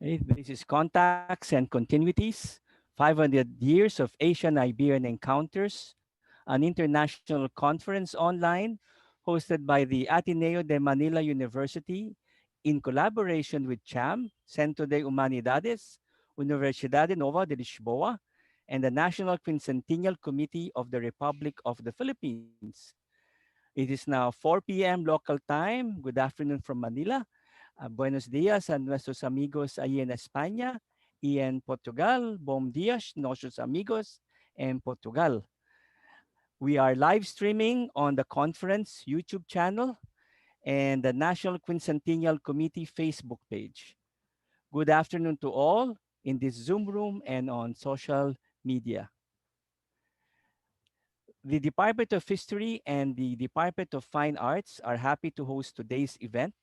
Okay, this is Contacts and Continuities, 500 Years of Asian-Iberian Encounters, an international conference online hosted by the Ateneo de Manila University in collaboration with CHAM, Centro de Humanidades, Universidade Nova de Lisboa, and the National Quincentennial Committee of the Republic of the Philippines. It is now 4 p.m. local time. Good afternoon from Manila. Buenos días a nuestros amigos ahí en España y en Portugal. Bom días, nuestros amigos en Portugal. We are live streaming on the conference YouTube channel and the National Quincentennial Committee Facebook page. Good afternoon to all in this Zoom room and on social media. The Department of History and the Department of Fine Arts are happy to host today's event,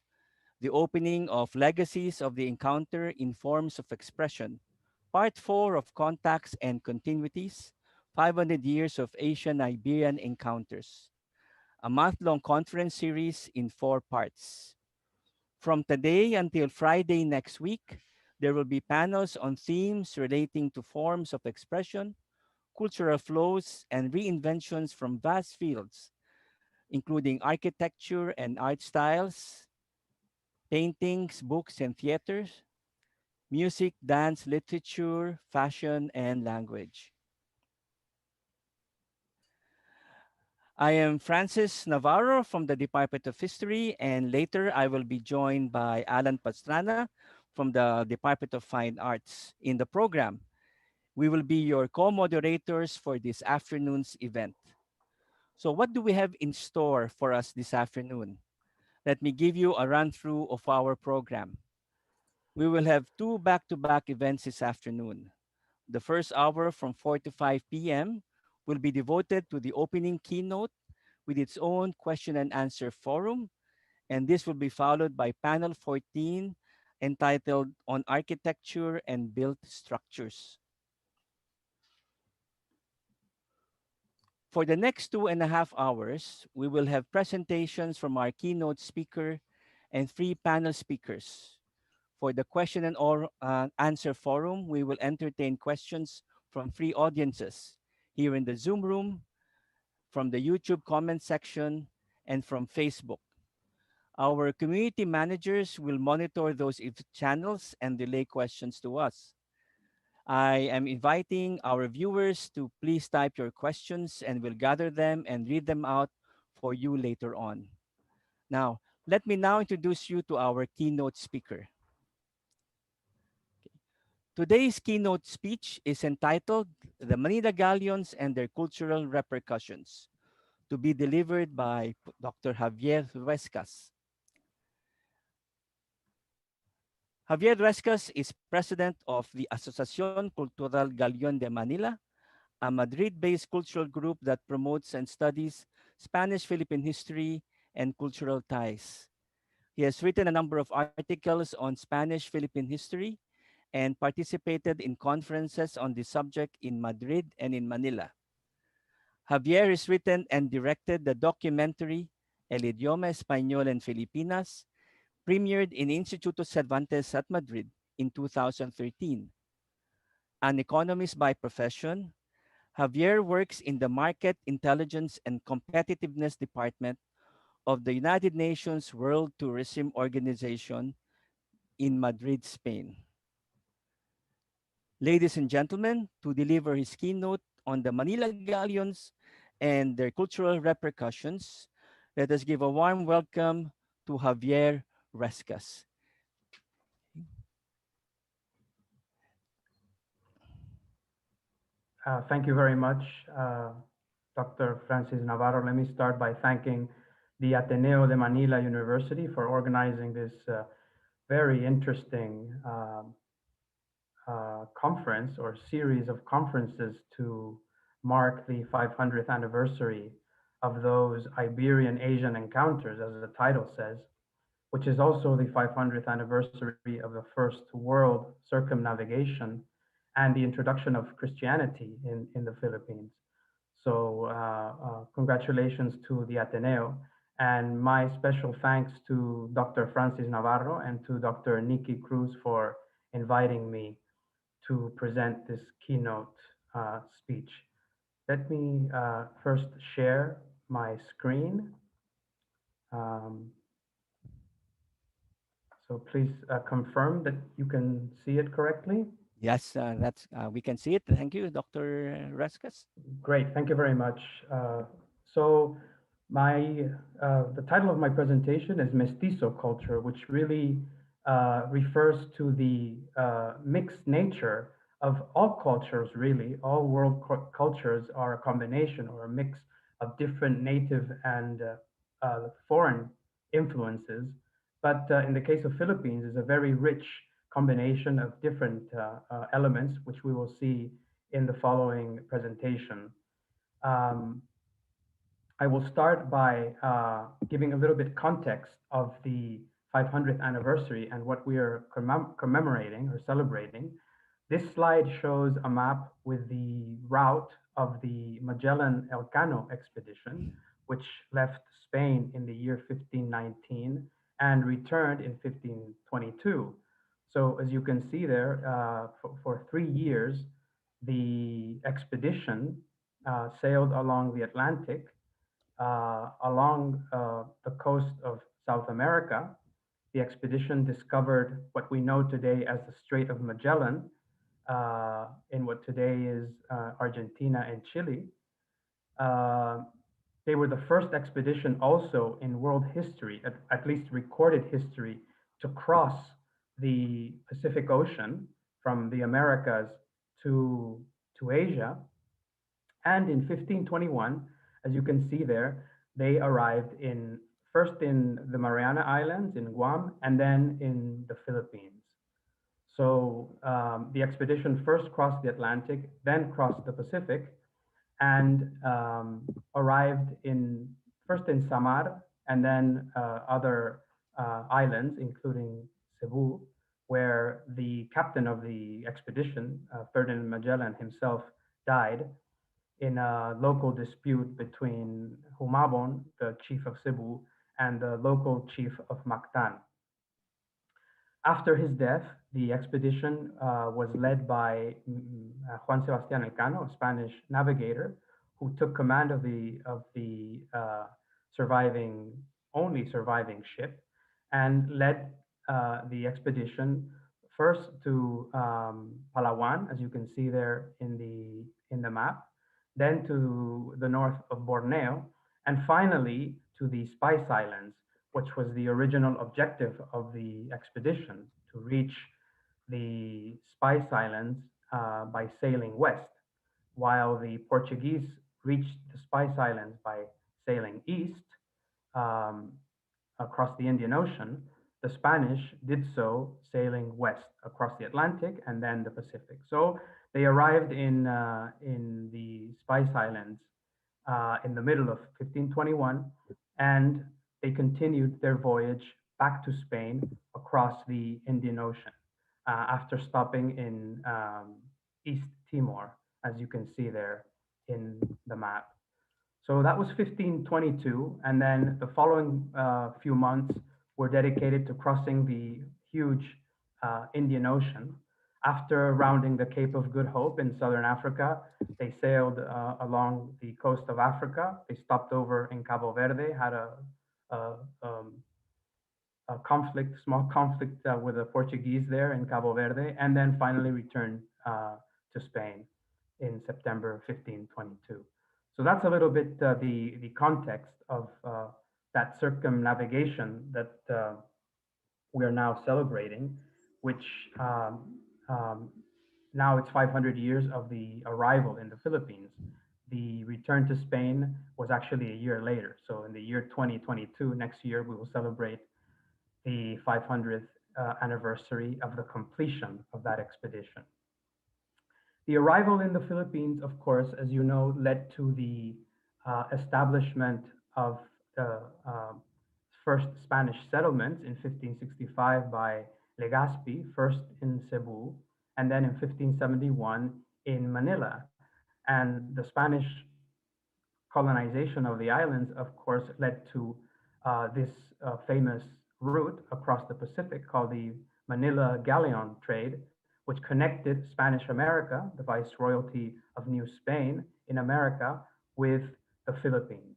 the opening of Legacies of the Encounter in Forms of Expression, Part 4 of Contacts and Continuities, 500 Years of Asian-Iberian Encounters, a month-long conference series in 4 parts. From today until Friday next week, there will be panels on themes relating to forms of expression, cultural flows, and reinventions from vast fields, including architecture and art styles, paintings, books, and theaters, music, dance, literature, fashion, and language. I am Francis Navarro from the Department of History, and later I will be joined by Alan Pastrana from the Department of Fine Arts in the program. We will be your co-moderators for this afternoon's event. So what do we have in store for us this afternoon? Let me give you a run-through of our program. We will have 2 back-to-back events this afternoon. The first hour from 4 to 5 p.m. will be devoted to the opening keynote with its own question and answer forum, and this will be followed by panel 14 entitled On Architecture and Built Structures. For the next 2.5 hours, we will have presentations from our keynote speaker and 3 panel speakers. For the question and answer forum, we will entertain questions from 3 audiences here in the Zoom room, from the YouTube comment section, and from Facebook. Our community managers will monitor those channels and relay questions to us. I am inviting our viewers to please type your questions and we'll gather them and read them out for you later on. Now, let me now introduce you to our keynote speaker. Today's keynote speech is entitled The Manila Galleons and Their Cultural Repercussions, to be delivered by Dr. Javier Ruescas. Javier Ruescas is president of the Asociación Cultural Galleon de Manila, a Madrid-based cultural group that promotes and studies Spanish-Philippine history and cultural ties. He has written a number of articles on Spanish-Philippine history and participated in conferences on the subject in Madrid and in Manila. Javier has written and directed the documentary El Idioma Español en Filipinas, premiered in Instituto Cervantes at Madrid in 2013. An economist by profession, Javier works in the Market Intelligence and Competitiveness Department of the United Nations World Tourism Organization in Madrid, Spain. Ladies and gentlemen, to deliver his keynote on the Manila Galleons and their cultural repercussions, let us give a warm welcome to Javier Ruescas. Thank you very much, Dr. Francis Navarro. Let me start by thanking the Ateneo de Manila University for organizing this very interesting conference or series of conferences to mark the 500th anniversary of those Iberian Asian encounters, as the title says, which is also the 500th anniversary of the first world circumnavigation and the introduction of Christianity in the Philippines. So congratulations to the Ateneo, and my special thanks to Dr. Francis Navarro and to Dr. Nikki Cruz for inviting me to present this keynote speech. Let me first share my screen. Um, so please confirm that you can see it correctly. Yes, that's we can see it. Thank you, Dr. Raskas. Great, thank you very much. So my the title of my presentation is Mestizo Culture, which really refers to the mixed nature of all cultures, really. All world cultures are a combination or a mix of different native and foreign influences. But in the case of Philippines, is a very rich combination of different elements, which we will see in the following presentation. Um, I will start by giving a little bit context of the 500th anniversary and what we are commemorating or celebrating. This slide shows a map with the route of the Magellan Elcano expedition, which left Spain in the year 1519 and returned in 1522. So as you can see there, for 3 years, the expedition sailed along the Atlantic, along the coast of South America. The expedition discovered what we know today as the Strait of Magellan, in what today is Argentina and Chile. Uh, they were the first expedition also in world history, at least recorded history, to cross the Pacific Ocean from the Americas to, to Asia. And in 1521, as you can see there, they arrived in first in the Mariana Islands in Guam and then in the Philippines. So the expedition first crossed the Atlantic, then crossed the Pacific, and arrived in first in Samar and then other islands, including Cebu, where the captain of the expedition, Ferdinand Magellan himself, died in a local dispute between Humabon, the chief of Cebu, and the local chief of Mactan. After his death, the expedition was led by Juan Sebastián Elcano, a Spanish navigator, who took command of the surviving only surviving ship, and led the expedition first to Palawan, as you can see there in the map, then to the north of Borneo, and finally to the Spice Islands, which was the original objective of the expedition, to reach the Spice Islands by sailing west, while the Portuguese reached the Spice Islands by sailing east, um, across the Indian Ocean. The Spanish did so sailing west across the Atlantic and then the Pacific. So they arrived in the Spice Islands in the middle of 1521, and they continued their voyage back to Spain across the Indian Ocean after stopping in East Timor, as you can see there in the map. So that was 1522, and then the following few months were dedicated to crossing the huge Indian Ocean. After rounding the Cape of Good Hope in southern Africa, they sailed along the coast of Africa. They stopped over in Cabo Verde, had a, um, a conflict, small conflict with the Portuguese there in Cabo Verde, and then finally returned to Spain in September 1522. So that's a little bit the context of that circumnavigation that we are now celebrating, which um, now it's 500 years of the arrival in the Philippines. The return to Spain was actually a year later. So in the year 2022, next year, we will celebrate the 500th anniversary of the completion of that expedition. The arrival in the Philippines, of course, as you know, led to the establishment of the first Spanish settlements in 1565 by Legazpi, first in Cebu, and then in 1571 in Manila. And the Spanish colonization of the islands, of course, led to this famous route across the Pacific called the Manila galleon trade, which connected Spanish America, the viceroyalty of New Spain in America, with the Philippines.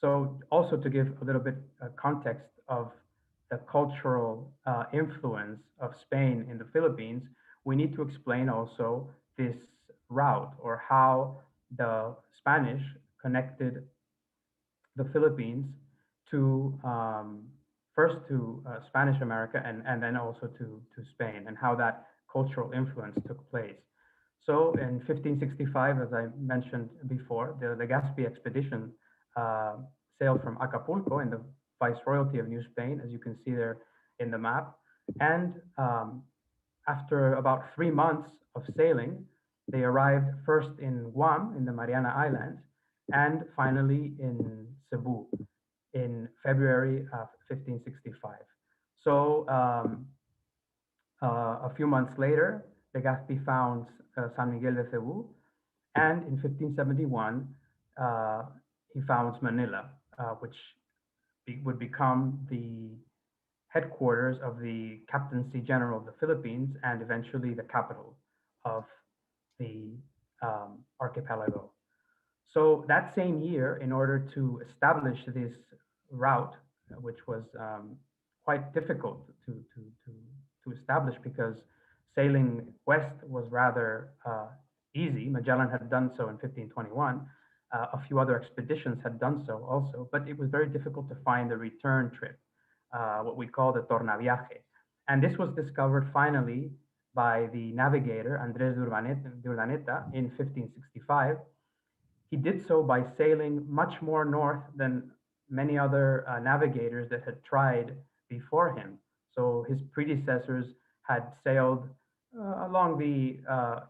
So, also to give a little bit context of the cultural influence of Spain in the Philippines, we need to explain also this route or how the Spanish connected the Philippines to first to Spanish America and then also to Spain and how that cultural influence took place. So in 1565, as I mentioned before, the Legazpi expedition uh, sailed from Acapulco in the Viceroyalty of New Spain, as you can see there in the map. And after about 3 months of sailing, they arrived first in Guam, in the Mariana Islands, and finally in Cebu in February of 1565. So a few months later, Legazpi found San Miguel de Cebu, and in 1571, uh, he founds Manila, which would become the headquarters of the Captaincy General of the Philippines and eventually the capital of the archipelago. So that same year, in order to establish this route, which was quite difficult to establish because sailing west was rather easy. Magellan had done so in 1521. A few other expeditions had done so also, but it was very difficult to find a return trip, what we call the tornaviaje. And this was discovered finally by the navigator Andres de Urdaneta in 1565. He did so by sailing much more north than many other navigators that had tried before him. So his predecessors had sailed along the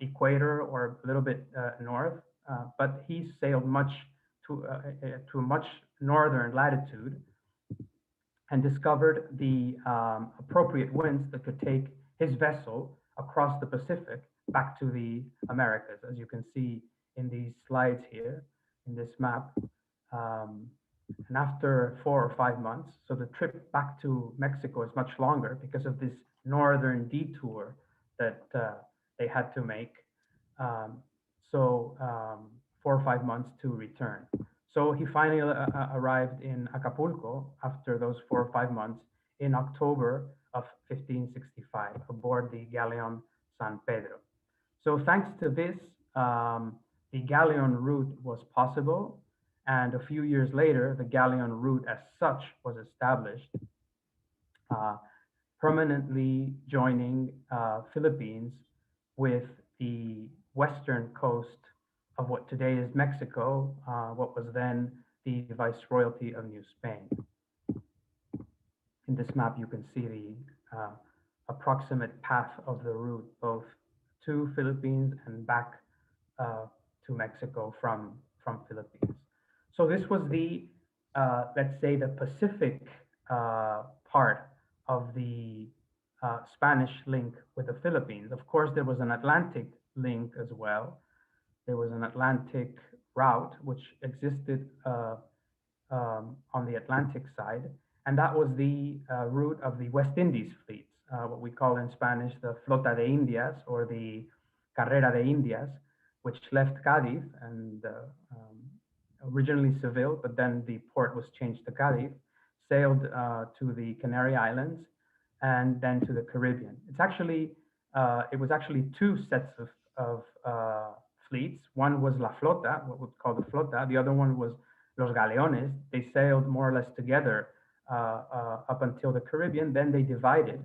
equator or a little bit north, but he sailed much to a much northern latitude and discovered the appropriate winds that could take his vessel across the Pacific back to the Americas, as you can see in these slides here, in this map. Um, and after 4 or 5 months, so the trip back to Mexico is much longer because of this northern detour that they had to make. Um, so 4 or 5 months to return. So he finally arrived in Acapulco after those 4 or 5 months in October of 1565 aboard the galleon San Pedro. So thanks to this, the galleon route was possible, and a few years later, the galleon route as such was established, uh, permanently joining Philippines with the western coast of what today is Mexico, what was then the Viceroyalty of New Spain. In this map, you can see the approximate path of the route, both to Philippines and back to Mexico from Philippines. So this was the, let's say, the Pacific part of the Spanish link with the Philippines. Of course, there was an Atlantic link as well. There was an Atlantic route which existed on the Atlantic side, and that was the route of the West Indies fleets, what we call in Spanish the Flota de Indias or the Carrera de Indias, which left Cadiz and originally Seville, but then the port was changed to Cadiz, sailed to the Canary Islands, and then to the Caribbean. It was actually two sets of fleets. One was La Flota, what we call the Flota. The other one was Los Galleones. They sailed more or less together up until the Caribbean. Then they divided.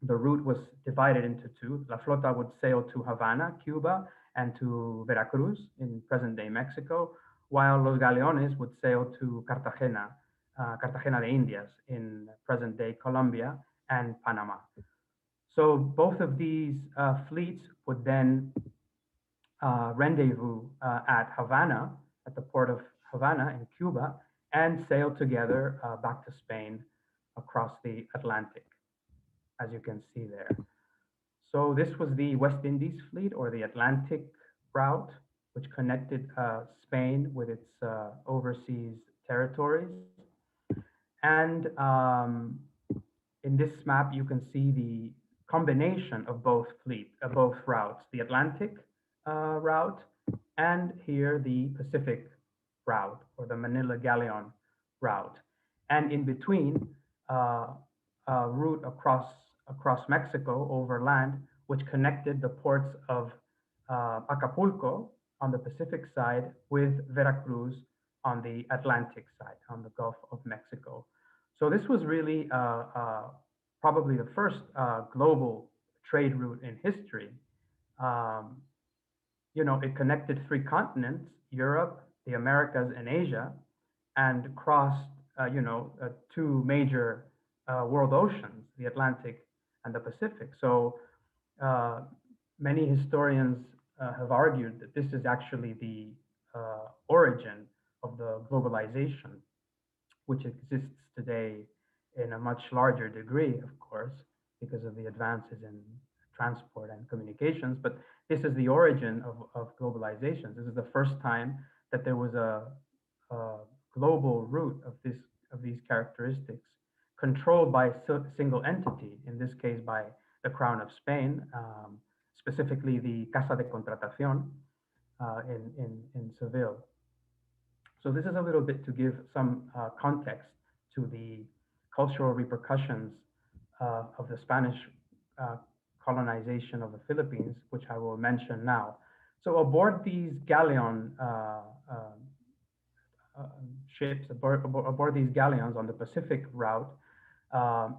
The route was divided into two. La Flota would sail to Havana, Cuba, and to Veracruz in present-day Mexico, while Los Galleones would sail to Cartagena, Cartagena de Indias in present-day Colombia and Panama. So both of these fleets would then rendezvous at Havana, at the port of Havana in Cuba, and sail together back to Spain across the Atlantic, as you can see there. So this was the West Indies fleet or the Atlantic route, which connected Spain with its overseas territories. And in this map, you can see the combination of both routes, the Atlantic route and here the Pacific route or the Manila Galleon route. And in between, uh, a route across Mexico overland, which connected the ports of Acapulco on the Pacific side with Veracruz on the Atlantic side, on the Gulf of Mexico. So this was really probably the first global trade route in history. Um, it connected three continents, Europe, the Americas, and Asia, and crossed, two major world oceans, the Atlantic and the Pacific. So uh, many historians have argued that this is actually the origin of the globalization which exists today in a much larger degree, of course, because of the advances in transport and communications. But this is the origin of globalization. This is the first time that there was a global root of these characteristics controlled by a single entity, in this case by the Crown of Spain, specifically the Casa de Contratación in Seville. So this is a little bit to give some context to the cultural repercussions of the Spanish uh, colonization of the Philippines, which I will mention now. So aboard these galleon ships, aboard these galleons on the Pacific route,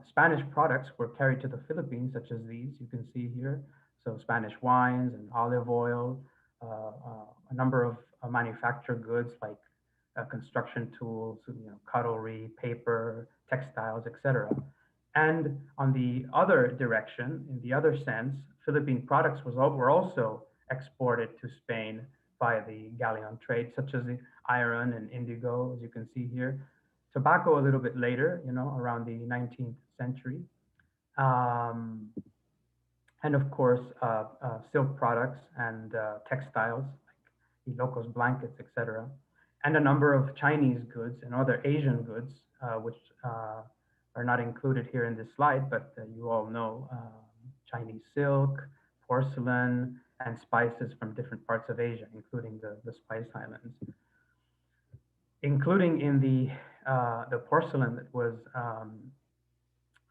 Spanish products were carried to the Philippines, such as these you can see here. So Spanish wines and olive oil, a number of manufactured goods like construction tools, cutlery, paper, textiles, etc. And on the other direction, in the other sense, Philippine products were also exported to Spain by the galleon trade, such as the iron and indigo, as you can see here. Tobacco a little bit later, around the 19th century. Um, and of course, silk products and textiles like Ilocos blankets, etc., and a number of Chinese goods and other Asian goods, which are not included here in this slide, but you all know Chinese silk, porcelain, and spices from different parts of Asia, including the Spice Islands, including in the porcelain that was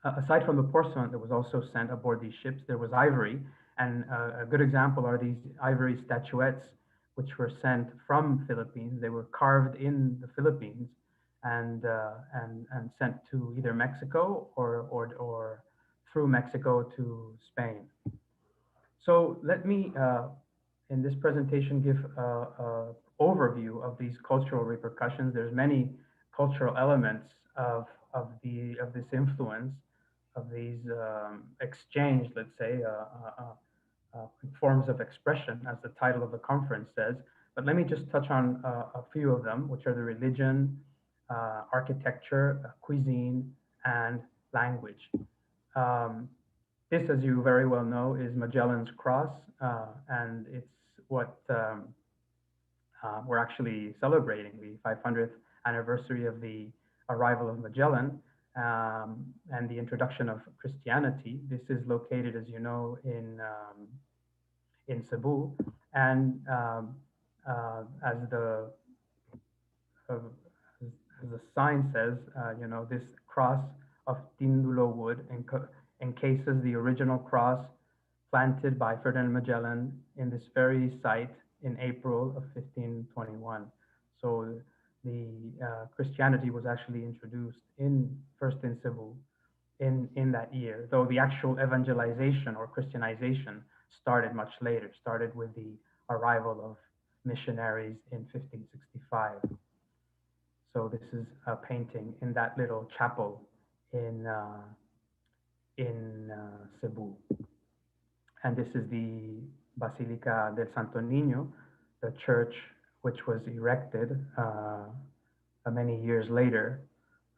aside from the porcelain that was also sent aboard these ships, there was ivory. And a good example are these ivory statuettes, which were sent from Philippines. They were carved in the Philippines and sent to either Mexico or through Mexico to Spain. So let me, in this presentation, give an overview of these cultural repercussions. There's many cultural elements of this influence, of these exchange, let's say, forms of expression, as the title of the conference says. But let me just touch on a few of them, which are the religion, architecture, cuisine, and language. Um, this, as you very well know, is Magellan's Cross, and it's what we're actually celebrating, the 500th anniversary of the arrival of Magellan and the introduction of Christianity. This is located, as you know, in Cebu, and as the uh, as the sign says, this cross of Tindulo wood encases the original cross planted by Ferdinand Magellan in this very site in April of 1521. So the Christianity was actually introduced first in Cebu in that year, though the actual evangelization or Christianization started much later, started with the arrival of missionaries in 1565. So this is a painting in that little chapel in Cebu. And this is the Basilica del Santo Niño, the church which was erected many years later,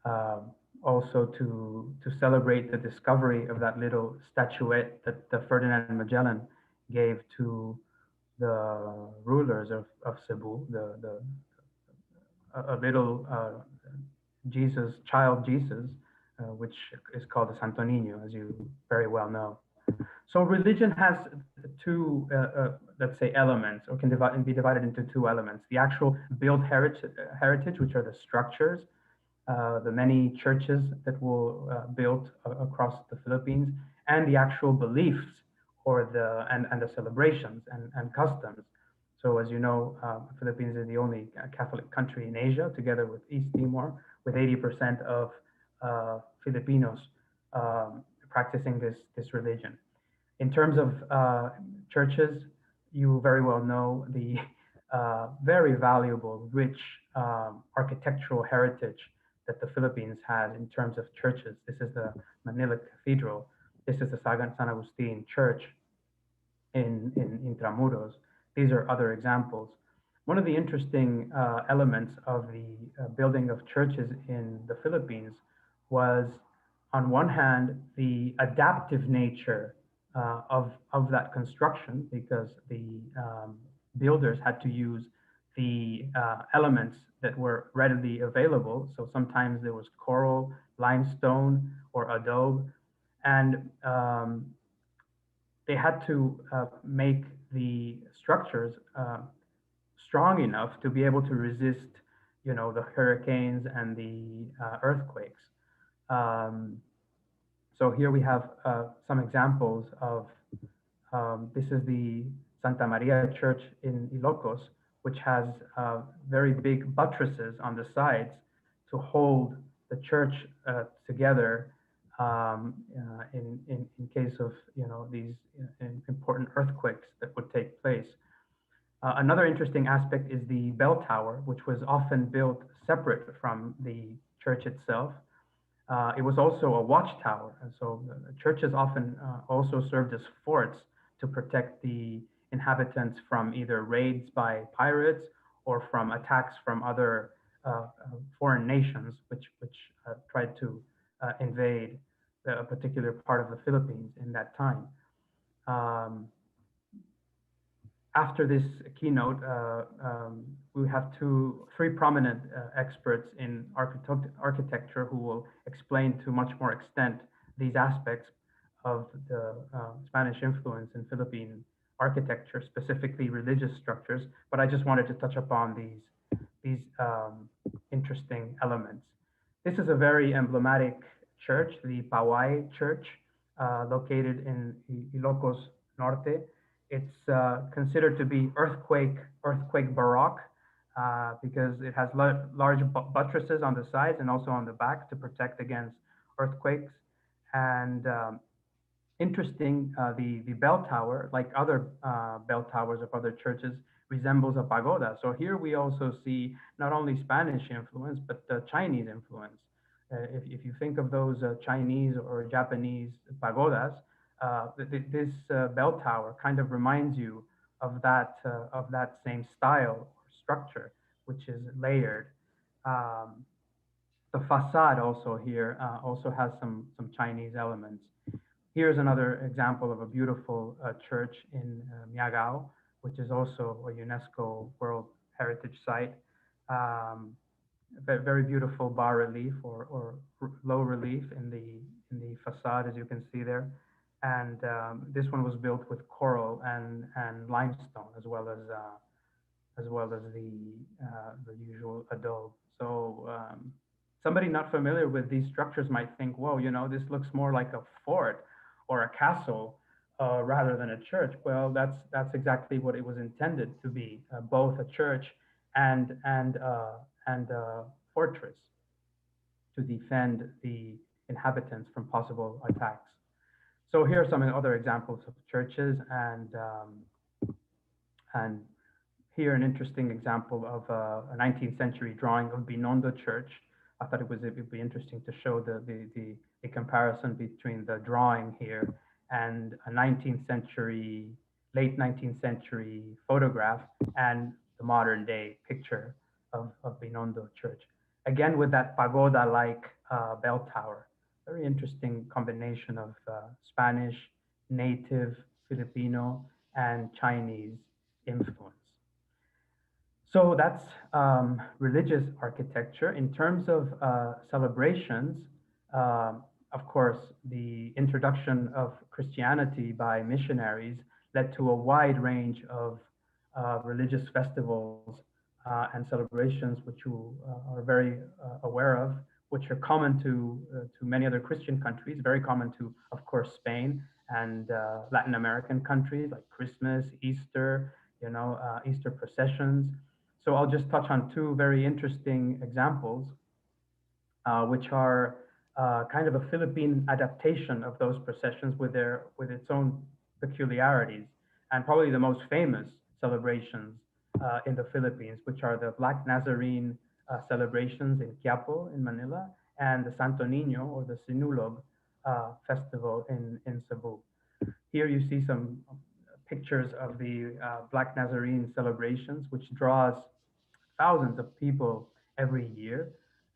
uh, also to celebrate the discovery of that little statuette that the Ferdinand Magellan gave to the rulers of Cebu, a little Jesus, child Jesus, which is called the Santo Niño, as you very well know. So religion has two, let's say, elements, or can be divided into two elements: the actual built heritage, which are the structures, the many churches that were built across the Philippines, and the actual beliefs, or and the celebrations and customs. So as you know, Philippines is the only Catholic country in Asia, together with East Timor, with 80% of Filipinos practicing this religion. In terms of churches, you very well know the very valuable, rich architectural heritage that the Philippines has in terms of churches. This is the Manila Cathedral. This is the San Agustin Church in Intramuros. These are other examples. One of the interesting elements of the building of churches in the Philippines was, on one hand, the adaptive nature of that construction, because the builders had to use the elements that were readily available. So sometimes there was coral, limestone, or adobe, and they had to make the structures strong enough to be able to resist, the hurricanes and the earthquakes. Um, so here we have some examples of, this is the Santa Maria Church in Ilocos, which has very big buttresses on the sides to hold the church together, in case of, these important earthquakes that would take place. Another interesting aspect is the bell tower, which was often built separate from the church itself. It was also a watchtower, and so churches often also served as forts to protect the inhabitants from either raids by pirates or from attacks from other foreign nations, which tried to invade a particular part of the Philippines in that time. Um, After this keynote, we have three prominent experts in architecture who will explain to much more extent these aspects of the Spanish influence in Philippine architecture, specifically religious structures. But I just wanted to touch upon these interesting elements. This is a very emblematic church, the Pawai Church, located in Ilocos Norte. It's considered to be earthquake baroque, because it has large buttresses on the sides and also on the back to protect against earthquakes. And interesting, the bell tower, like other bell towers of other churches, resembles a pagoda. So here we also see not only Spanish influence, but Chinese influence. If you think of those Chinese or Japanese pagodas, this bell tower kind of reminds you of that same style or structure, which is layered. Um, the facade also here also has some Chinese elements. Here's another example of a beautiful church in Miagao, which is also a UNESCO World Heritage Site. Um, Very beautiful bas relief, or low relief in the facade, as you can see there. And this one was built with coral and limestone, as well as the usual adobe. So somebody not familiar with these structures might think, whoa, this looks more like a fort or a castle rather than a church. Well, that's exactly what it was intended to be, both a church and a fortress to defend the inhabitants from possible attacks. So here are some other examples of churches, and here an interesting example of a 19th century drawing of Binondo Church. I thought it would be interesting to show the comparison between the drawing here and a 19th century, late 19th century photograph and the modern day picture of Binondo Church. Again, with that pagoda-like bell tower. Very interesting combination of Spanish, native, Filipino, and Chinese influence. So that's religious architecture. In terms of celebrations, Of course, the introduction of Christianity by missionaries led to a wide range of religious festivals and celebrations, which you are very aware of, which are common to many other Christian countries, very common to, of course, Spain and Latin American countries like Christmas, Easter, Easter processions. So I'll just touch on two very interesting examples, which are kind of a Philippine adaptation of those processions with its own peculiarities, and probably the most famous celebrations in the Philippines, which are the Black Nazarene celebrations in Quiapo in Manila, and the Santo Niño or the Sinulog festival in Cebu. Here you see some pictures of the Black Nazarene celebrations, which draws thousands of people every year,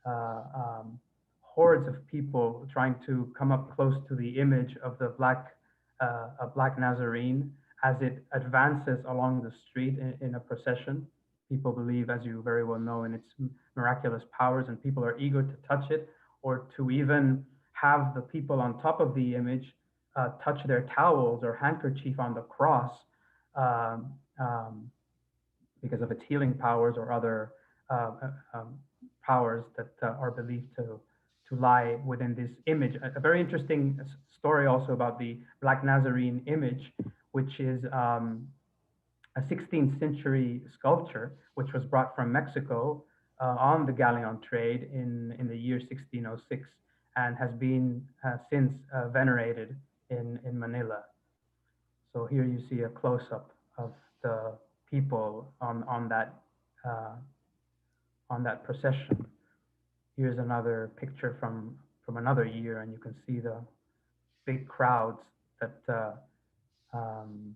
uh, um, hordes of people trying to come up close to the image of the Black Nazarene as it advances along the street in a procession. People believe, as you very well know, in its miraculous powers, and people are eager to touch it or to even have the people on top of the image touch their towels or handkerchief on the cross, um, um, because of its healing powers or other uh, powers that are believed to lie within this image. A very interesting story also about the Black Nazarene image, which is a 16th century sculpture, which was brought from Mexico on the galleon trade in the year 1606 and has been since venerated in Manila. So here you see a close-up of the people uh, on that procession. Here's another picture from another year, and you can see the big crowds that um,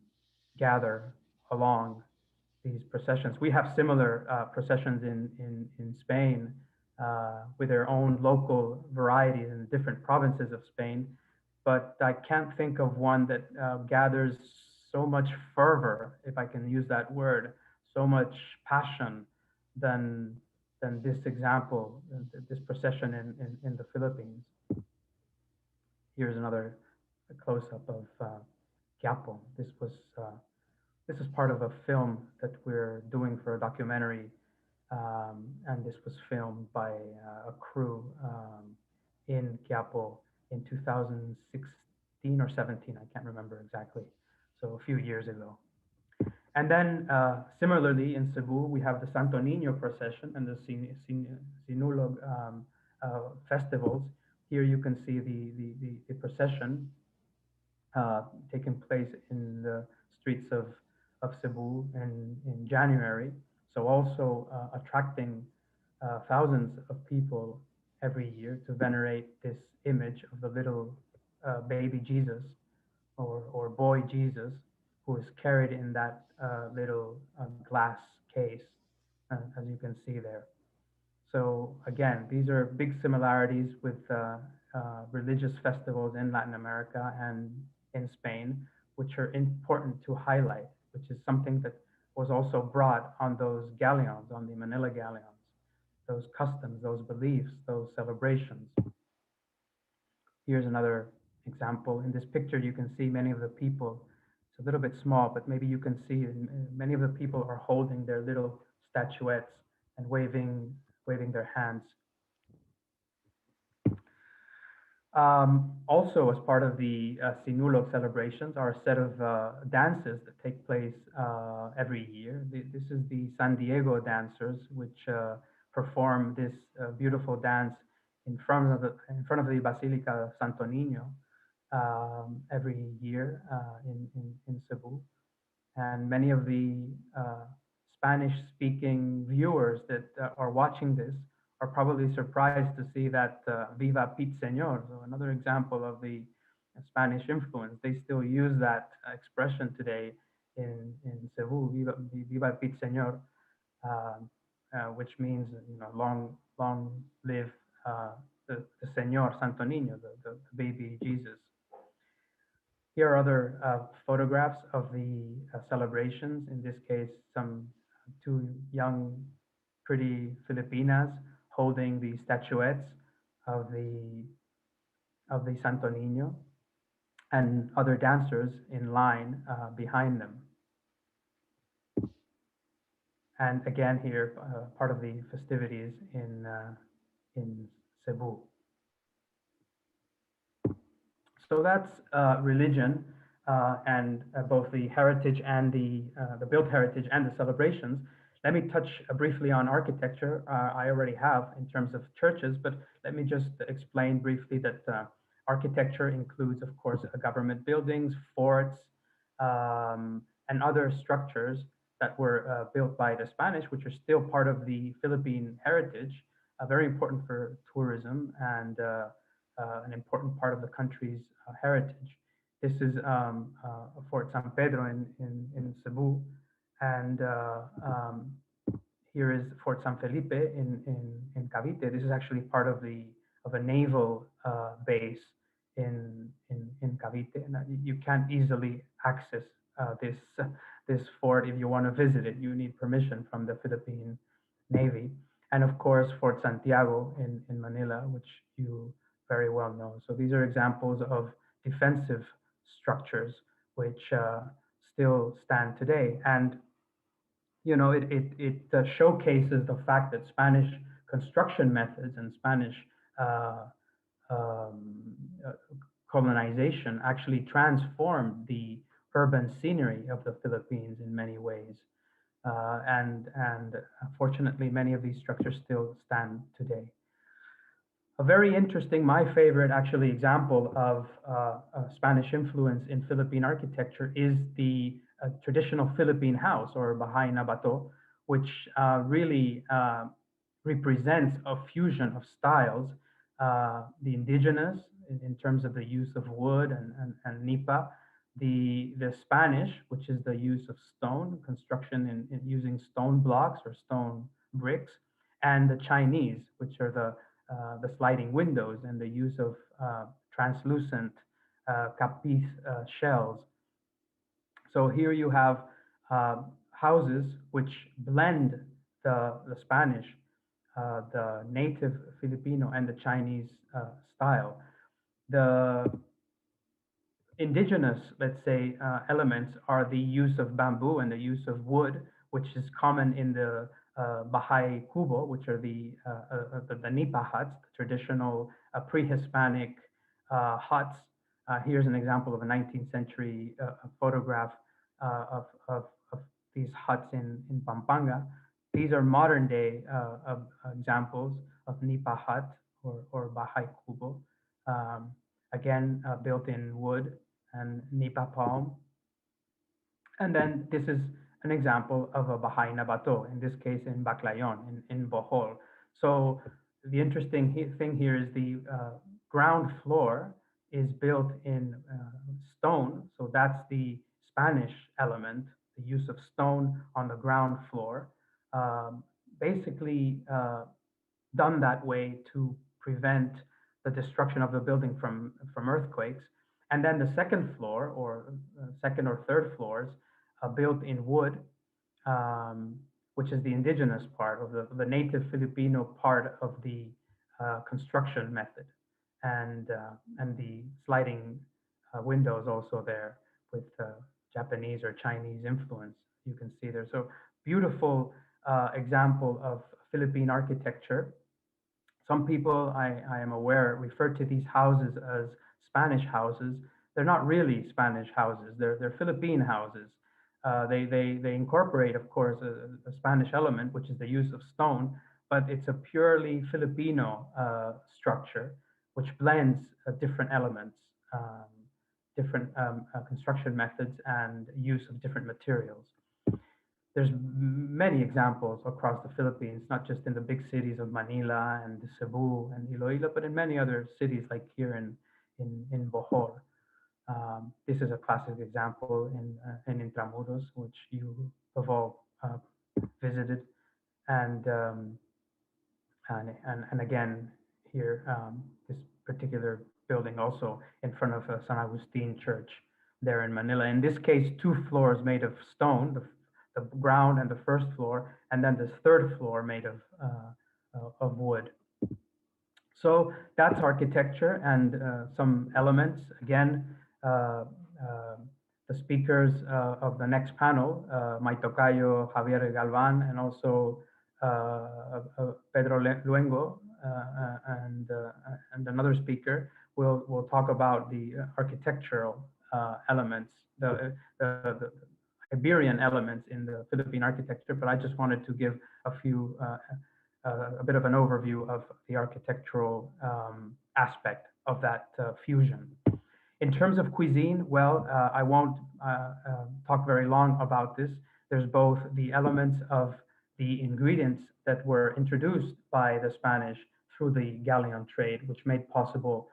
gather along these processions. We have similar processions in Spain with their own local varieties in different provinces of Spain, but I can't think of one that gathers so much fervor, if I can use that word, so much passion than this example, this procession in the Philippines. Here's another close-up of Quiapo. This is part of a film that we're doing for a documentary, and this was filmed by a crew in Quiapo in 2016 or 17. I can't remember exactly. So a few years ago. And then similarly in Cebu, we have the Santo Niño procession and the Sinulog festivals. Here you can see the procession uh, taking place in the streets of Cebu in January. So also attracting thousands of people every year to venerate this image of the little baby Jesus or boy Jesus who is carried in that little glass case, as you can see there. So again, these are big similarities with religious festivals in Latin America and in Spain, which are important to highlight, which is something that was also brought on those galleons, on the Manila galleons, those customs, those beliefs, those celebrations. Here's another example. In this picture, you can see many of the people. It's a little bit small, but maybe you can see many of the people are holding their little statuettes and waving their hands. Also, as part of the Sinulog celebrations, are a set of dances that take place every year. This is the San Diego dancers, which perform this beautiful dance in front of the Basilica Santo Niño every year in Cebu. And many of the Spanish-speaking viewers that are watching this are probably surprised to see that "Viva Pete Señor," so another example of the Spanish influence. They still use that expression today in Cebu, "Viva Pete Señor," uh, which means long live the Señor Santo Niño, the baby Jesus. Here are other photographs of the celebrations. In this case, some two young, pretty Filipinas holding the statuettes of the of the Santo Niño and other dancers in line behind them. And again here, part of the festivities in Cebu. So that's religion and both the heritage and the built heritage and the celebrations. Let me touch briefly on architecture. I already have in terms of churches, but let me just explain briefly that architecture includes, of course, government buildings, forts, and other structures that were built by the Spanish, which are still part of the Philippine heritage, very important for tourism and an important part of the country's heritage. This is Fort San Pedro in Cebu, and here is Fort San Felipe in Cavite. This is actually part of a naval base in Cavite, and you can't easily access this fort if you want to visit it. You need permission from the Philippine Navy, and of course Fort Santiago in Manila, which you very well know. So these are examples of defensive structures which still stand today. And it showcases the fact that Spanish construction methods and Spanish uh, um, uh, colonization actually transformed the urban scenery of the Philippines in many ways. And fortunately, many of these structures still stand today. A very interesting, my favorite actually example of Spanish influence in Philippine architecture is the traditional Philippine house or Bahay na Bato, which really represents a fusion of styles, the indigenous in terms of the use of wood and nipa, the Spanish, which is the use of stone, construction in using stone blocks or stone bricks, and the Chinese, which are the sliding windows and the use of translucent capiz shells. So here you have houses which blend the Spanish, the native Filipino, and the Chinese style. The indigenous, let's say, elements are the use of bamboo and the use of wood, which is common in the Bahay Kubo, which are the nipa huts, the traditional pre-Hispanic huts. Here's an example of a 19th century photograph of these huts in Pampanga. These are modern day examples of nipa hut or Bahay Kubo. Um, Again, built in wood and nipa palm. And then this is an example of a Bahay na Bato, in this case in Baclayon, in Bohol. So the interesting thing here is the ground floor is built in stone. So that's the Spanish element, the use of stone on the ground floor. Um, Basically, done that way to prevent the destruction of the building from earthquakes. And then the second floor or second or third floors built in wood, um, which is the indigenous part of the native Filipino part of the construction method, and the sliding windows also there with Japanese or Chinese influence. You can see there. So beautiful example of Philippine architecture. Some people I am aware refer to these houses as Spanish houses. They're not really Spanish houses. They're Philippine houses. They incorporate, of course, a Spanish element, which is the use of stone, but it's a purely Filipino structure, which blends different elements, different construction methods, and use of different materials. There's many examples across the Philippines, not just in the big cities of Manila and Cebu and Iloilo, but in many other cities like here in Bohol. This is a classic example in Intramuros, which you have all visited, and, um, and again here this particular building also in front of San Agustin Church there in Manila. In this case, two floors made of stone, the ground and the first floor, and then this third floor made of wood. So that's architecture and some elements. Again, uh, uh, the speakers of the next panel, my tocayo Javier Galvan, and also Pedro Luengo, and another speaker will talk about the architectural elements, the Iberian elements in the Philippine architecture. But I just wanted to give a bit of an overview of the architectural aspect of that fusion. In terms of cuisine, well, I won't talk very long about this. There's both the elements of the ingredients that were introduced by the Spanish through the galleon trade, which made possible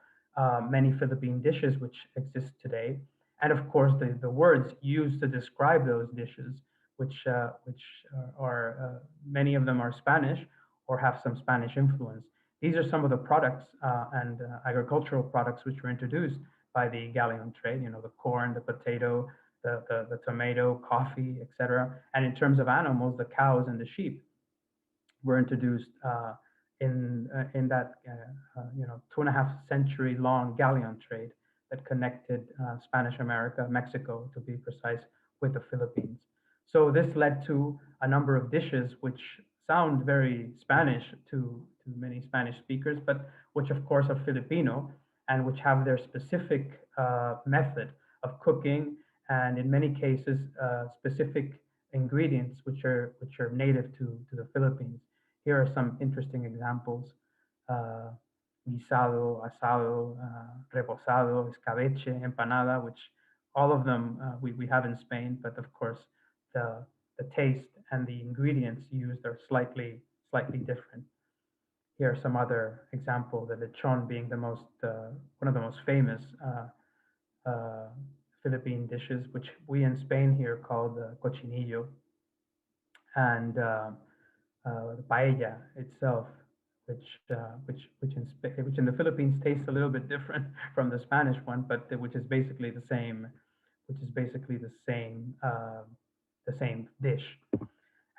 many Philippine dishes which exist today, and of course the words used to describe those dishes, which are many of them are Spanish or have some Spanish influence. These are some of the products and agricultural products which were introduced by the galleon trade. You know, the corn, the potato, the tomato, coffee, etc. And in terms of animals, the cows and the sheep were introduced in that 2.5 century long galleon trade that connected Spanish America, Mexico to be precise, with the Philippines. So this led to a number of dishes which sound very Spanish to many Spanish speakers, but which of course are Filipino and which have their specific method of cooking, and in many cases specific ingredients which are native to the Philippines. Here are some interesting examples: uh, guisado, asado, reposado, escabeche, empanada, which all of them we have in Spain, but of course the the taste and the ingredients used are slightly different. Here are some other examples: the lechon being the most one of the most famous uh, Philippine dishes, which we in Spain here call the cochinillo, and the paella itself, which in the Philippines tastes a little bit different from the Spanish one, but which is basically the same, which is basically the same dish.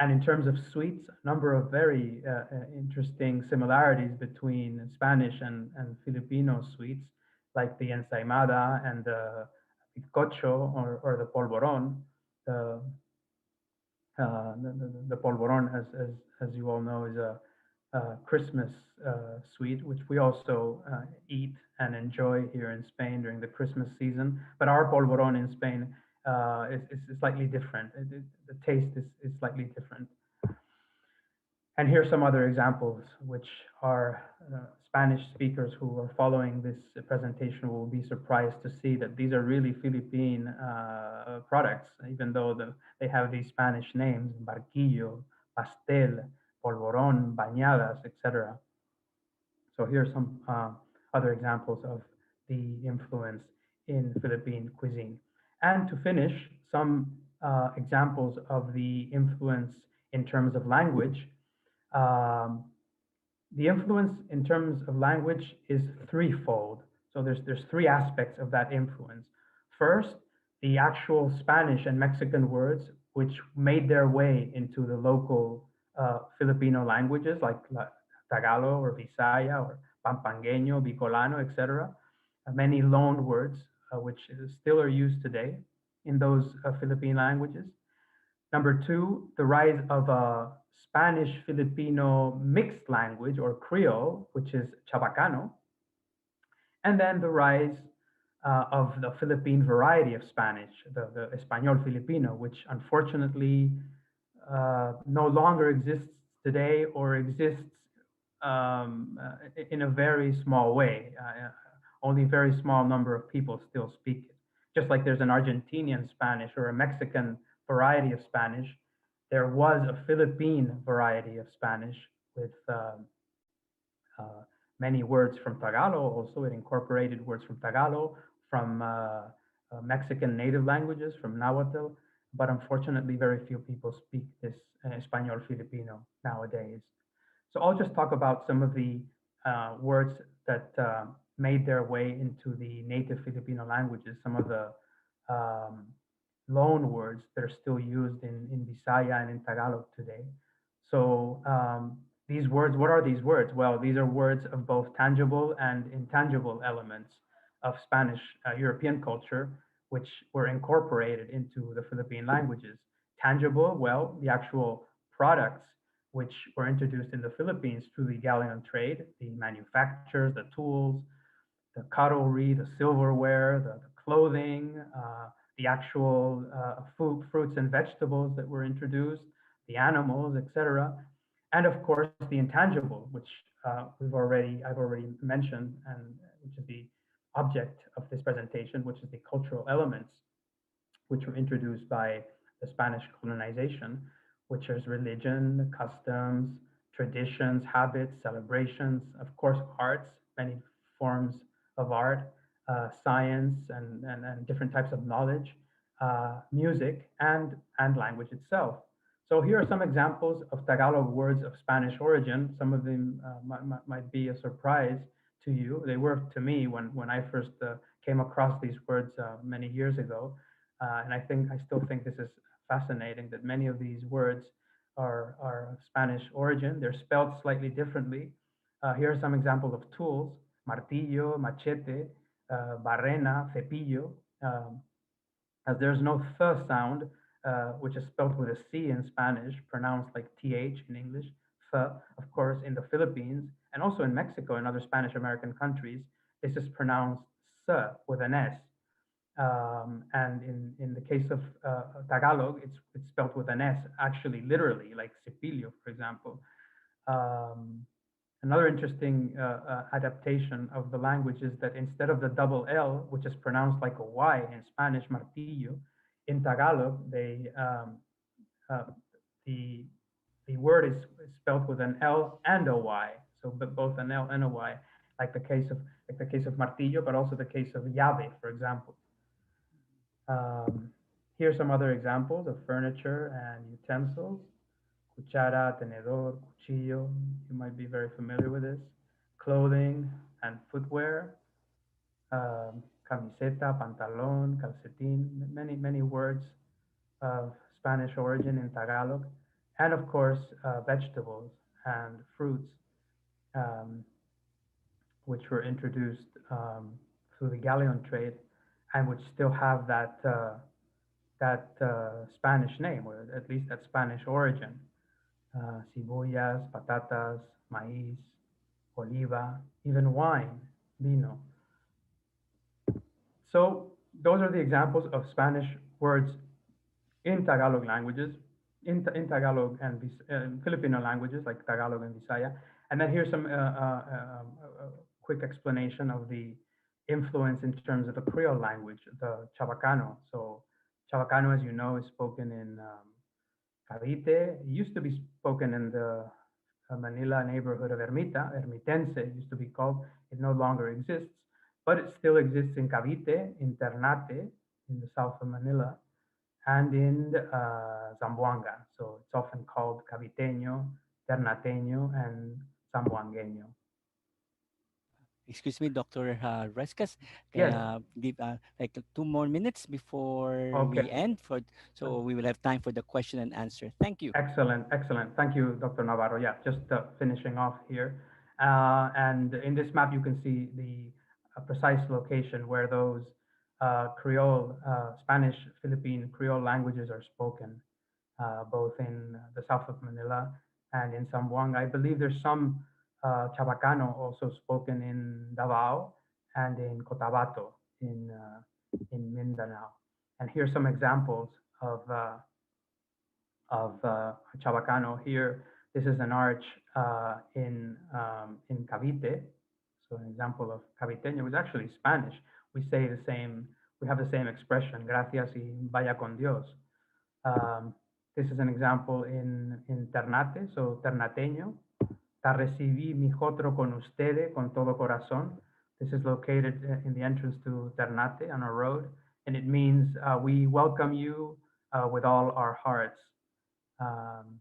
And in terms of sweets, a number of very interesting similarities between Spanish and Filipino sweets, like the ensaimada and the bizcocho or the polvoron. The, the polvoron, as you all know, is a Christmas sweet, which we also eat and enjoy here in Spain during the Christmas season. But our polvoron in Spain is slightly different. The taste is slightly different. And here's some other examples, which are Spanish speakers who are following this presentation will be surprised to see that these are really Philippine products, even though they have these Spanish names: barquillo, pastel, polvorón, bañadas, etc. So here's some other examples of the influence in Philippine cuisine. And to finish, some examples of the influence in terms of language. um, the influence in terms of language is threefold. So there's three aspects of that influence. First, the actual Spanish and Mexican words which made their way into the local Filipino languages like Tagalog or Visaya or Pampangueño, Bicolano, etc. Many loan words which still are used today in those Philippine languages. Number two, the rise of a Spanish Filipino mixed language or Creole, which is Chabacano, and then the rise of the Philippine variety of Spanish, the Espanol Filipino, which unfortunately no longer exists today or exists in a very small way. Only a very small number of people still speak it. Just like there's an Argentinian Spanish or a Mexican variety of Spanish, there was a Philippine variety of Spanish with uh, many words from Tagalog. Also, it incorporated words from Tagalog, from Mexican native languages, from Nahuatl. But unfortunately, very few people speak this Espanol Filipino nowadays. So I'll just talk about some of the words that made their way into the native Filipino languages, some of the um, loan words that are still used in Visaya and in Tagalog today. So These words, what are these words? Well, these are words of both tangible and intangible elements of Spanish European culture, which were incorporated into the Philippine languages. Tangible, well, the actual products which were introduced in the Philippines through the galleon trade, the manufactures, the tools, the cutlery, the silverware, the clothing, the actual food, fruits and vegetables that were introduced, the animals, etc. And of course, the intangible, which I've already mentioned, and which is the object of this presentation, which is the cultural elements which were introduced by the Spanish colonization, which is religion, customs, traditions, habits, celebrations, of course, arts, many forms of art, science, and different types of knowledge, music, and language itself. So here are some examples of Tagalog words of Spanish origin. Some of them might be a surprise to you. They were to me when I first came across these words many years ago. And I still think this is fascinating that many of these words are of Spanish origin. They're spelled slightly differently. Here are some examples of tools: martillo, machete, barrena, cepillo. As there's no th sound, which is spelled with a C in Spanish, pronounced like TH in English, th, of course, in the Philippines and also in Mexico and other Spanish American countries, this is pronounced s with an S. And in the case of Tagalog, it's spelled with an S, actually, literally, like cepillo, for example. Um, Another interesting adaptation of the language is that instead of the double L, which is pronounced like a Y in Spanish, martillo, in Tagalog, uh, the the word is spelled with an L and a Y, so both an L and a Y, like the case of martillo, but also the case of llave, for example. Um, Here's some other examples of furniture and utensils: cuchara, tenedor, cuchillo. You might be very familiar with this. Clothing and footwear, camiseta, pantalón, calcetín, many words of Spanish origin in Tagalog. And of course, vegetables and fruits, um, which were introduced through the galleon trade and which still have that Spanish name, or at least that Spanish origin. Cebollas, patatas, maíz, oliva, even wine, vino. So those are the examples of Spanish words in Tagalog languages, in Tagalog and Filipino languages like Tagalog and Visaya. And then here's some quick explanation of the influence in terms of the Creole language, the Chabacano. So Chabacano, as you know, is spoken in Cavite. It used to be spoken in the Manila neighborhood of Ermita. Ermitense it used to be called. It no longer exists, but it still exists in Cavite, in Ternate, in the south of Manila, and in Zamboanga. So it's often called Caviteño, Ternateño, and Zamboangueño. Excuse me, Dr. Rescas. Yes. Give like 2 more minutes before Okay. we end, so we will have time for the question and answer. Thank you. Excellent, excellent. Thank you, Dr. Navarro. Yeah, just finishing off here. And in this map, you can see the precise location where those Creole, Spanish, Philippine Creole languages are spoken, both in the south of Manila and in Zamboanga. I believe there's some Chabacano also spoken in Davao and in Cotabato in Mindanao. And here's some examples of Chabacano here. This is an arch in Cavite, so an example of Caviteño. It's actually Spanish. We say the same. We have the same expression, gracias y vaya con Dios. Um, this is an example in Ternate, so Ternateño. Ta recibí mi jotro con ustedes con todo corazón. This is located in the entrance to Ternate on a road, and it means we welcome you with all our hearts. Um,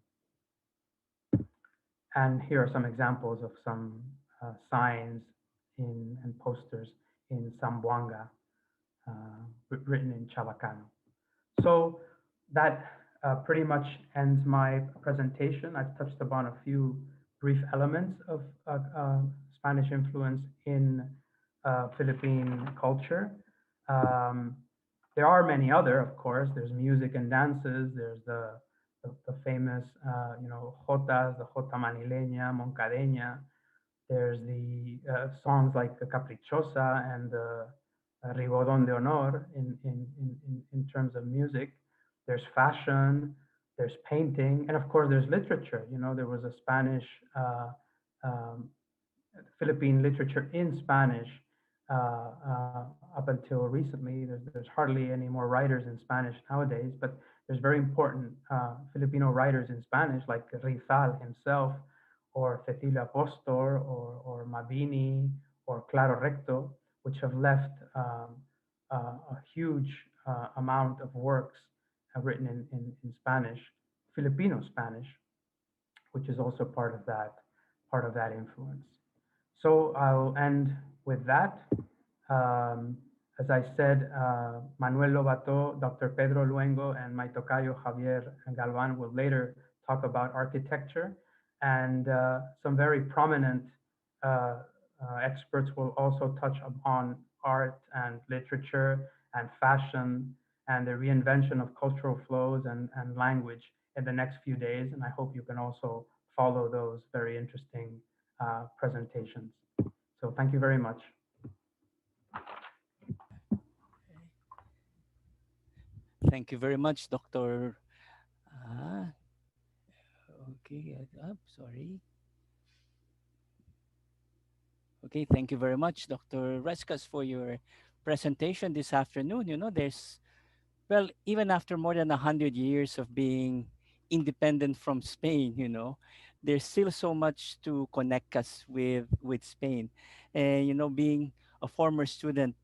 and here are some examples of some signs and posters in Zamboanga, written in Chavacano. So that pretty much ends my presentation. I've touched upon a few brief elements of Spanish influence in Philippine culture. Um, there are many other, of course. There's music and dances. There's the famous, jotas, the jota manileña, moncadeña. There's the songs like the Caprichosa and the Rigodón de Honor in terms of music. There's fashion, there's painting, and of course there's literature. There was a Spanish um, Philippine literature in Spanish up until recently. There's hardly any more writers in Spanish nowadays, but there's very important Filipino writers in Spanish, like Rizal himself, or Cecilia Apostol, or Mabini, or Claro Recto, which have left a huge amount of works written in Spanish, Filipino Spanish, which is also part of that influence. So I'll end with that. Um, as I said, Manuel Lobato, Dr. Pedro Luengo, and my tocayo Javier Galvan will later talk about architecture, and some very prominent experts will also touch upon art and literature and fashion and the reinvention of cultural flows and language in the next few days. And I hope you can also follow those very interesting presentations. So thank you very much. Thank you very much, Dr. Ah, okay, sorry. Okay, thank you very much, Dr. Rescas, for your presentation this afternoon. Well, even after more than 100 years of being independent from Spain, there's still so much to connect us with Spain. And being a former student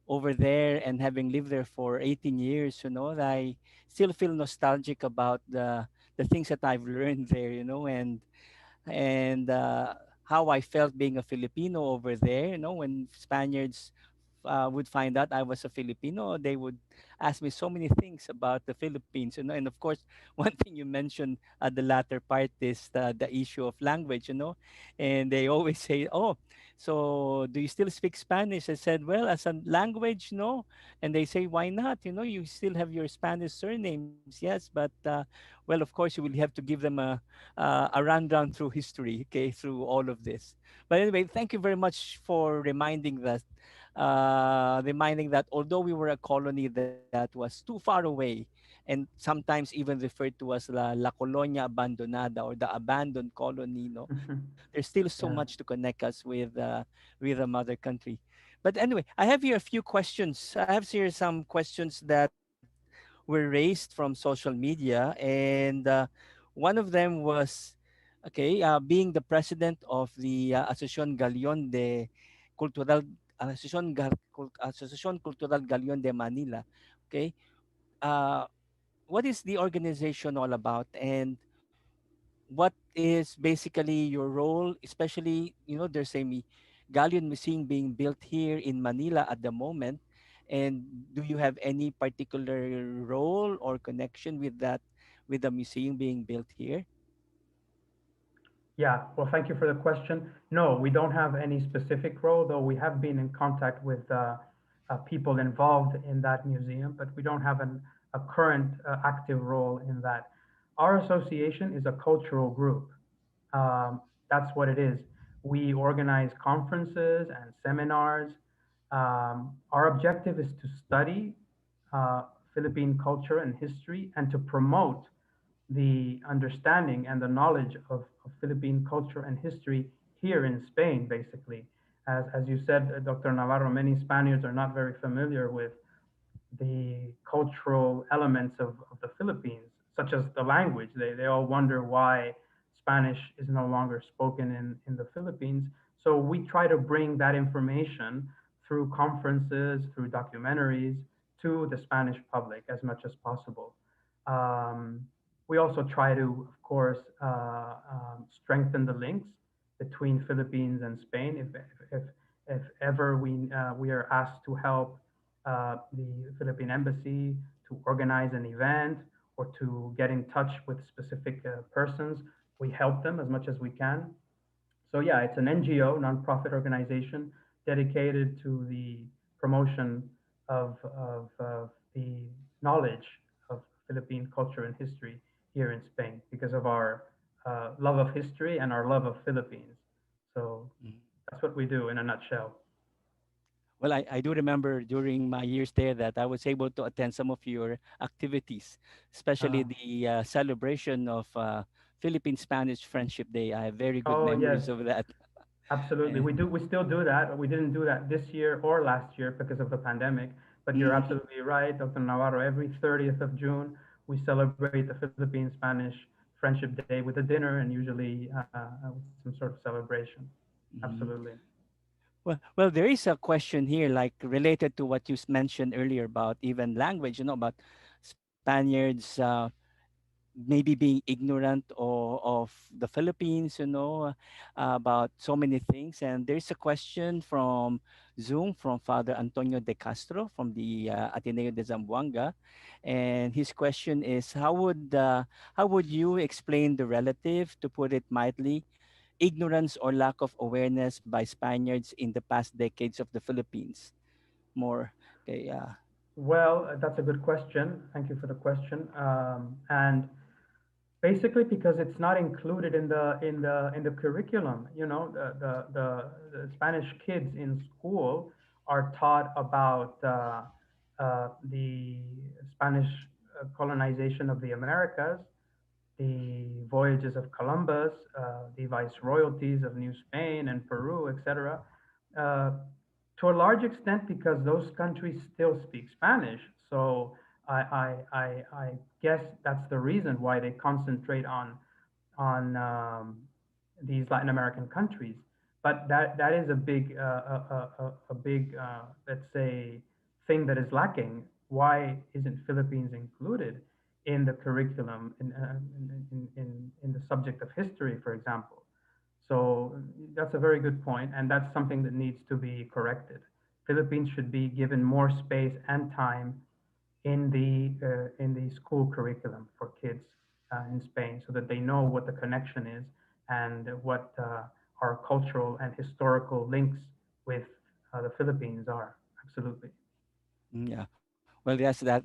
over there and having lived there for 18 years, I still feel nostalgic about the things that I've learned there, and how I felt being a Filipino over there. When Spaniards would find out I was a Filipino, they would ask me so many things about the Philippines. And of course, one thing you mentioned at the latter part is the issue of language. And they always say, "Oh, so do you still speak Spanish?" I said, "Well, as a language, no." And they say, "Why not? You still have your Spanish surnames, yes, but well, of course, you will have to give them a rundown through history, okay, through all of this." But anyway, thank you very much for reminding that although we were a colony that was too far away and sometimes even referred to as La Colonia Abandonada or the abandoned colony, there's still so Yeah. much to connect us with the mother country. But anyway, I have here a few questions. I have here some questions that were raised from social media, and one of them was, okay, being the president of the Asociación Galeón de Cultural Asociación Cultural Galeón de Manila. Okay, uh, what is the organization all about, and what is basically your role, especially, there's a galleon museum being built here in Manila at the moment, and do you have any particular role or connection with the museum being built here? Yeah, well, thank you for the question. No, we don't have any specific role, though we have been in contact with people involved in that museum, but we don't have a current active role in that. Our association is a cultural group. Um, that's what it is. We organize conferences and seminars. Our objective is to study uh, Philippine culture and history and to promote the understanding and the knowledge of Philippine culture and history here in Spain, basically. As you said, Dr. Navarro, many Spaniards are not very familiar with the cultural elements of the Philippines, such as the language. They all wonder why Spanish is no longer spoken in the Philippines. So we try to bring that information through conferences, through documentaries to the Spanish public as much as possible. Um, we also try to, of course, strengthen the links between Philippines and Spain. If ever we are asked to help the Philippine embassy to organize an event or to get in touch with specific persons, We help them as much as we can. So yeah, it's an NGO, nonprofit organization dedicated to the promotion of the knowledge of Philippine culture and history here in Spain because of our love of history and our love of Philippines. So Mhm. that's what we do in a nutshell. Well, I do remember during my years there that I was able to attend some of your activities, especially Uh, the celebration of Philippine Spanish Friendship Day. I have very good oh yes, memories of that. absolutely. Eh, We still do that. We didn't do that this year or last year because of the pandemic. But you're mhm, absolutely right, Dr. Navarro. Every 30th of June, we celebrate the Philippine Spanish Friendship Day with a dinner and usually with some sort of celebration. mhm. Absolutely. Well, there is a question here, like related to what you mentioned earlier about even language, about Spaniards maybe being ignorant of the Philippines, about so many things. And there's a question from Zoom from Father Antonio de Castro from the Ateneo de Zamboanga. And his question is, how would you explain the relative, to put it mildly, ignorance or lack of awareness by Spaniards in the past decades of the Philippines? More, okay, Well, that's a good question. Thank you for the question. And basically, because it's not included in the curriculum. The Spanish kids in school are taught about the Spanish colonization of the Americas, the voyages of Columbus, the viceroyalties of New Spain and Peru, etc. Uh, to a large extent, because those countries still speak Spanish. So I guess that's the reason why they concentrate on these Latin American countries. But that is a big let's say thing that is lacking. Why isn't Philippines included in the curriculum in the subject of history, for example? So that's a very good point, and that's something that needs to be corrected. Philippines should be given more space and time in the school curriculum for kids in Spain, so that they know what the connection is and what our cultural and historical links with the Philippines are. Absolutely. yeah. Well, yes, that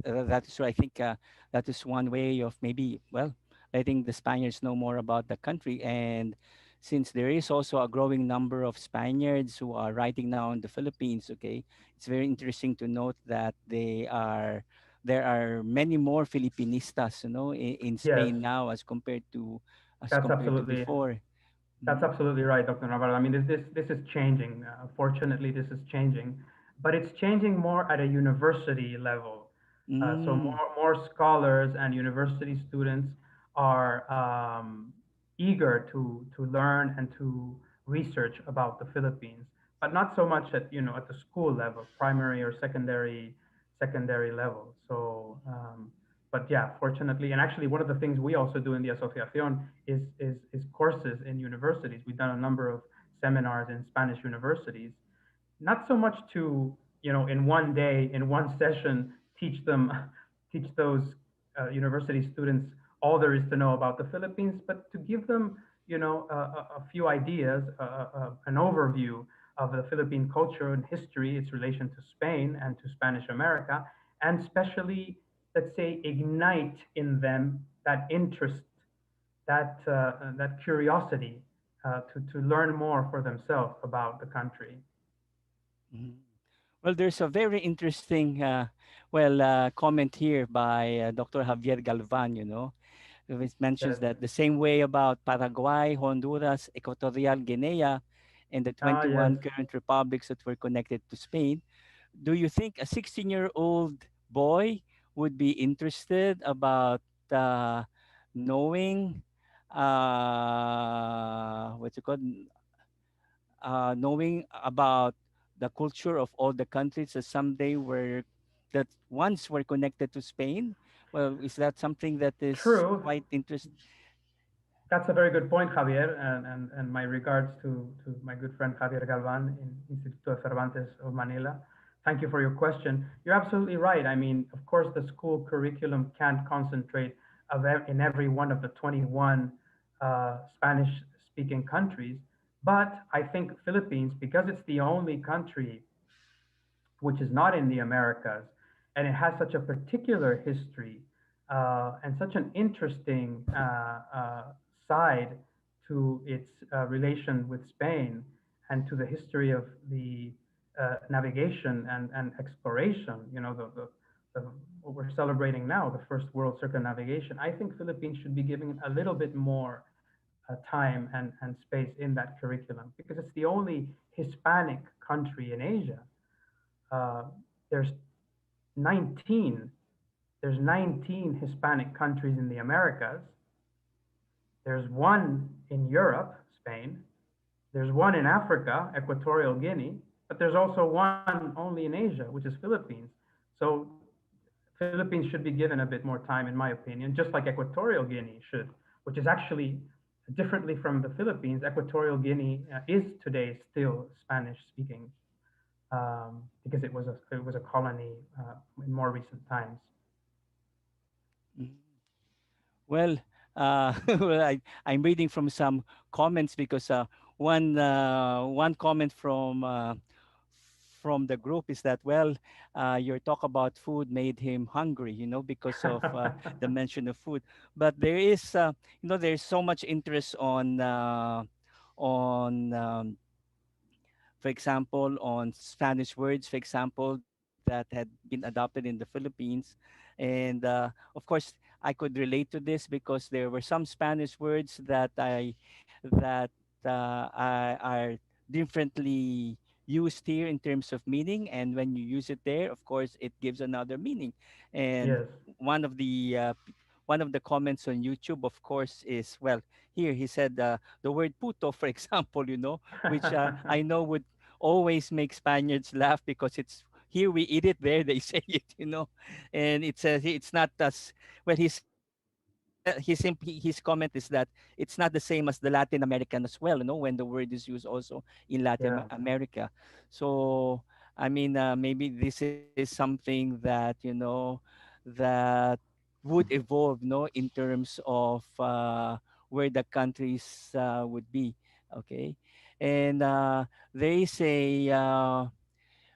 is true. I think that is one way of maybe, well, letting the Spaniards know more about the country. And since there is also a growing number of Spaniards who are writing now in the Philippines, okay, it's very interesting to note that there are many more Filipinistas, in Yes, Spain now as that's compared to absolutely before. That's Mm-hmm. absolutely right, Dr. Navarro. I mean, this is changing. Fortunately, this is changing, but it's changing more at a university level. So Mm, more scholars and university students are eager to learn and to research about the Philippines, but not so much at at the school level, primary or secondary level. So but yeah, fortunately, and actually, one of the things we also do in the Asociación is courses in universities. We've done a number of seminars in Spanish universities, not so much to in one day, in one session, teach them teach those university students all there is to know about the Philippines, but to give them a few ideas, an overview of the Philippine culture and history, its relation to Spain and to Spanish America, and especially, let's say, ignite in them that interest, that curiosity to learn more for themselves about the country. mhm. Well, there's a very interesting, comment here by Dr. Javier Galvan, which mentions Yes. that the same way about Paraguay, Honduras, Equatorial Guinea, and the Ah, yes. 21 current republics that were connected to Spain, do you think a 16-year-old boy would be interested about uh, knowing, what's it called, knowing about the culture of all the countries that once were connected to Spain? Well, is that something that is True. quite interesting? That's a very good point, Javier, and my regards to my good friend Javier Galvan in Instituto de Cervantes of Manila. Thank you for your question. You're absolutely right. I mean, of course, the school curriculum can't concentrate in every one of the 21 Spanish speaking countries. But I think Philippines, because it's the only country which is not in the Americas, and it has such a particular history and such an interesting side to its relation with Spain and to the history of the navigation and exploration. You know, the what we're celebrating now, the first world circumnavigation. I think Philippines should be given a little bit more time and space in that curriculum because it's the only Hispanic country in Asia. uh, there's 19 there's 19 Hispanic countries in the Americas. There's one in Europe, Spain. There's one in Africa, Equatorial Guinea, but there's also one only in Asia, which is Philippines. So Philippines should be given a bit more time, in my opinion, just like Equatorial Guinea should, which is actually differently from the Philippines. Equatorial Guinea is today still Spanish speaking because it was a colony in more recent times. Mhm. Well, well, I'm reading from some comments because one comment from the group is that, well, your talk about food made him hungry, because of the mention of food. But there is, there's so much interest on for example, on Spanish words, for example, that had been adopted in the Philippines. And of course, I could relate to this because there were some Spanish words that are differently used here in terms of meaning, and when you use it there, of course, it gives another meaning. And Yes. one of the one of the comments on YouTube, of course, is, well, here he said the word puto, for example, which I know would always make Spaniards laugh because it's here we eat it, there they say it. And it says it's not as well. His comment is that it's not the same as the Latin American as well. When the word is used also in Latin Yeah. America. So I mean, maybe this is something that that would evolve, no, in terms of where the countries would be. Okay, and there is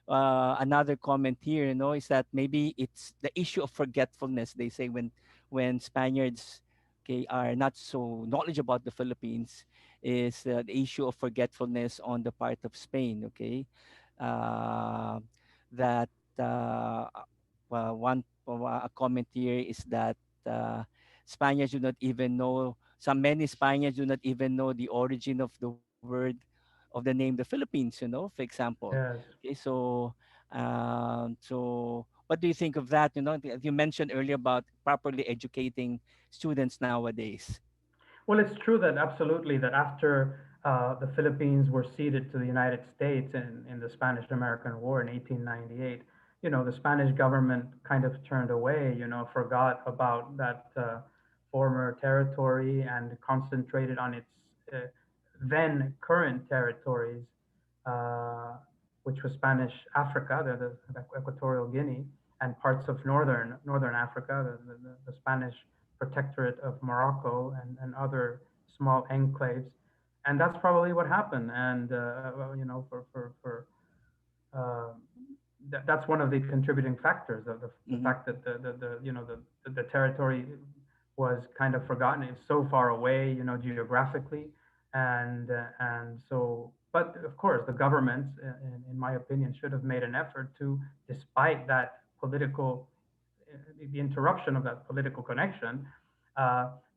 another comment here, is that maybe it's the issue of forgetfulness. They say when Spaniards, okay, are not so knowledgeable about the Philippines, is the issue of forgetfulness on the part of Spain. Okay, uh, that one a comment here is that Spaniards do not even know. Many Spaniards do not even know the origin of the word of the name the Philippines. For example. Yes. Okay, so what do you think of that? You mentioned earlier about properly educating students nowadays. Well, it's true that absolutely that after the Philippines were ceded to the United States in the Spanish-American War in 1898, the Spanish government kind of turned away, forgot about that former territory and concentrated on its uh, then current territories, uh, which was Spanish Africa, the Equatorial Guinea, and parts of northern Africa, the Spanish protectorate of Morocco and other small enclaves, and that's probably what happened. And well, for uh, that's one of the contributing factors of the Mm-hmm. fact that the territory was kind of forgotten. It's so far away, geographically, and so. But of course, the governments, in my opinion, should have made an effort to, despite that political, the interruption of that political connection,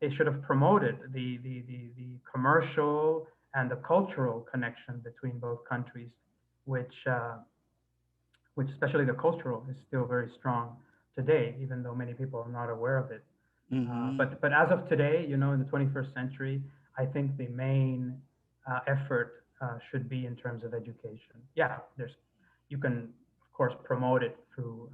they should have promoted the commercial and the cultural connection between both countries, which which especially the cultural is still very strong today, even though many people are not aware of it. Mm-hmm. But as of today, in the 21st century, I think the main effort should be in terms of education. Yeah, you can of course promote it through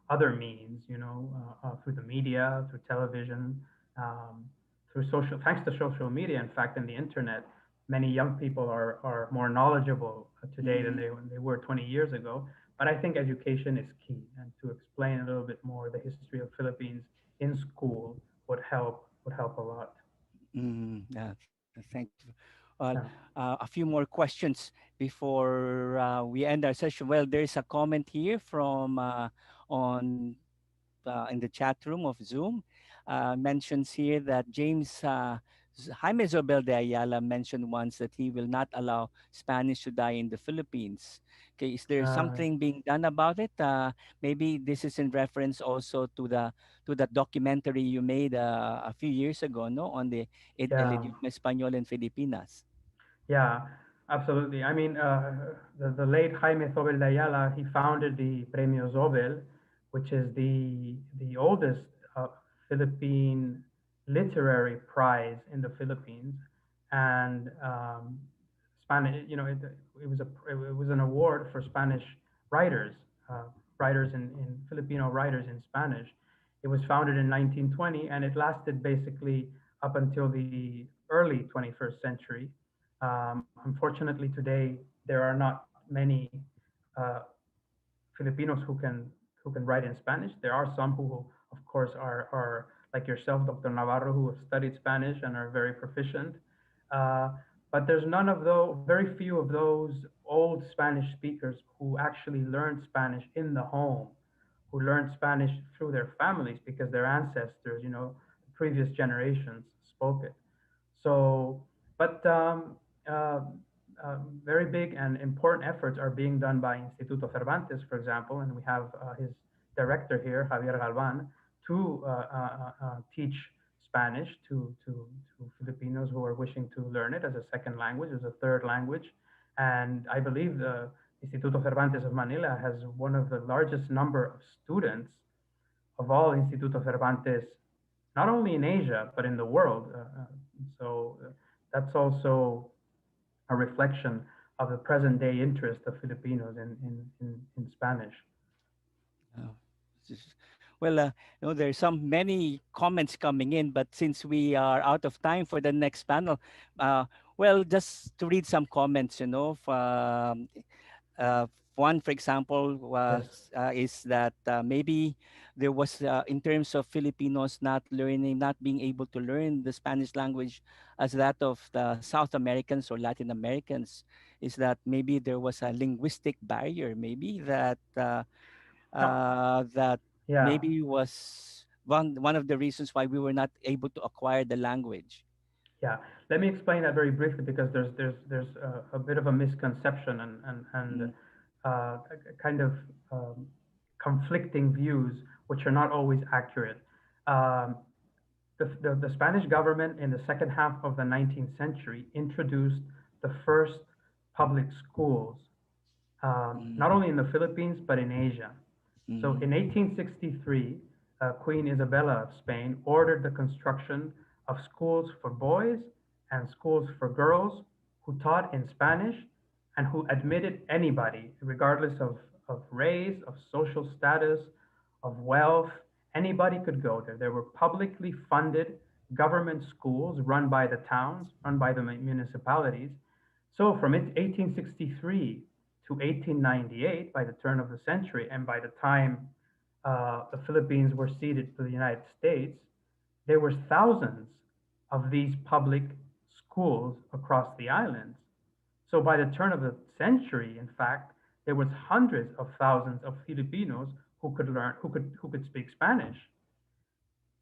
other means, through the media, through television, um, through social. Thanks to social media, in fact, and the internet, many young people are more knowledgeable today than Mm-hmm. they were 20 years ago. But I think education is key, and to explain a little bit more the history of Philippines in school would help a lot. Thank you. Well, Yeah. a few more questions before we end our session. Well, there's a comment here from on in the chat room of Zoom. Mentions here that Jaime Zobel de Ayala mentioned once that he will not allow Spanish to die in the Philippines. Okay, is there Uh, something being done about it? Maybe this is in reference also to the documentary you made a few years ago, no, on el yeah. idioma español en Filipinas. Yeah, absolutely. I mean, the late Jaime Zobel de Ayala, he founded the Premio Zobel, which is the oldest Philippine literary prize in the Philippines, and Spanish. It was an award for Spanish writers, uh, writers in Filipino writers in Spanish. It was founded in 1920, and it lasted basically up until the early 21st century. Unfortunately, today there are not many uh, Filipinos who can write in Spanish. There are some who, of course, are like yourself, Dr. Navarro, who have studied Spanish and are very proficient. Uh, but there's none of those, very few of those old Spanish speakers who actually learned Spanish in the home, who learned Spanish through their families because their ancestors, previous generations spoke it. So, but uh, very big and important efforts are being done by Instituto Cervantes, for example, and we have his director here, Javier Galvan, to teach Spanish to Filipinos who are wishing to learn it as a second language, as a third language. And I believe the Instituto Cervantes of Manila has one of the largest number of students of all Instituto Cervantes, not only in Asia, but in the world. So that's also a reflection of the present day interest of Filipinos in Spanish. Oh, s- well, there's many comments coming in, but since we are out of time for the next panel, uh, well, just to read some comments, uh, one, for example, Yes. is that maybe there was, in terms of Filipinos not being able to learn the Spanish language as that of the South Americans or Latin Americans, is that maybe there was a linguistic barrier, maybe No. that Yeah. maybe was one of the reasons why we were not able to acquire the language. Yeah, let me explain that very briefly because there's a bit of a misconception and Mm, kind of um, conflicting views which are not always accurate. Um, the Spanish government in the second half of the 19th century introduced the first public schools, not mm, only in the Philippines but in Asia. So mm, in 1863, Queen Isabella of Spain ordered the construction of schools for boys and schools for girls who taught in Spanish and who admitted anybody, regardless of race, of social status, of wealth. Anybody could go there. There were publicly funded government schools run by the towns, run by the municipalities. So from 1863 to 1898, by the turn of the century, and by the time the Philippines were ceded to the United States, there were thousands of these public schools across the islands. So by the turn of the century, in fact, there was hundreds of thousands of Filipinos who could learn, who could speak Spanish.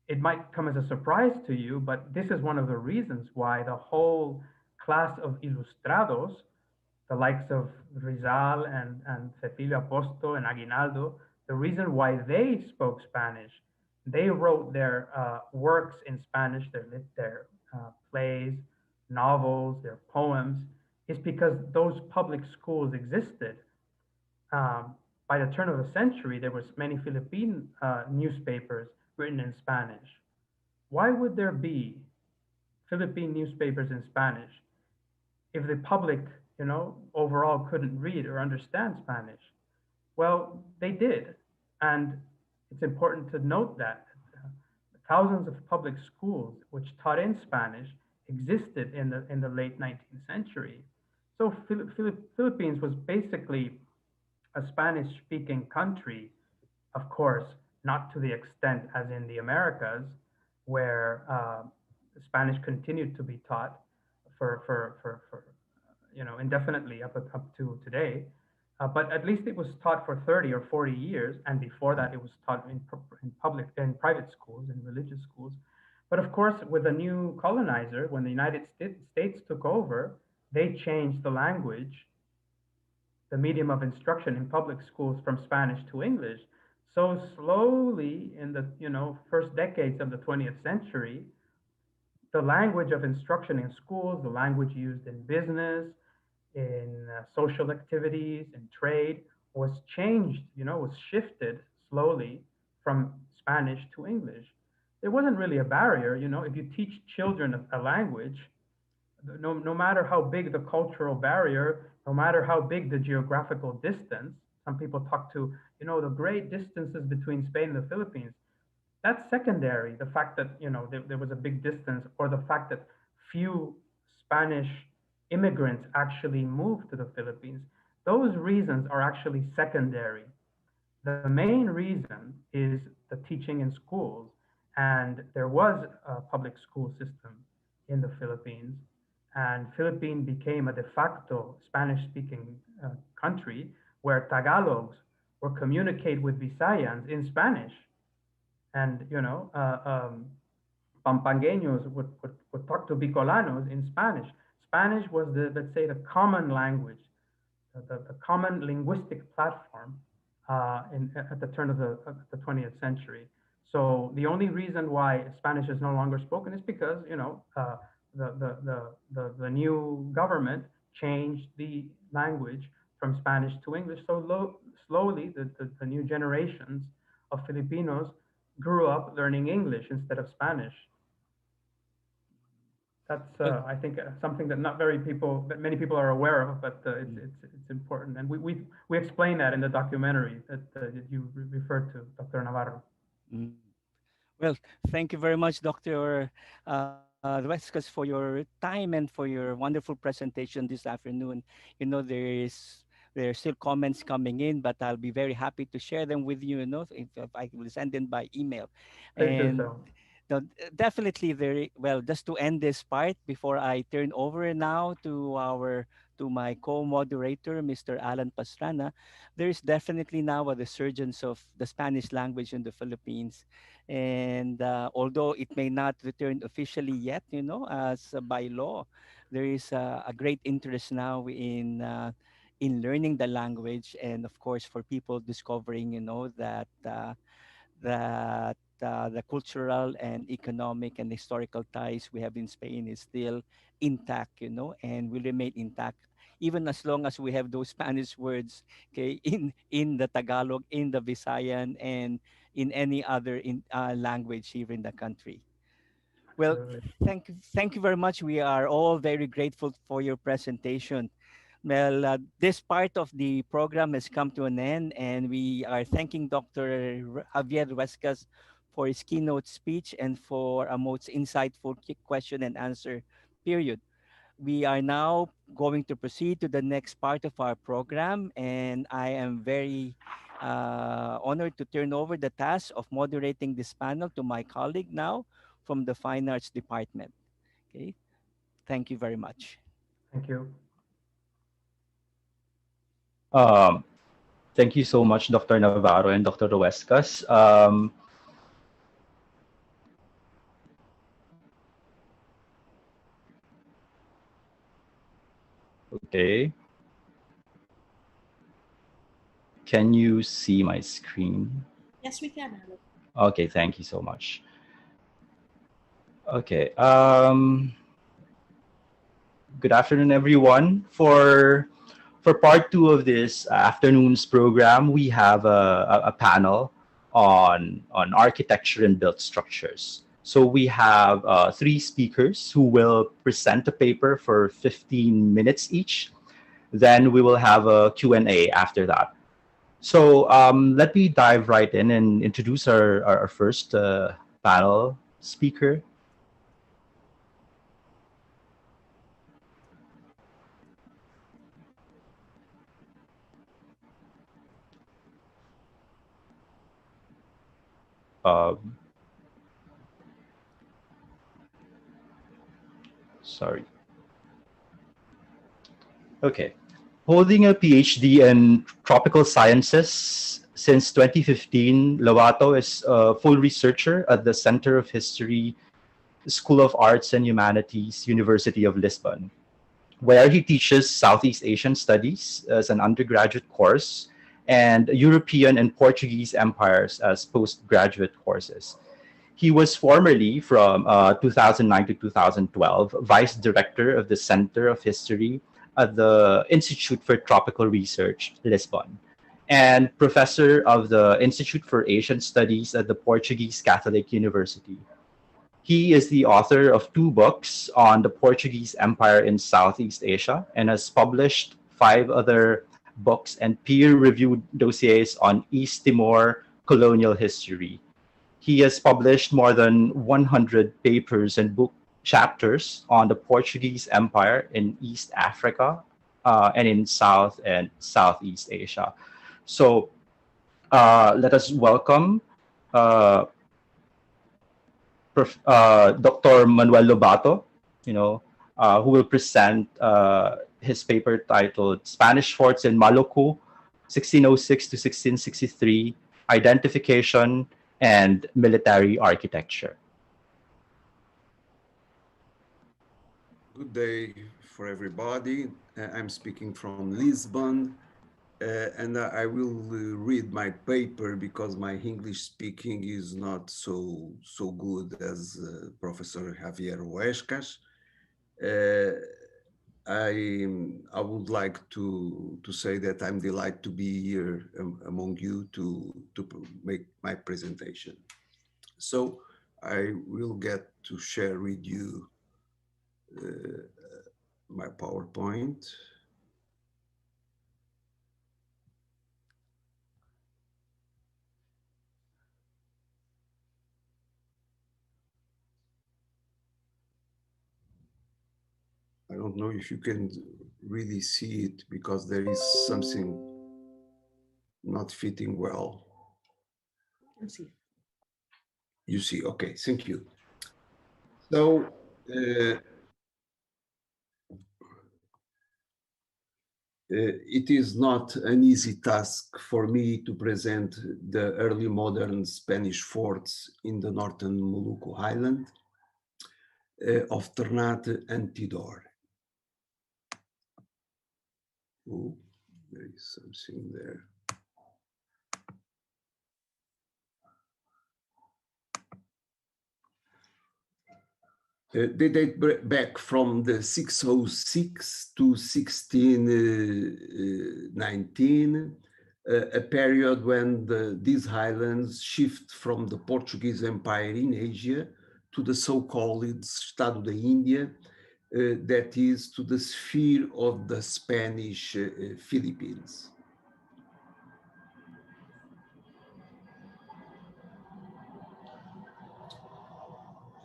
It might come as a surprise to you, but this is one of the reasons why the whole class of ilustrados, the likes of Rizal and Cecilio Aposto and Aguinaldo, the reason why they spoke Spanish, they wrote their works in Spanish, their plays, novels, their poems, is because those public schools existed. Um, by the turn of the century, there was many Philippine newspapers written in Spanish. Why would there be Philippine newspapers in Spanish if the public, overall couldn't read or understand Spanish? Well, they did. And it's important to note that thousands of public schools which taught in Spanish existed in the late 19th century. So Philippines was basically a Spanish speaking country, of course, not to the extent as in the Americas, where Spanish continued to be taught for indefinitely up to today. But at least it was taught for 30 or 40 years, and before that, it was taught in public in private schools and religious schools. But of course, with a new colonizer, when the States took over, they changed the language, the medium of instruction in public schools from Spanish to English. So slowly, in the first decades of the 20th century, the language of instruction in schools, the language used in business, in social activities, in trade, was changed, was shifted slowly from Spanish to English. There wasn't really a barrier, if you teach children a language, no matter how big the cultural barrier, no matter how big the geographical distance, some people talk to, the great distances between Spain and the Philippines. That's secondary. The fact that there was a big distance, or the fact that few Spanish immigrants actually moved to the Philippines. Those reasons are actually secondary. The main reason is the teaching in schools, and there was a public school system in the Philippines, and Philippines became a de facto Spanish-speaking country where Tagalogs were communicate with Visayans in Spanish, and Pampangueños would talk to Bicolanos in Spanish. Spanish was the, let's say, the common language, the common linguistic platform at the turn of the 20th century. So the only reason why Spanish is no longer spoken is because the new government changed the language from Spanish to English. So slowly, the new generations of Filipinos grew up learning English instead of Spanish. That's Well, I think something that not very people that many people are aware of, but mm, it's important, and we explain that in the documentary that you referred to, Dr. Navarro. mm. Well, thank you very much, Dr. Vasquez, for your time and for your wonderful presentation this afternoon. There are still comments coming in, but I'll be very happy to share them with you. If I will send them by email, Please do and so. definitely well. Just to end this part before I turn over now to my co-moderator, Mr. Alan Pastrana, there is definitely now a resurgence of the Spanish language in the Philippines, and although it may not return officially yet, as by law, there is a great interest now in learning the language, and of course for people discovering, that the cultural and economic and historical ties we have in Spain is still intact, and will remain intact even as long as we have those Spanish words, okay, in the Tagalog, in the Visayan, and in any other language here in the country. Well, Absolutely. thank you very much. We are all very grateful for your presentation. Well, this part of the program has come to an end, and we are thanking Dr. Javier Huescas for his keynote speech and for a most insightful question and answer period. We are now going to proceed to the next part of our program, and I am very honored to turn over the task of moderating this panel to my colleague now from the Fine Arts Department. Okay, thank you very much. Thank you. Um, Thank you so much, Dr. Navarro and Dr. Ruescas. Okay, can you see my screen? Yes, we can, Alex. Okay, thank you so much. Okay, good afternoon, everyone. For part two of this afternoon's program, we have a panel on architecture and built structures. So we have three speakers who will present a paper for 15 minutes each. Then we will have a Q&A after that. So let me dive right in and introduce our first panel speaker. Uh, Sorry. Okay. Holding a PhD in tropical sciences since 2015, Lovato is a full researcher at the Center of History, School of Arts and Humanities, University of Lisbon, where he teaches Southeast Asian studies as an undergraduate course and European and Portuguese empires as postgraduate courses. He was formerly, from 2009 to 2012, vice director of the Center of History at the Institute for Tropical Research, Lisbon, and professor of the Institute for Asian Studies at the Portuguese Catholic University. He is the author of two books on the Portuguese Empire in Southeast Asia and has published five other books and peer reviewed dossiers on East Timor colonial history. He has published more than 100 papers and book chapters on the Portuguese Empire in East Africa and in South and Southeast Asia. So let us welcome uh, Dr. Manuel Lobato, who will present his paper titled Spanish Forts in Maluku, 1606 to 1663, Identification and Military Architecture. Good day for everybody. I'm speaking from Lisbon, and I will read my paper because my English speaking is not so good as Professor Javier Huescas. I would like to say that I'm delighted to be here among you to make my presentation. So I will get to share with you my PowerPoint. I don't know if you can really see it because there is something not fitting well. Can see. You see, okay, thank you. So it is not an easy task for me to present the early modern Spanish forts in the northern Maluku Island of Ternate and Tidor. Oh, there is something there. They date back from the 606 to 1619, a period when these islands shift from the Portuguese Empire in Asia to the so-called Estado de India, that is to the sphere of the Spanish Philippines.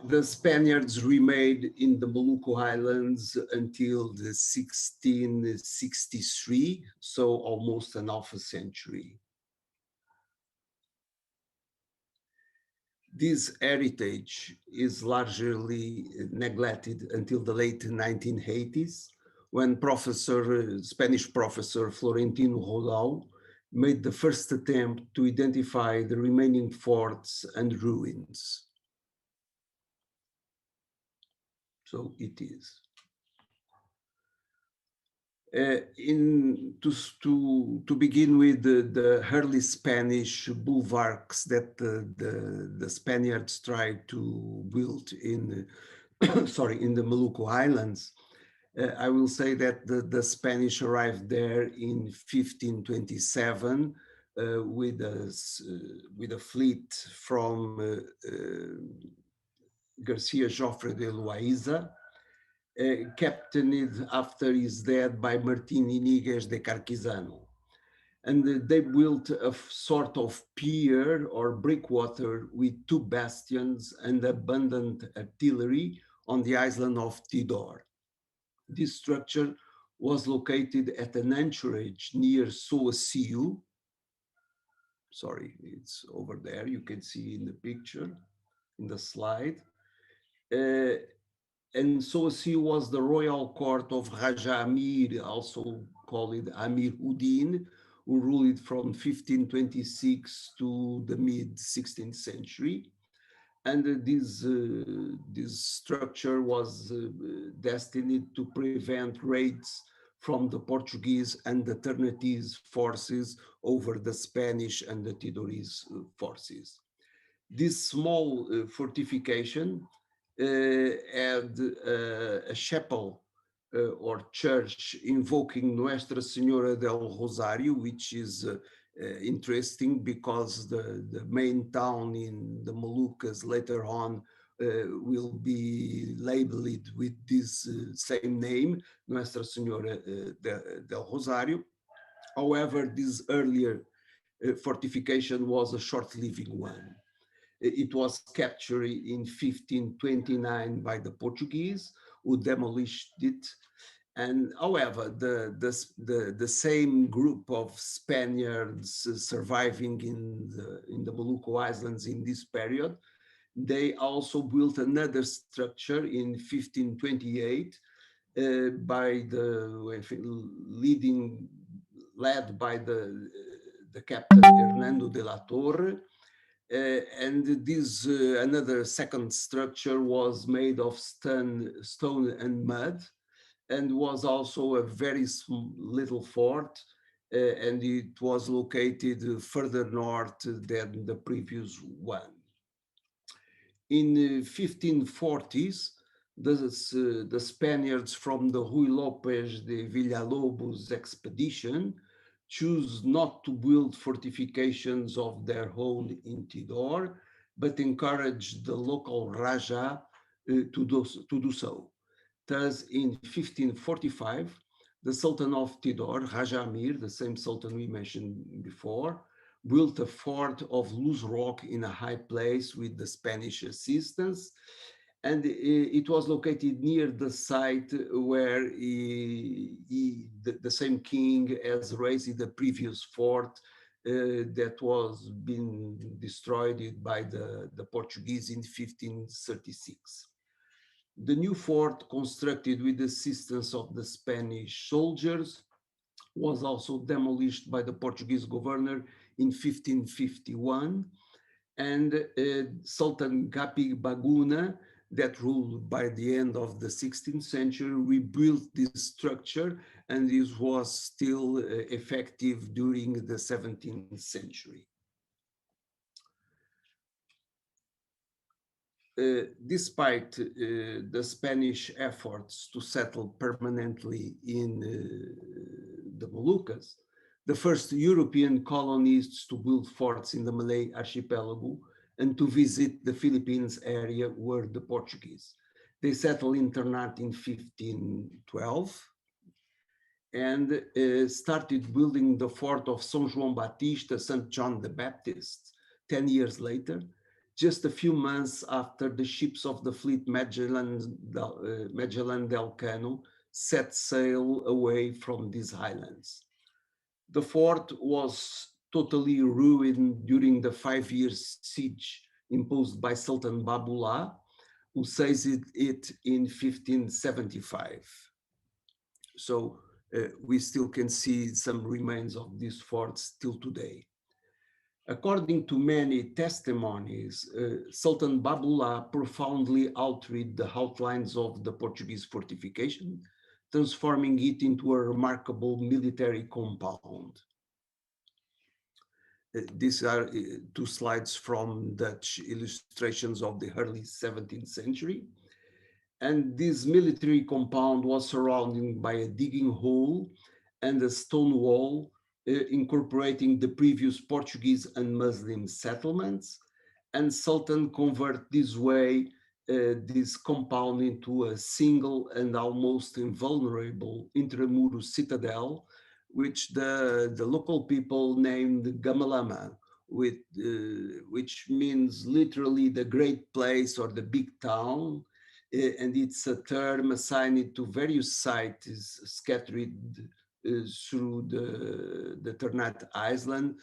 The Spaniards remained in the Maluku Islands until the 1663, so almost an half a century. This heritage is largely neglected until the late 1980s, when Spanish professor Florentino Rodal made the first attempt to identify the remaining forts and ruins. So it is. To begin with, the early Spanish bulwarks that the Spaniards tried to build in, in the Maluku Islands, I will say that the Spanish arrived there in 1527 with a fleet from Garcia Joffre de Loaiza, captained after his death by Martin Iniguez de Carquizano. And they built a sort of pier or breakwater with two bastions and abundant artillery on the island of Tidor. This structure was located at an anchorage near Soaciu. Sorry, it's over there. You can see in the picture, in the slide. and so see was the royal court of Hajja Amir, also called Amir Uddin, who ruled from 1526 to the mid 16th century. And this structure was destined to prevent raids from the Portuguese and the Ternatese forces over the Spanish and the Tidorese forces. This small fortification had a chapel or church invoking Nuestra Senora del Rosario, which is interesting because the main town in the Moluccas later on will be labeled with this same name, Nuestra Senora del Rosario. However, this earlier fortification was a short-living one. It was captured in 1529 by the Portuguese, who demolished it. And however, the same group of Spaniards surviving in the Maluku Islands in this period, they also built another structure in 1528 by led by the captain Hernando de la Torre. And this another second structure was made of stone and mud, and was also a very little fort, and it was located further north than the previous one. In 1540s, the Spaniards from the Rui Lopes de Villalobos expedition choose not to build fortifications of their own in Tidor, but encourage the local Raja to do so. Thus, in 1545, the Sultan of Tidor, Raja Amir, the same Sultan we mentioned before, built a fort of loose rock in a high place with the Spanish assistance. And it was located near the site where the same king has raised the previous fort that was being destroyed by the Portuguese in 1536. The new fort, constructed with the assistance of the Spanish soldiers, was also demolished by the Portuguese governor in 1551, and Sultan Gapi Baguna, that ruled by the end of the 16th century, rebuilt this structure, and this was still effective during the 17th century. Despite the Spanish efforts to settle permanently in the Moluccas, the first European colonists to build forts in the Malay archipelago and to visit the Philippines area were the Portuguese. They settled in Ternate in 1512 and started building the fort of São João Batista, St. John the Baptist, 10 years later, just a few months after the ships of the fleet Magellan del Cano set sail away from these islands. The fort was totally ruined during the 5-year siege imposed by Sultan Babullah, who seized it in 1575. So we still can see some remains of this fort still today. According to many testimonies, Sultan Babullah profoundly altered the outlines of the Portuguese fortification, transforming it into a remarkable military compound. These are two slides from Dutch illustrations of the early 17th century. And this military compound was surrounded by a digging hole and a stone wall incorporating the previous Portuguese and Muslim settlements. And Sultan convert this way this compound into a single and almost invulnerable intramuros citadel, which the local people named Gamalama, which means literally the great place or the big town. And it's a term assigned to various sites scattered through the Ternate Island,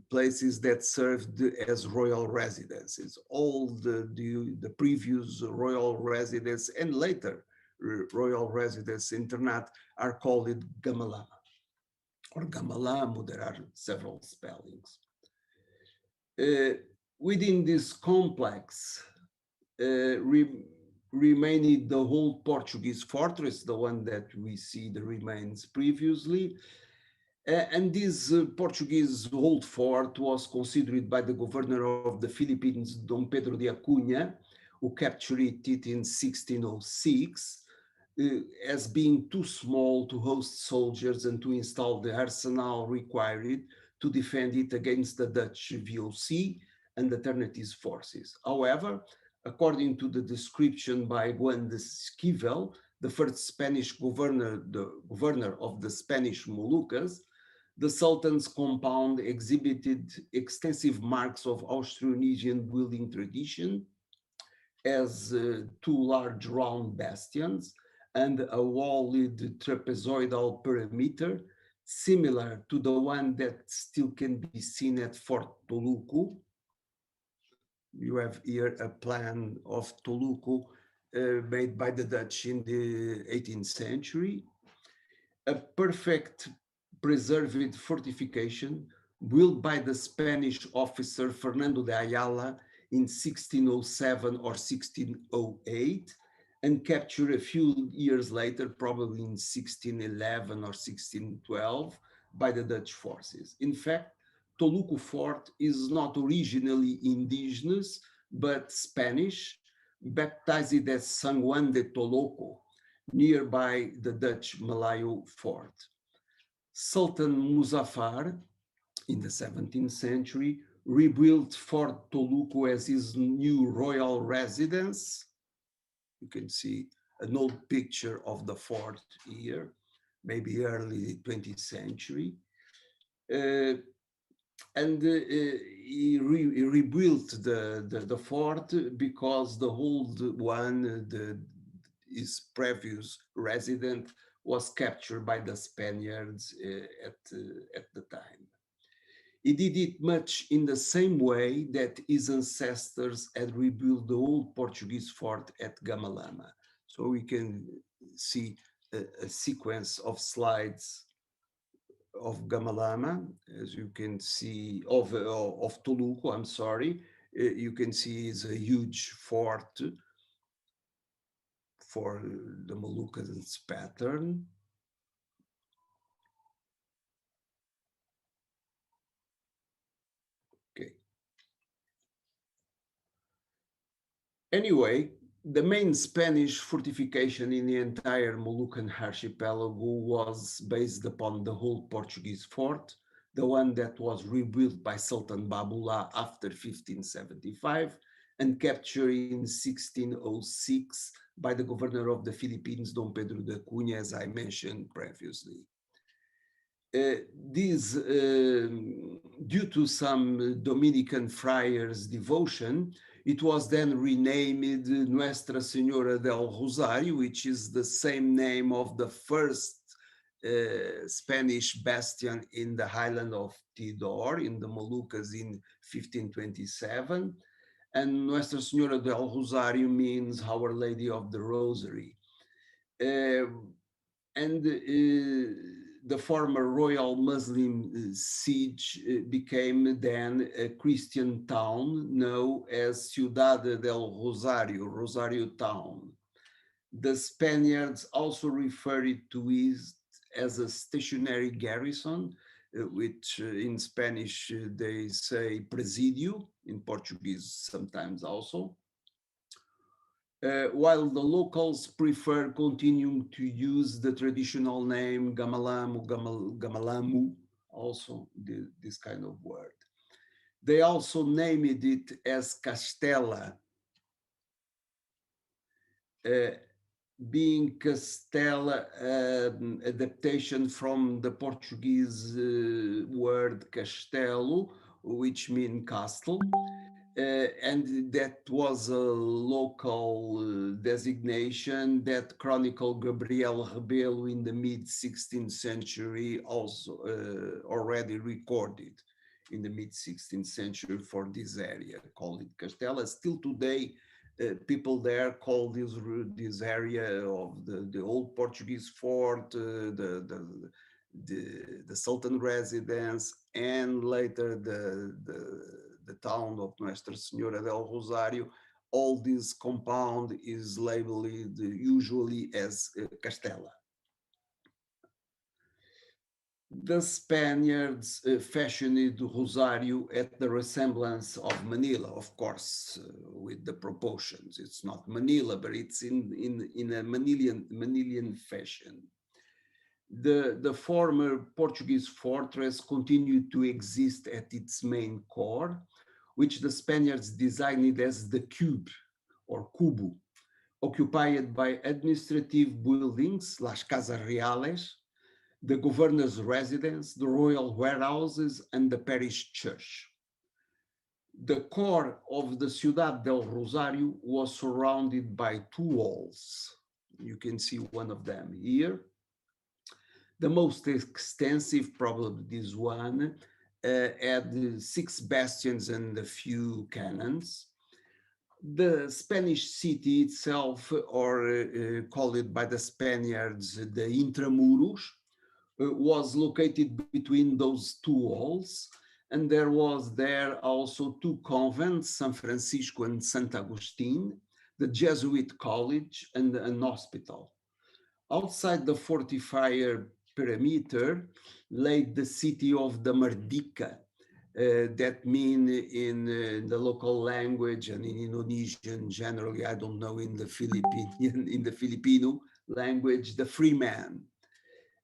places that served as royal residences. All the previous royal residence and later royal residence internat are called Gamalama or Gamalamu. There are several spellings. Uh, Within this complex remained the whole Portuguese fortress, the one that we see the remains previously. And this Portuguese old fort was considered by the governor of the Philippines, Dom Pedro de Acunha, who captured it in 1606, as being too small to host soldiers and to install the arsenal required to defend it against the Dutch VOC and alternative forces. However, according to the description by Juan de Esquivel, the first Spanish governor, the governor of the Spanish Moluccas, the Sultan's compound exhibited extensive marks of Austronesian building tradition, as two large round bastions and a walled trapezoidal perimeter, similar to the one that still can be seen at Fort Toluco. You have here a plan of Toluco made by the Dutch in the 18th century. A perfect preserved fortification built by the Spanish officer Fernando de Ayala in 1607 or 1608 and captured a few years later, probably in 1611 or 1612, by the Dutch forces. In fact, Toluco Fort is not originally indigenous, but Spanish, baptized as San Juan de Toloco, nearby the Dutch Malayo fort. Sultan Muzaffar, in the 17th century, rebuilt Fort Toluco as his new royal residence. You can see an old picture of the fort here, maybe early 20th century. He rebuilt the fort because the old one, his previous resident, was captured by the Spaniards at the time. He did it much in the same way that his ancestors had rebuilt the old Portuguese fort at Gamalama. So we can see a sequence of slides of Gamalama, as you can see, of Toluco, I'm sorry. You can see it's a huge fort for the Moluccas pattern. Okay. Anyway, the main Spanish fortification in the entire Moluccan archipelago was based upon the whole Portuguese fort, the one that was rebuilt by Sultan Babullah after 1575 and captured in 1606 by the governor of the Philippines, Dom Pedro de Acunha, as I mentioned previously. Due to some Dominican friars' devotion, it was then renamed Nuestra Señora del Rosario, which is the same name of the first Spanish bastion in the island of Tidor in the Moluccas in 1527. And Nuestra Señora del Rosario means Our Lady of the Rosary. The former royal Muslim siege became then a Christian town known as Ciudad del Rosario, Rosario town. The Spaniards also referred to it as a stationary garrison, which in Spanish they say presidio, in Portuguese sometimes also. While the locals prefer continuing to use the traditional name Gamalamu, also this kind of word. They also named it as Castela, being Castela adaptation from the Portuguese word castelo, which means castle. And that was a local designation that Chronicle Gabriel Rebelo in the mid-16th century also already recorded. in the mid 16th century for this area, called it Castela. Still today, people there call this area of the old Portuguese fort, the Sultan residence, and later the town of Nuestra Senhora del Rosario. All this compound is labeled usually as Castela. The Spaniards fashioned Rosario at the resemblance of Manila, of course, with the proportions. It's not Manila, but it's in a Manilian fashion. The former Portuguese fortress continued to exist at its main core, which the Spaniards designed as the cube or cubo, occupied by administrative buildings, las casas reales, the governor's residence, the royal warehouses, and the parish church. The core of the Ciudad del Rosario was surrounded by two walls. You can see one of them here. The most extensive, probably this one, had 6 bastions and a few cannons. The Spanish city itself, or called it by the Spaniards the Intramuros, was located between those two walls, and there was there also 2 convents, San Francisco and Saint Agustin, the Jesuit college, and an hospital. Outside the fortified perimeter lay the city of the Merdeka, that mean in the local language and in Indonesian generally, I don't know in the Philippine, in the Filipino language, the free man.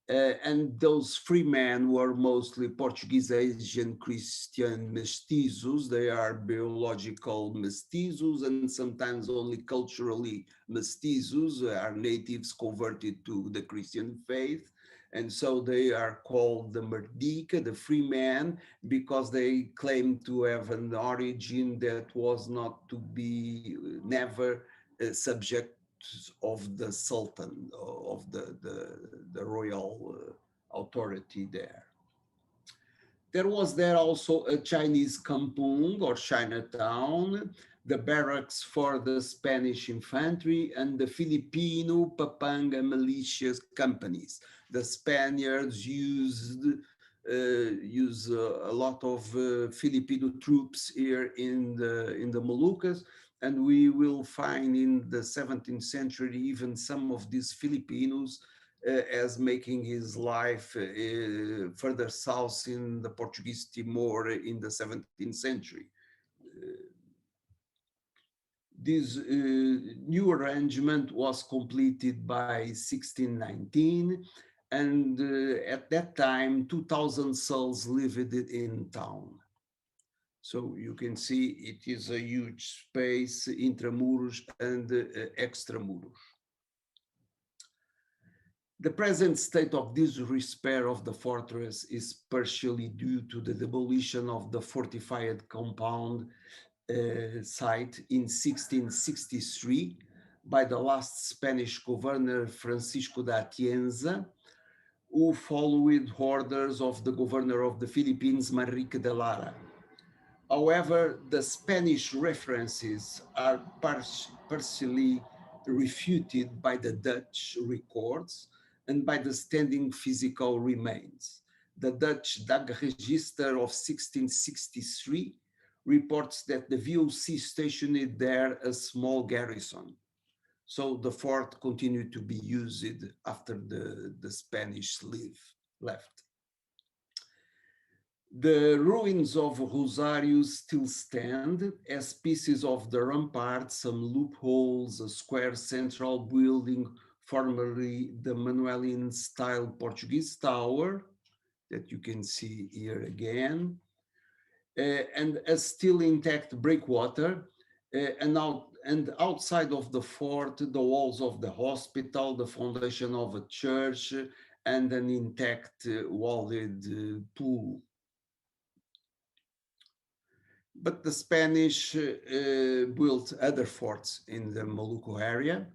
And those free men were mostly Portuguese, Asian, Christian mestizos. They are biological mestizos and sometimes only culturally mestizos, are natives converted to the Christian faith. And so they are called the Merdeka, the free men, because they claim to have an origin that was not to be never subject of the Sultan, of the royal authority there. There was there also a Chinese kampung or Chinatown, the barracks for the Spanish infantry, and the Filipino Papanga militia companies. The Spaniards used a lot of Filipino troops here in the Moluccas, and we will find in the 17th century even some of these Filipinos as making his life further south in the Portuguese Timor in the 17th century. This new arrangement was completed by 1619, and at that time 2,000 souls lived in town. So you can see it is a huge space, intramuros and extramuros. The present state of disrepair of the fortress is partially due to the demolition of the fortified compound site in 1663 by the last Spanish governor Francisco de Atienza, who followed orders of the governor of the Philippines, Manrique de Lara. However, the Spanish references are partially refuted by the Dutch records and by the standing physical remains. The Dutch Dagregister of 1663 reports that the VOC stationed there a small garrison. So the fort continued to be used after the Spanish left. The ruins of Rosario still stand as pieces of the rampart, some loopholes, a square central building, formerly the Manuelian-style Portuguese tower, that you can see here again, and a still intact breakwater, and outside of the fort, the walls of the hospital, the foundation of a church, and an intact walled pool. But the Spanish built other forts in the Maluku area.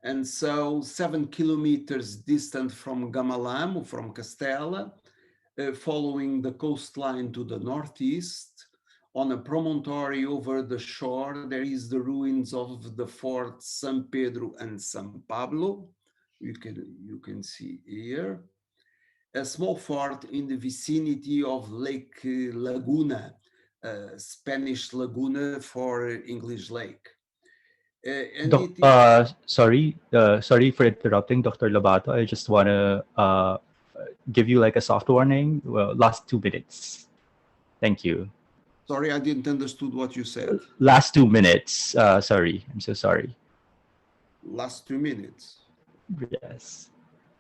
And so 7 kilometers distant from Gamalamo, from Castella, following the coastline to the northeast. On a promontory over the shore, there is the ruins of the fort San Pedro and San Pablo. You can see here. A small fort in the vicinity of Lake Laguna, Spanish Laguna for English lake. And it is, Sorry for interrupting, Dr. Lobato. I just want to give you like a soft warning. Well, last 2 minutes. Thank you. sorry, I didn't understood what you said. Last 2 minutes. Sorry, I'm so sorry. Last 2 minutes. Yes.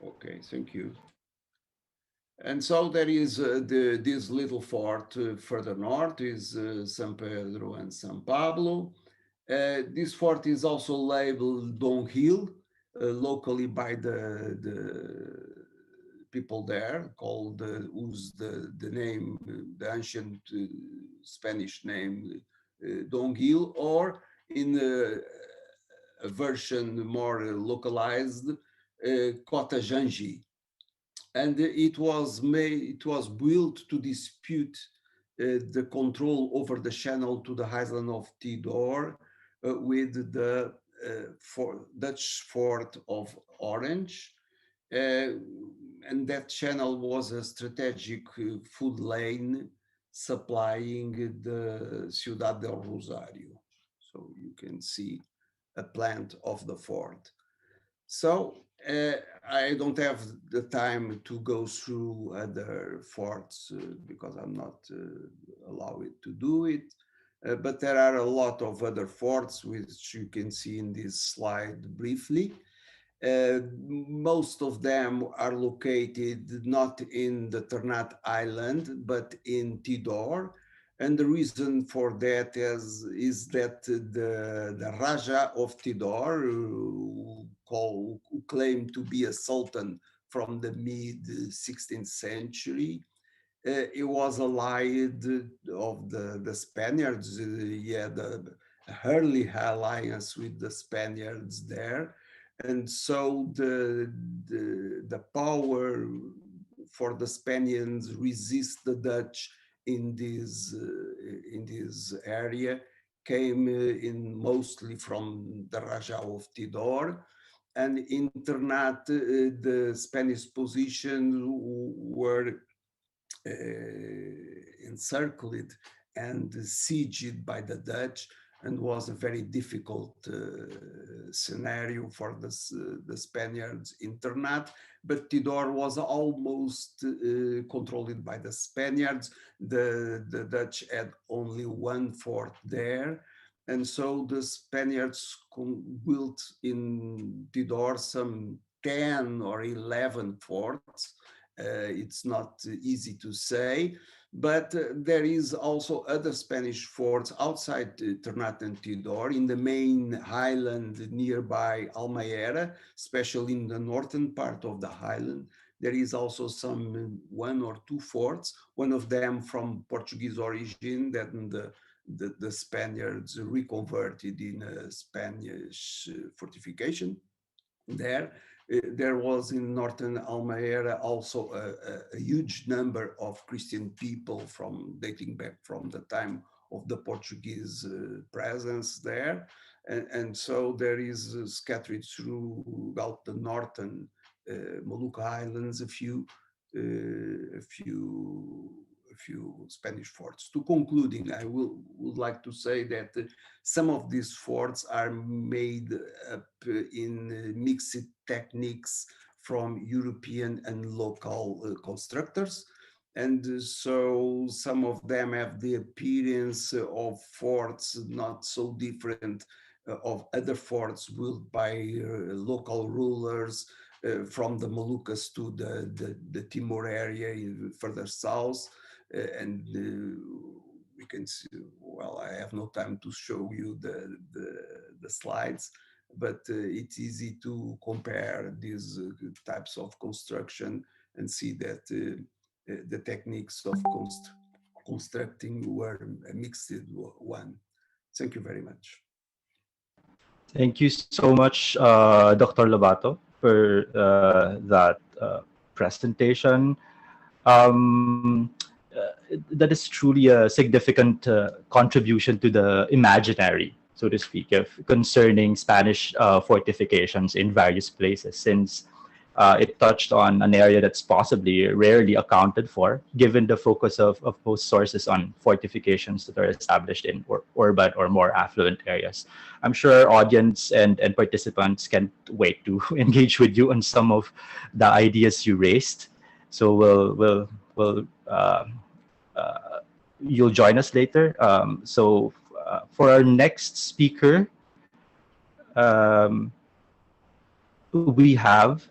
Okay, thank you. And so there is this little fort further north is San Pedro and San Pablo. This fort is also labeled Don Hill, locally by the people there, called whose the name, the ancient Spanish name Don Hill, or in a version more localized, Cota Janji. And it was built to dispute the control over the channel to the island of Tidor with the Dutch fort of Orange. And that channel was a strategic food lane supplying the Ciudad del Rosario. So you can see a plant of the fort. So I don't have the time to go through other forts because I'm not allowed to do it. But there are a lot of other forts which you can see in this slide briefly. Most of them are located not in the Ternate Island, but in Tidor. And the reason for that is that the Raja of Tidor, who claimed to be a sultan from the mid 16th century, he was allied of the Spaniards. He had a early alliance with the Spaniards there. And so the power for the Spaniards resist the Dutch in this area came in mostly from the Raja of Tidor. And in Ternate, the Spanish position were encircled and sieged by the Dutch, and was a very difficult scenario for the Spaniards in Ternate. But Tidor was almost controlled by the Spaniards. The Dutch had only one fort there. And so the Spaniards built in Tidor some 10 or 11 forts. It's not easy to say, but there is also other Spanish forts outside Ternate and Tidor in the main highland nearby Almaera, especially in the northern part of the highland. There is also some one or two forts, one of them from Portuguese origin that the Spaniards reconverted in a Spanish fortification there. There was in northern Almaera also a huge number of Christian people dating back from the time of the Portuguese presence there. And so there is scattered throughout the northern Maluku Islands a few Spanish forts. To concluding, I would like to say that some of these forts are made up in mixed techniques from European and local constructors. And so some of them have the appearance of forts not so different of other forts built by local rulers from the Moluccas to the Timor area further south. And we can see, well, I have no time to show you the slides, but it's easy to compare these types of construction and see that the techniques of constructing were a mixed one. Thank you very much. Thank you so much, Dr. Lobato, for that presentation. um, that is truly a significant contribution to the imaginary, so to speak, of concerning Spanish fortifications in various places, since it touched on an area that's possibly rarely accounted for, given the focus of most sources on fortifications that are established in urban or more affluent areas. I'm sure our audience and participants can't wait to engage with you on some of the ideas you raised. So uh, you'll join us later. For our next speaker, um, we have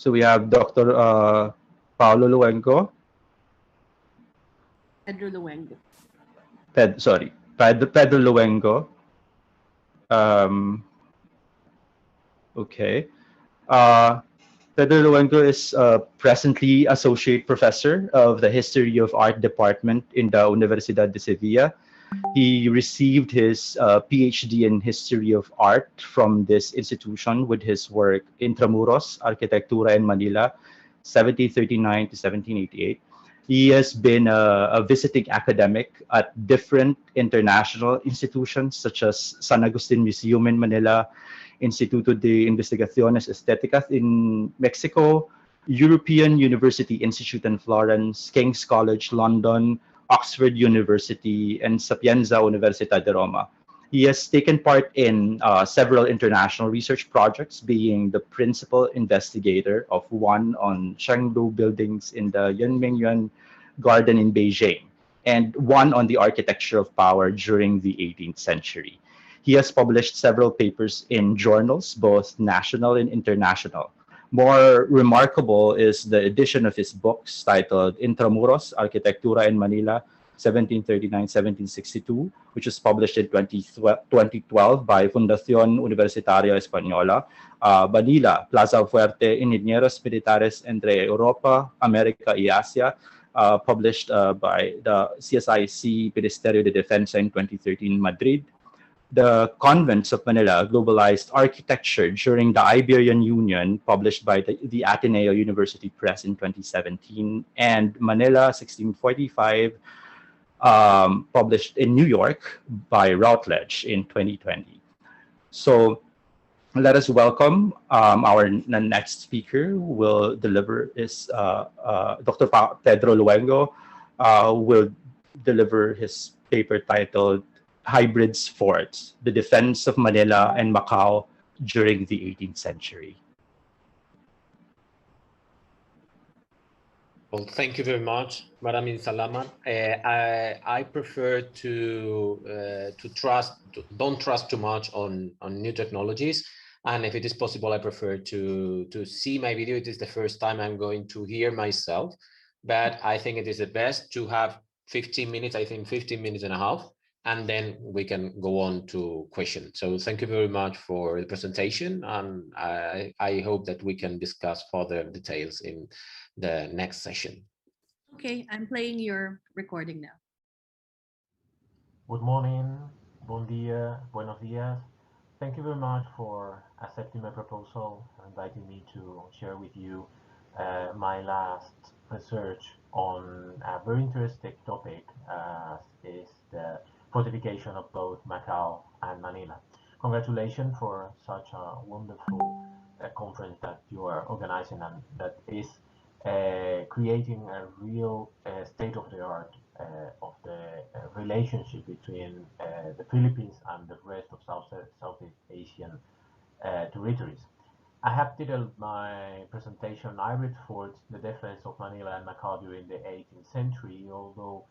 Dr. Paulo Luengo. Pedro Luengo. Pedro Luengo. Um, okay. Uh, Pedro Luengo is presently Associate Professor of the History of Art Department in the Universidad de Sevilla. He received his PhD in History of Art from this institution with his work Intramuros, Arquitectura in Manila, 1739 to 1788. He has been a visiting academic at different international institutions such as San Agustin Museum in Manila, Instituto de Investigaciones Estéticas in Mexico, European University Institute in Florence, King's College London, Oxford University, and Sapienza Università de Roma. He has taken part in several international research projects, being the principal investigator of one on Shangdu buildings in the Yanmingyuan Garden in Beijing, and one on the architecture of power during the 18th century. He has published several papers in journals, both national and international. More remarkable is the edition of his books titled Intramuros, Arquitectura en Manila, 1739-1762, which was published in 2012 by Fundación Universitaria Española, Manila, Plaza Fuerte, Ingenieros Militares entre Europa, America y Asia, published by the CSIC Ministerio de Defensa in 2013, Madrid, The Convents of Manila, Globalized Architecture during the Iberian Union, published by the Ateneo University Press in 2017, and Manila 1645, published in New York by Routledge in 2020. So let us welcome our next speaker who will deliver is Dr. Pedro Luengo, will deliver his paper titled Hybrids Forts, the Defense of Manila and Macau during the 18th century. Well, thank you very much, Madam Insalaman. I prefer to don't trust too much on new technologies, and if it is possible, I prefer to see my video. It is the first time I'm going to hear myself, but I think it is the best to have 15 minutes. I think 15 minutes and a half, and then we can go on to questions. So thank you very much for the presentation, and I hope that we can discuss further details in the next session. Okay, I'm playing your recording now. Good morning, bon dia, buenos dias. Thank you very much for accepting my proposal and inviting me to share with you my last research on a very interesting topic, as is the fortification of both Macau and Manila. Congratulations for such a wonderful conference that you are organizing, and that is creating a real state-of-the-art of the relationship between the Philippines and the rest of Southeast Asian territories. I have titled my presentation Hybrid Forts, the Defense of Manila and Macau during the 18th century, although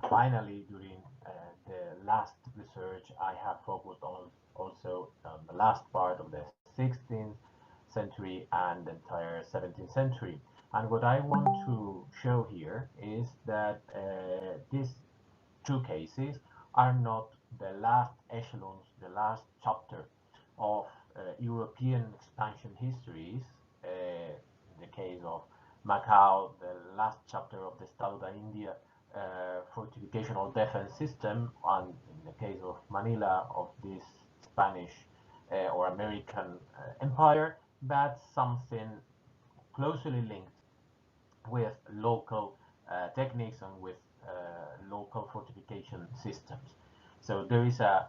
finally during the last research I have focused on also on the last part of the 16th century and the entire 17th century. And what I want to show here is that these two cases are not the last echelons, the last chapter of European expansion histories. In the case of Macau, the last chapter of the Estado de India fortification or defense system, and in in the case of Manila, of this Spanish or American empire, but something closely linked with local techniques and with local fortification systems. So there is a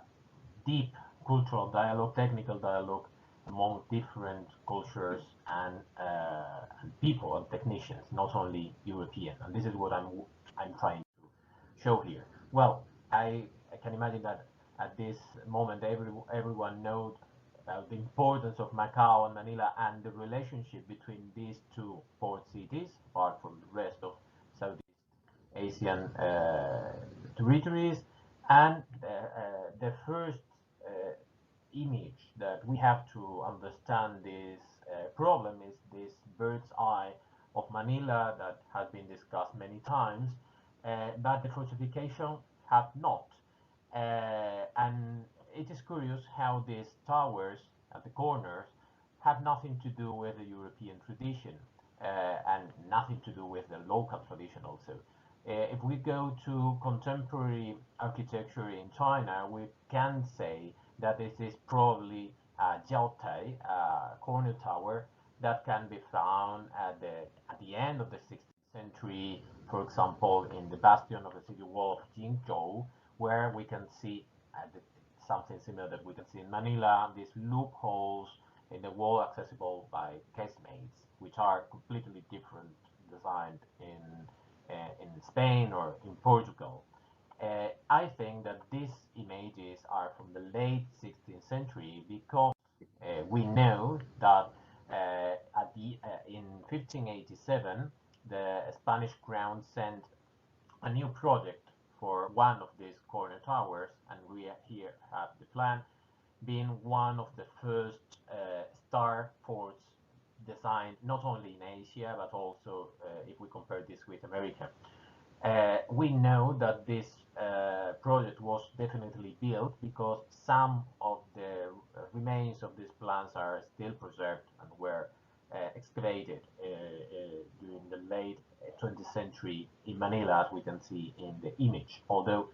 deep cultural dialogue, technical dialogue among different cultures and people and technicians, not only European. And this is what I'm trying to show here. Well, I can imagine that at this moment everyone knows about the importance of Macau and Manila and the relationship between these two port cities, apart from the rest of Southeast Asian territories. And the first image that we have to understand this problem is this bird's eye of Manila that has been discussed many times, but the fortification have not. And it is curious how these towers at the corners have nothing to do with the European tradition and nothing to do with the local tradition also. If we go to contemporary architecture in China, we can say that this is probably a jiaotai, a corner tower that can be found at the end of the 16th century, for example, in the bastion of the city wall of Jingzhou, where we can see something similar that we can see in Manila, these loopholes in the wall accessible by casemates, which are completely different designed in Spain or in Portugal. I think that these images are from the late 16th century because we know that in 1587 the Spanish crown sent a new project for one of these corner towers, and we here have the plan, being one of the first star forts designed not only in Asia but also if we compare this with America. We know that this project was definitely built because some of the remains of these plants are still preserved and were excavated during the late 20th century in Manila, as we can see in the image, although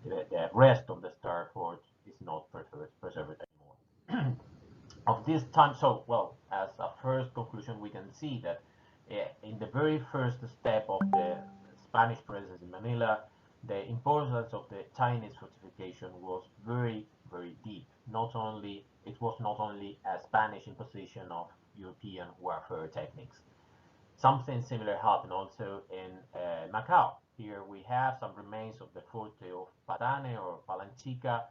the rest of the star fort is not preserved anymore. Of this time, so well, as a first conclusion, we can see that in the very first step of the Spanish presence in Manila, the importance of the Chinese fortification was very, very deep. Not only it was not only a Spanish imposition of European warfare techniques. Something similar happened also in Macau. Here we have some remains of the Forte of Padane or Palanchica,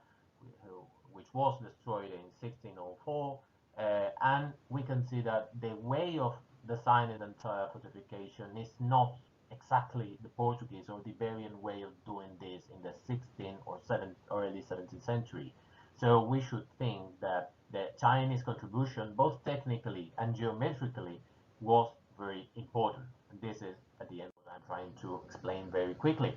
which was destroyed in 1604. And we can see that the way of designing the entire fortification is not exactly the Portuguese or the Iberian way of doing this in the 16th or early 17th century. So we should think that the Chinese contribution, both technically and geometrically, was very important. And this is, at the end, what I'm trying to explain very quickly.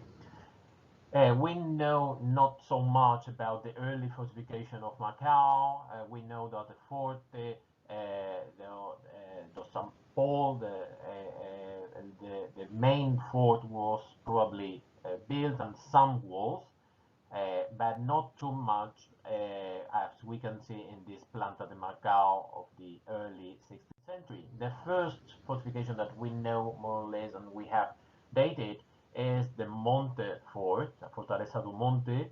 We know not so much about the early fortification of Macau. We know that the fort, the St. Paul, the main fort was probably built on some walls, but not too much, as we can see in this Planta de Macau of the early 16th century. The first fortification that we know more or less and we have dated is the Monte fort, Fortaleza do Monte,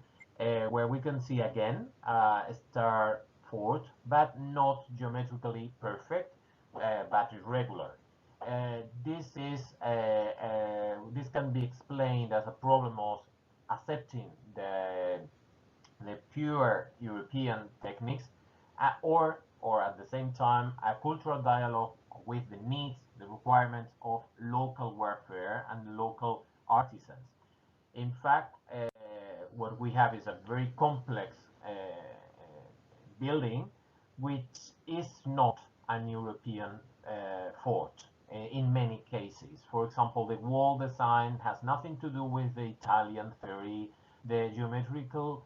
where we can see again a star fort, but not geometrically perfect, but irregular. This can be explained as a problem of accepting the pure European techniques, or at the same time a cultural dialogue with the needs, the requirements of local warfare and local artisans. In fact, what we have is a very complex building, which is not an European fort in many cases. For example, the wall design has nothing to do with the Italian theory. The geometrical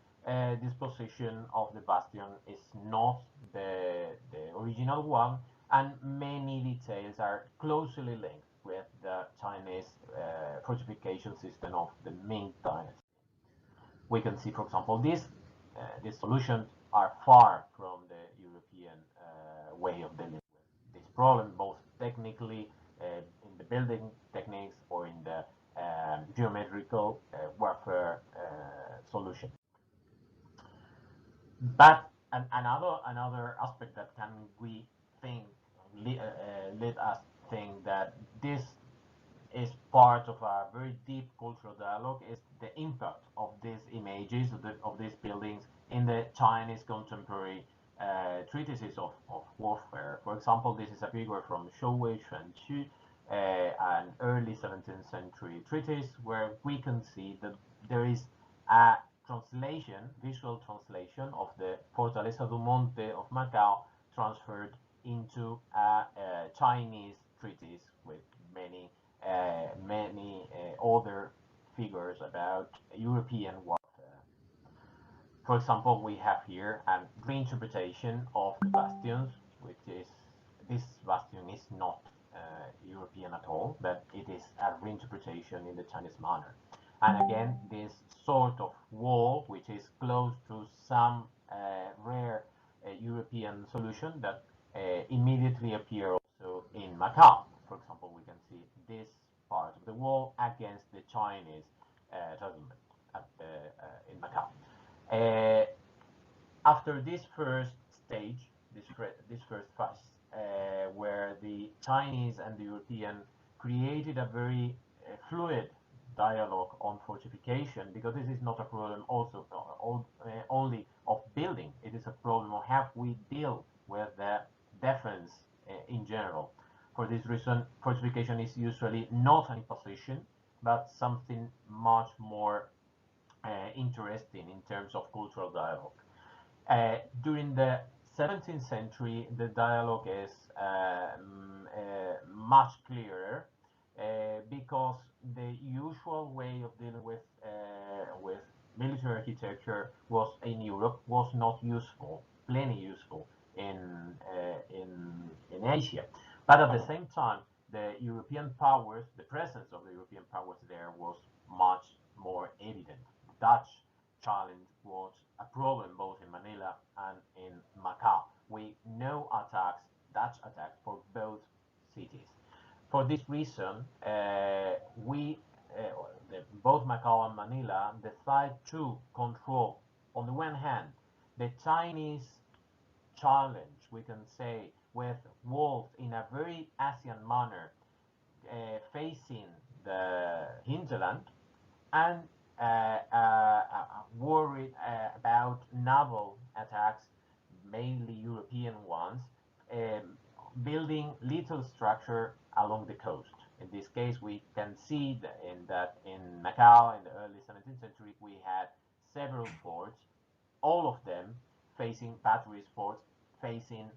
disposition of the bastion is not the original one, and many details are closely linked with the Chinese fortification system of the Ming dynasty. we can see, for example, these solutions are far from the European way of dealing with this problem, both technically in the building techniques or in the geometrical warfare solution. But another aspect that can we think let us think that this is part of a very deep cultural dialogue is the impact of these images of these buildings in the Chinese contemporary treatises of warfare. For example, this is a figure from Shou Wei Xuan Qu, an early 17th century treatise where we can see that there is a translation, visual translation of the Fortaleza do Monte of Macau transferred into a Chinese treatise with many other figures about European warfare. For example, we have here a reinterpretation of the bastions, which is this bastion is not European at all, but it is a reinterpretation in the Chinese manner. And again, this sort of wall, which is close to some rare European solution that immediately appear also in Macau. For example, we can see this part of the wall against the Chinese settlement in Macau. Uh, After this first stage, this first phase, where the Chinese and the European created a very fluid dialogue on fortification, because this is not a problem also only of building. It is a problem of how we deal with the defense in general. For this reason, fortification is usually not an imposition, but something much more interesting in terms of cultural dialogue. During the 17th century, the dialogue is much clearer because the usual way of dealing with military architecture was in Europe was not useful, plenty useful in Asia. But at the same time, the European powers, the presence of the European powers there was much more evident. Dutch challenge was a problem both in Manila and in Macau. We know attacks, Dutch attacks for both cities. For this reason, both Macau and Manila decide to control, on the one hand, the Chinese challenge, we can say, with walls in a very ASEAN manner, facing the hinterland, and worried about naval attacks, mainly European ones, um, building little structure along the coast. In this case, we can see that in Macau in the early 17th century, we had several forts, all of them facing batteries forts, facing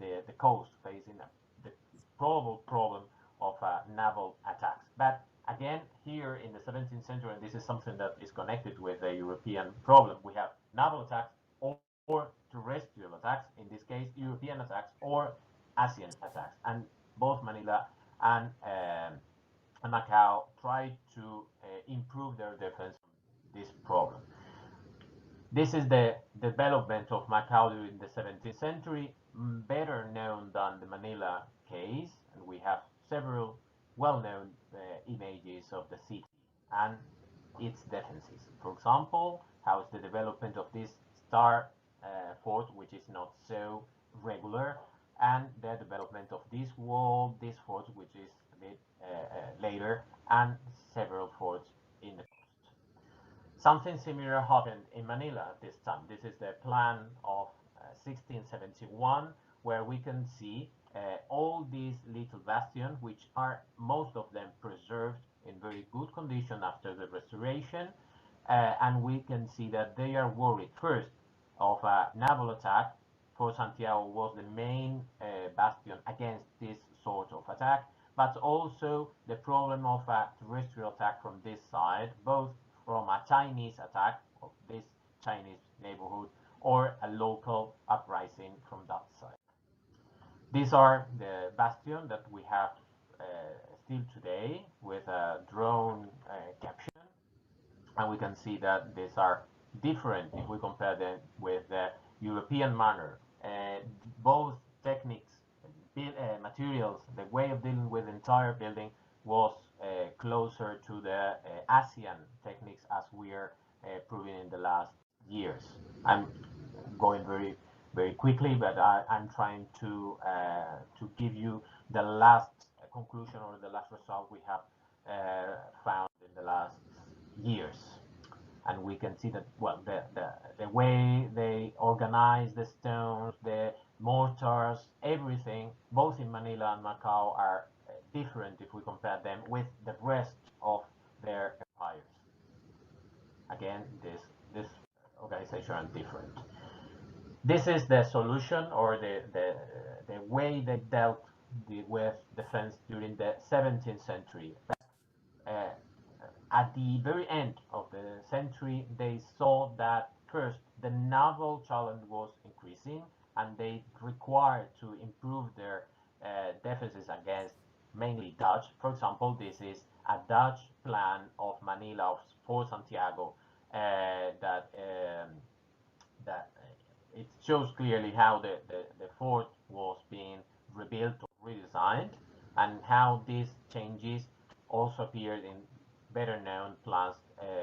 the coast, facing the probable problem of naval attacks. But again, here in the 17th century, and this is something that is connected with the European problem, we have naval attacks or terrestrial attacks, in this case, European attacks or ASEAN attacks. And both Manila and Macau tried to improve their defense on this problem. This is the development of Macau during the 17th century, better known than the Manila case, and we have several well-known images of the city and its defenses. For example, how is the development of this star fort, which is not so regular, and the development of this wall, this fort, which is a bit later, and several forts in the coast. Something similar happened in Manila this time. This is the plan of 1671, where we can see all these little bastions, which are most of them preserved in very good condition after the restoration. And we can see that they are worried first of a naval attack. Fort Santiago was the main bastion against this sort of attack, but also the problem of a terrestrial attack from this side, both from a Chinese attack of this Chinese neighborhood or a local uprising from that side. These are the bastion that we have still today with a drone caption. and we can see that these are different if we compare them with the European manner. Both techniques, materials, the way of dealing with the entire building was closer to the ASEAN techniques, as we are proving in the last years. I'm going very quickly, but I'm trying to give you the last conclusion or the last result we have found in the last years. And we can see that, well, the way they organize the stones, the mortars, everything, both in Manila and Macau, are different if we compare them with the rest of their empires. Again, this organization are different. This is the solution, or the way they dealt with defense during the 17th century. Uh, at the very end of the century, they saw that first the naval challenge was increasing, and they required to improve their defenses against mainly Dutch. For example, this is a Dutch plan of Manila for Santiago that it shows clearly how the fort was being rebuilt or redesigned, and how these changes also appeared in better known plans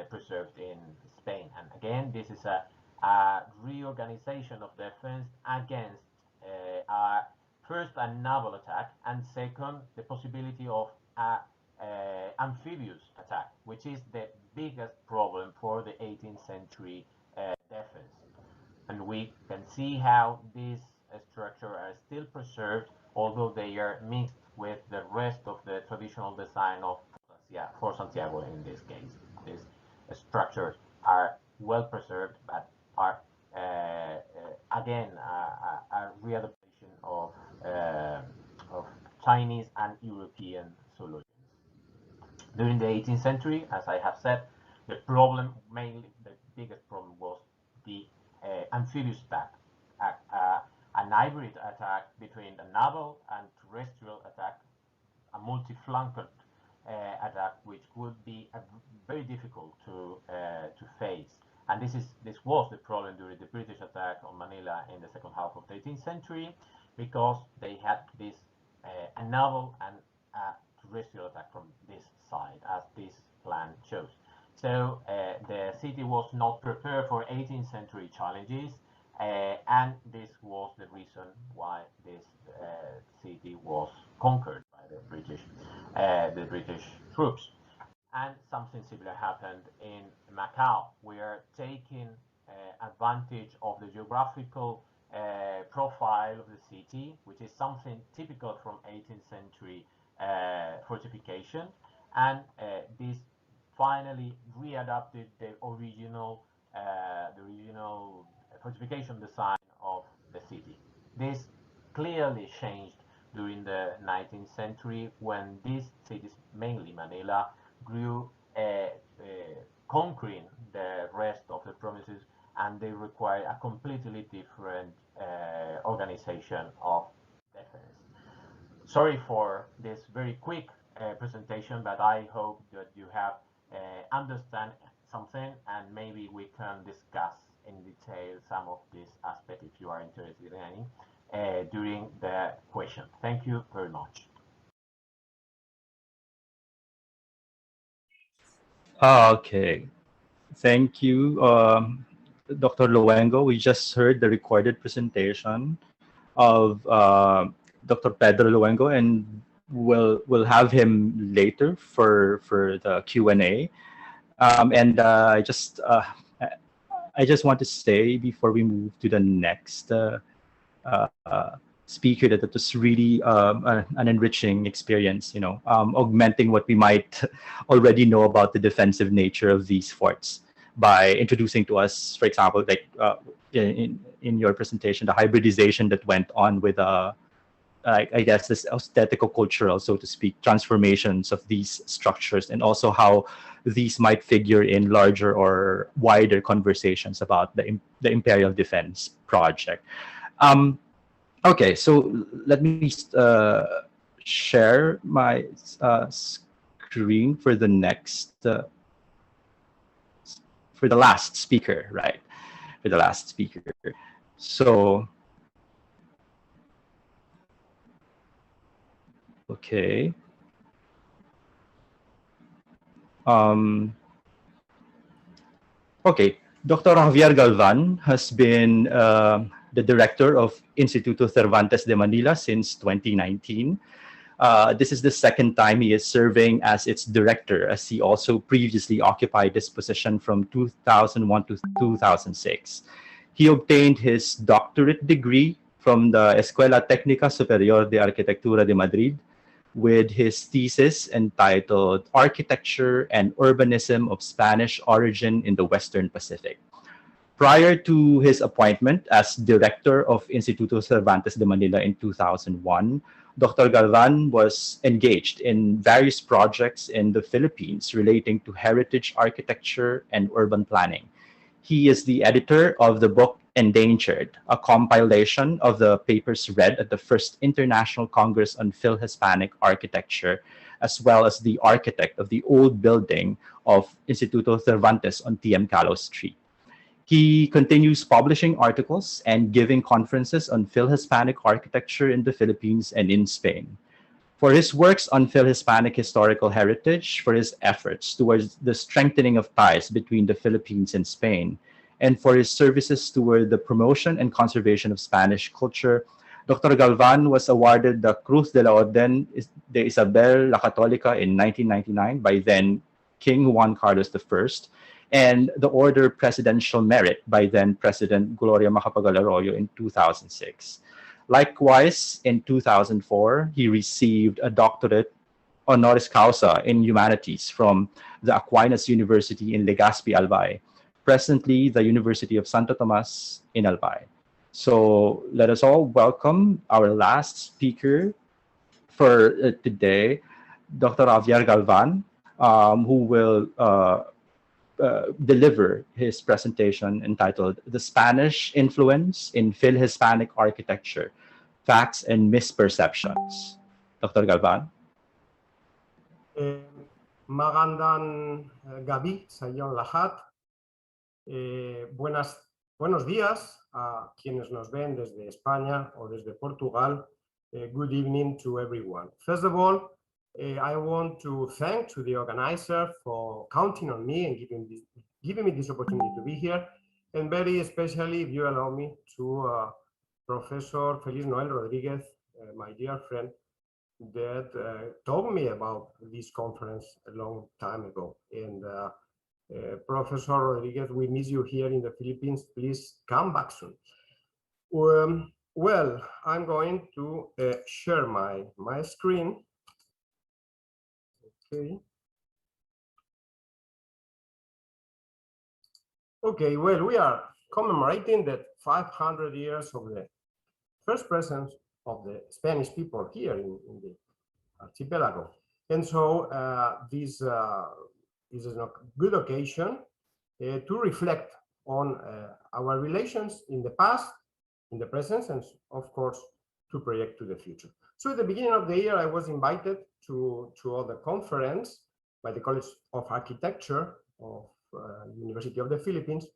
preserved in Spain. And again, this is a reorganization of defense against first a naval attack, and second the possibility of a amphibious attack, which is the biggest problem for the 18th century defense. And we can see how these structures are still preserved, although they are mixed with the rest of the traditional design of for Santiago in this case. These structures are well preserved, but are again a readaptation of Chinese and European solutions. During the 18th century, as I have said, the problem, mainly the biggest problem, was the amphibious attack, an hybrid attack between a naval and terrestrial attack, a multi-flanked attack, which would be very difficult to face. And this was the problem during the British attack on Manila in the second half of the 18th century, because they had this a naval and a terrestrial attack from this side, as this plan shows. So the city was not prepared for 18th century challenges, and this was the reason why this city was conquered by the British troops. And something similar happened in Macau. We are taking advantage of the geographical profile of the city, which is something typical from 18th century fortification, and this finally readapted the original fortification design of the city. This clearly changed during the 19th century, when these cities, mainly Manila, grew, conquering the rest of the provinces, and they require a completely different organization of defense. Sorry for this very quick presentation, but I hope that you have understand something, and maybe we can discuss in detail some of these aspects, if you are interested in any, during the question. Thank you very much. Okay. Thank you, Dr. Luengo. We just heard the recorded presentation of Dr. Pedro Luengo, and we'll have him later for the Q&A. And I just want to say, before we move to the next speaker, that it was really an enriching experience, augmenting what we might already know about the defensive nature of these forts, by introducing to us, for example, like in your presentation, the hybridization that went on with I guess this aesthetical cultural, so to speak, transformations of these structures, and also how these might figure in larger or wider conversations about the imperial defense project. Okay, so let me share my screen for the next for the last speaker, right? For the last speaker. So, okay. Um, okay. Dr. Javier Galvan has been the director of Instituto Cervantes de Manila since 2019. This is the second time he is serving as its director, as he also previously occupied this position from 2001 to 2006. He obtained his doctorate degree from the Escuela Técnica Superior de Arquitectura de Madrid with his thesis entitled Architecture and Urbanism of Spanish Origin in the Western Pacific. Prior to his appointment as director of Instituto Cervantes de Manila in 2001, Dr. Galvan was engaged in various projects in the Philippines relating to heritage architecture and urban planning. He is the editor of the book Endangered, a compilation of the papers read at the first International Congress on Phil-Hispanic Architecture, as well as the architect of the old building of Instituto Cervantes on TM Calo Street. He continues publishing articles and giving conferences on Phil-Hispanic architecture in the Philippines and in Spain. For his works on Phil-Hispanic historical heritage, for his efforts towards the strengthening of ties between the Philippines and Spain, and for his services toward the promotion and conservation of Spanish culture, Dr. Galvan was awarded the Cruz de la Orden de Isabel la Católica in 1999 by then King Juan Carlos I, and the Order Presidential Merit by then President Gloria Macapagal Arroyo in 2006. Likewise, in 2004, he received a doctorate honoris causa in humanities from the Aquinas University in Legazpi, Albay, presently the University of Santo Tomas in Albay. So let us all welcome our last speaker for today, Dr. Javier Galvan, who will deliver his presentation entitled The Spanish Influence in Phil-Hispanic Architecture, Facts and Misperceptions. Dr. Galvan. Magandang gabi sa iyong lahat. Buenos días a quienes nos ven desde España o desde Portugal. Good evening to everyone. First of all, I want to thank to the organizer for counting on me and giving me this opportunity to be here, and very especially, if you allow me, to Professor Feliz Noel Rodriguez, my dear friend, that told me about this conference a long time ago. And Professor Rodriguez, we miss you here in the Philippines. Please come back soon. Well, I'm going to share my screen. Okay. Okay, well, we are commemorating the 500 years of the first presence of the Spanish people here in the archipelago. And so this is a good occasion to reflect on our relations in the past, in the present, and of course, to project to the future. So at the beginning of the year, I was invited to the conference by the College of Architecture of University of the Philippines,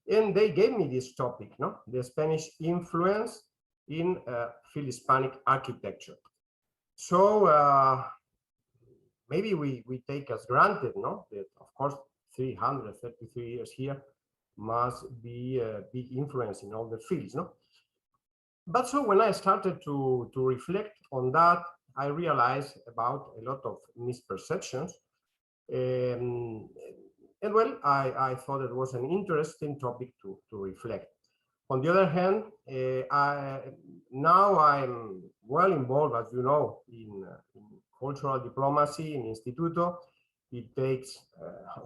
and they gave me this topic, no? The Spanish influence in Phil-Hispanic architecture. So maybe we take as granted, no, that of course 333 years here must be a big influence in all the fields, no? But so when I started to reflect on that, I realized about a lot of misperceptions. And well, I thought it was an interesting topic to reflect. On the other hand, now I'm well involved, as you know, in cultural diplomacy in Instituto. It takes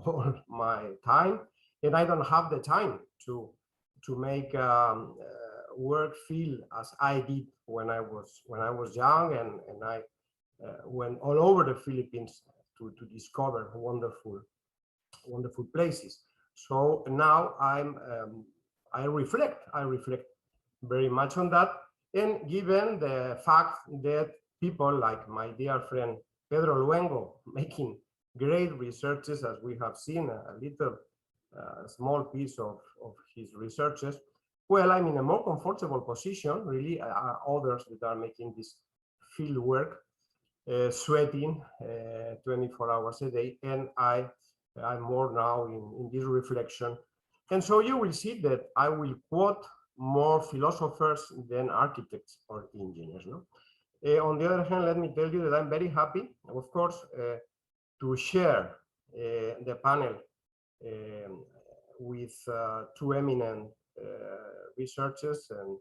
all my time, and I don't have the time to make work feel as I did when I was young, and I went all over the Philippines to discover wonderful places. So now I reflect very much on that, and given the fact that people like my dear friend Pedro making great researches, as we have seen a little a small piece of his researches. Well, I'm in a more comfortable position, really. Others that are making this field work, sweating 24 hours a day, and I'm more now in this reflection. And so you will see that I will quote more philosophers than architects or engineers. No? On the other hand, let me tell you that I'm very happy, of course, to share the panel with two eminent researchers and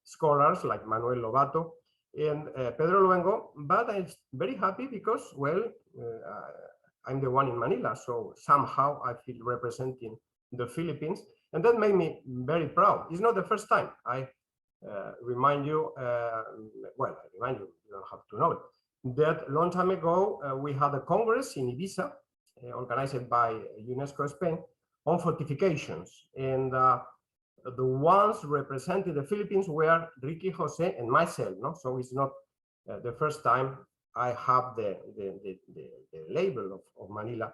scholars like Manuel Lobato and Pedro Luengo, but I'm very happy because, well, I'm the one in Manila, so somehow I feel representing the Philippines, and that made me very proud. It's not the first time. I remind you, well, I remind you, you don't have to know it, that a long time ago, we had a congress in Ibiza, organized by UNESCO Spain, on fortifications. And the ones representing the Philippines were Ricky Jose and myself. No? So it's not the first time I have the label of Manila.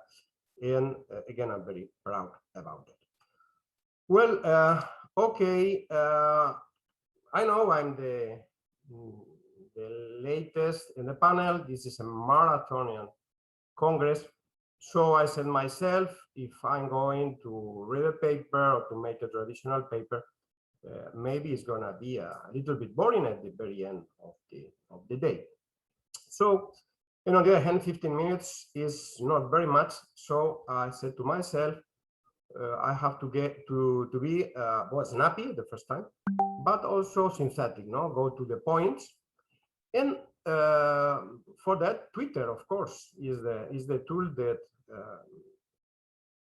And again, I'm very proud about it. Well, okay. I know I'm the latest in the panel. This is a marathonian congress. So I said myself, if I'm going to read a paper or to make a traditional paper, maybe it's gonna be a little bit boring at the very end of the day. So, and on the other hand, 15 minutes is not very much. So I said to myself, I have to get to be well, snappy the first time, but also synthetic, no? Go to the points. And for that, Twitter, of course, is the tool that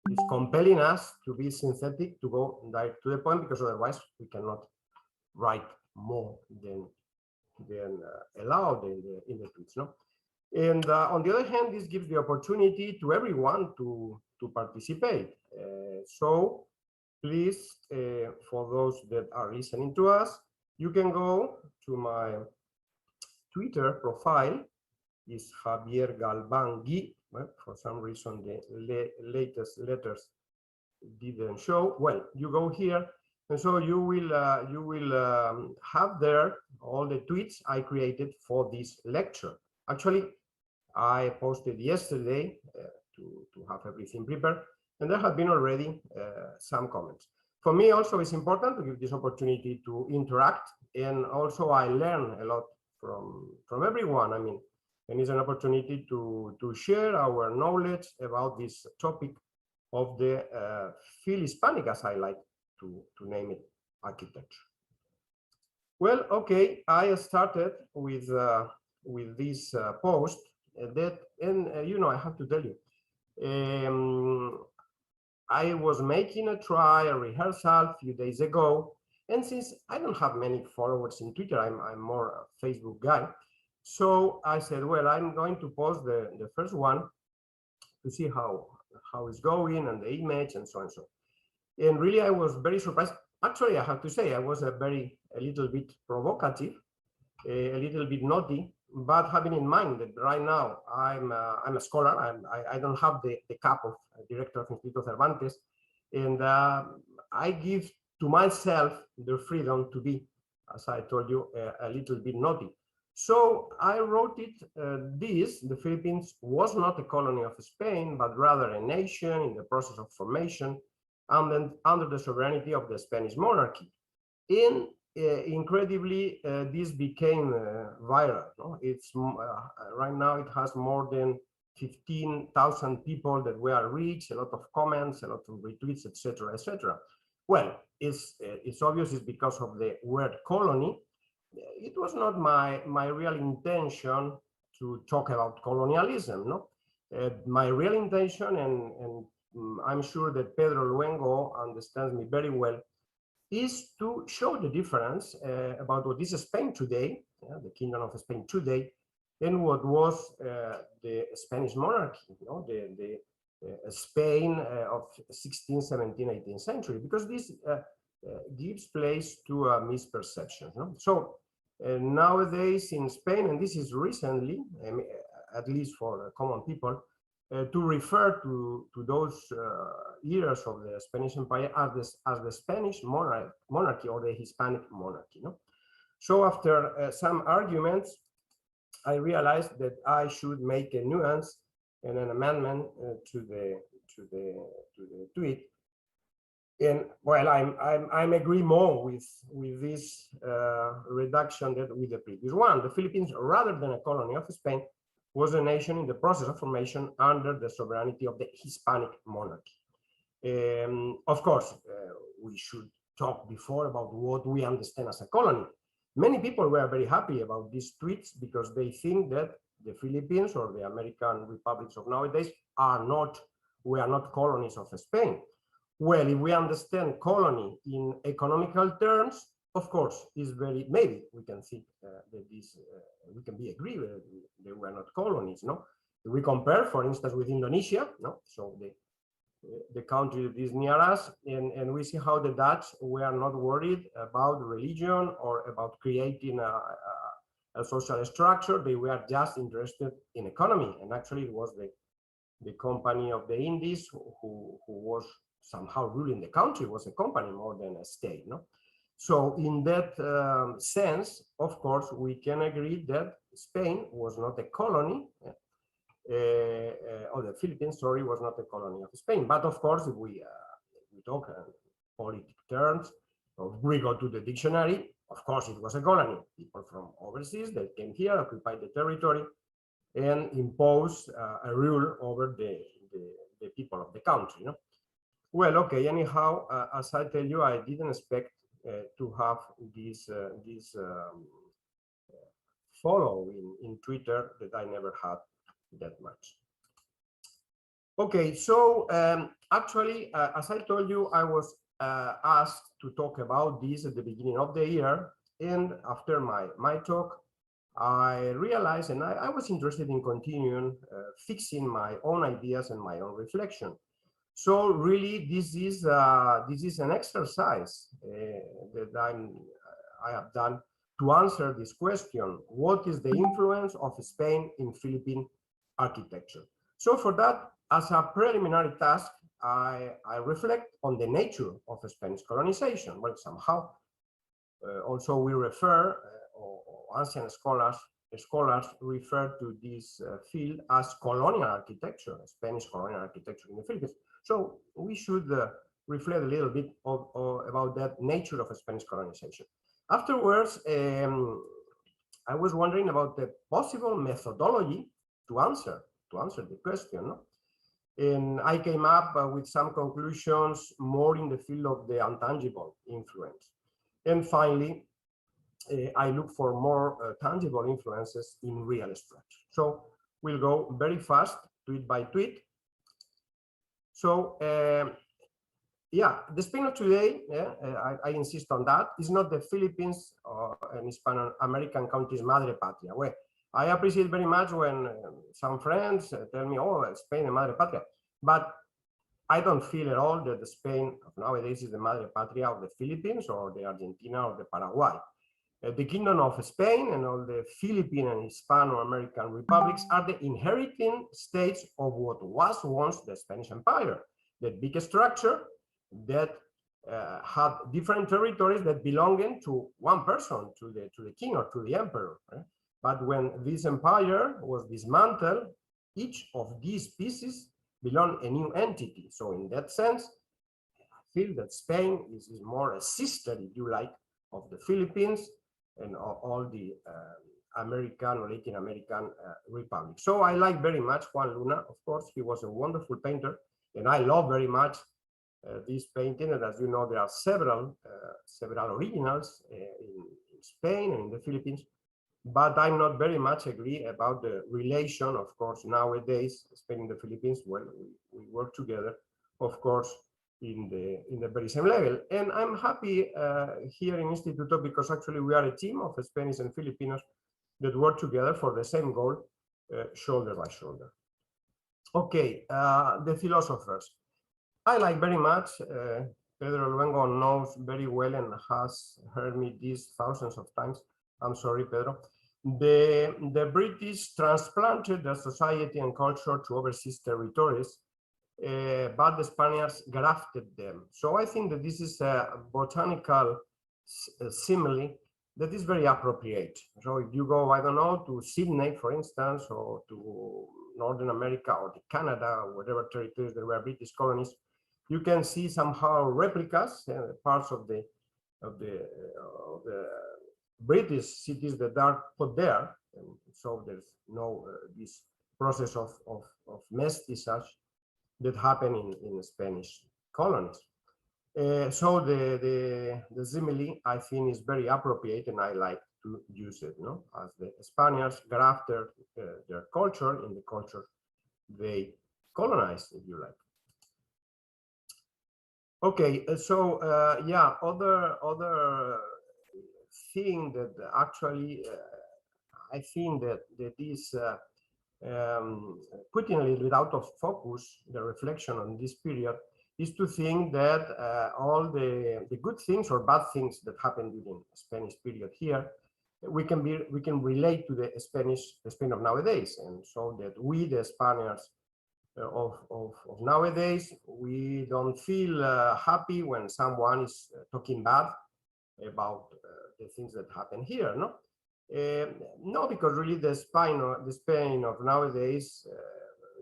is compelling us to be synthetic, to go direct to the point, because otherwise we cannot write more than allowed in the tweets, no? And on the other hand, this gives the opportunity to everyone to participate. So please, for those that are listening to us, you can go to my Twitter profile, is Javier Galvan Gui. Well, for some reason, the latest letters didn't show. Well, you go here, and so you will have there all the tweets I created for this lecture. Actually, I posted yesterday to have everything prepared, and there have been already some comments. For me, also, it's important to give this opportunity to interact, and also I learn a lot from everyone. I mean, and it's an opportunity to share our knowledge about this topic of the Phil Hispanic, as I like to name it, architecture. Well, okay, I started with this post that, and you know, I have to tell you, I was making a rehearsal a few days ago, and since I don't have many followers in Twitter, I'm more a Facebook guy. So I said, well, I'm going to post the first one to see how it's going and the image and so on and so on. And really, I was very surprised. Actually, I have to say, I was a little bit provocative, a little bit naughty, but having in mind that right now I'm a scholar, I don't have the cap of director of Instituto Cervantes, and I give to myself the freedom to be, as I told you, a little bit naughty. So I wrote it, the Philippines was not a colony of Spain, but rather a nation in the process of formation, and then under the sovereignty of the Spanish monarchy. Incredibly, this became viral. No? It's right now it has more than 15,000 people that were reached, a lot of comments, a lot of retweets, etc., etc. Well, it's obvious it's because of the word colony. It was not my real intention to talk about colonialism. No, my real intention, and I'm sure that Pedro Luengo understands me very well, is to show the difference about what is Spain today, the Kingdom of Spain today, and what was the Spanish monarchy, you know, the Spain of 16th, 17th, 18th century, because this gives place to misperceptions. No? So nowadays in Spain, and this is recently, at least for common people, to refer to those years of the Spanish Empire as the Spanish monarchy or the Hispanic monarchy. No? So after some arguments, I realized that I should make a nuance and an amendment to the tweet. And well, I'm agree more with this reduction that with the previous one. The Philippines, rather than a colony of Spain, was a nation in the process of formation under the sovereignty of the Hispanic monarchy. Of course, we should talk before about what we understand as a colony. Many people were very happy about these tweets because they think that the Philippines or the American republics of nowadays we are not colonies of Spain. Well, if we understand colony in economical terms, of course, is very, maybe we can think that this, we can be agree that they were not colonies, no? If we compare, for instance, with Indonesia, no? So the country that is near us, and we see how the Dutch were not worried about religion or about creating a social structure. They were just interested in economy, and actually it was the company of the Indies who was somehow ruling the country, was a company more than a state, no? So in that sense, of course, we can agree that Spain was not a colony, or the Philippines, sorry, was not a colony of Spain. But of course, if we talk political terms, or we go to the dictionary, of course, it was a colony. People from overseas that came here, occupied the territory, and imposed a rule over the people of the country. No? Well, okay. Anyhow, as I tell you, I didn't expect to have this follow in Twitter that I never had that much. Okay, so actually, as I told you, I was asked to talk about this at the beginning of the year, and after my talk, I realized, and I was interested in continuing fixing my own ideas and my own reflection. So really, this is an exercise that I have done to answer this question: what is the influence of Spain in Philippine architecture? So for that, as a preliminary task, I reflect on the nature of Spanish colonization. Well, somehow, also we refer, or ancient scholars refer to this field as colonial architecture, Spanish colonial architecture in the Philippines. So we should reflect a little bit about that nature of Spanish colonization. Afterwards, I was wondering about the possible methodology to answer the question. No? And I came up with some conclusions more in the field of the intangible influence. And finally, I look for more tangible influences in real structure. So we'll go very fast, tweet by tweet. So yeah, the Spain of today, I insist on that, is not the Philippines or an Hispano-American country's madre patria. Well, I appreciate very much when some friends tell me, oh, Spain is madre patria, but I don't feel at all that the Spain of nowadays is the madre patria of the Philippines or the Argentina or the Paraguay. The Kingdom of Spain and all the Philippine and Hispano-American republics are the inheriting states of what was once the Spanish Empire, that big structure that had different territories that belonged to one person, to the king or to the emperor. Right? But when this empire was dismantled, each of these pieces belonged a new entity. So in that sense, I feel that Spain is more a sister, if you like, of the Philippines and all the American or Latin American republics. So I like very much Juan Luna. Of course, he was a wonderful painter, and I love very much this painting. And as you know, there are several originals in Spain and in the Philippines. But I'm not very much agree about the relation. Of course, nowadays, Spain and the Philippines, well, we work together, of course, in the very same level. And I'm happy here in Instituto because actually we are a team of Spanish and Filipinos that work together for the same goal, shoulder by shoulder. Okay, the philosophers. I like very much, Pedro Luengo knows very well and has heard me this thousands of times. I'm sorry, Pedro. The British transplanted their society and culture to overseas territories, but the Spaniards grafted them. So I think that this is a botanical simile that is very appropriate. So if you go, I don't know, to Sydney, for instance, or to Northern America or to Canada, or whatever territories there were British colonies, you can see somehow replicas, parts of the British cities that are put there. And so there's no this process of mestizage that happened in Spanish colonies. So the simile, I think, is very appropriate, and I like to use it, no? As the Spaniards grafted their culture in the culture they colonized, if you like. Okay, so yeah, other thing that actually I think that is putting a little bit out of focus the reflection on this period is to think that all the good things or bad things that happened during the Spanish period here, we can relate to the Spain of nowadays, and so that we, the Spaniards of nowadays, we don't feel happy when someone is talking bad about the things that happen here, no? No, because really the Spain of nowadays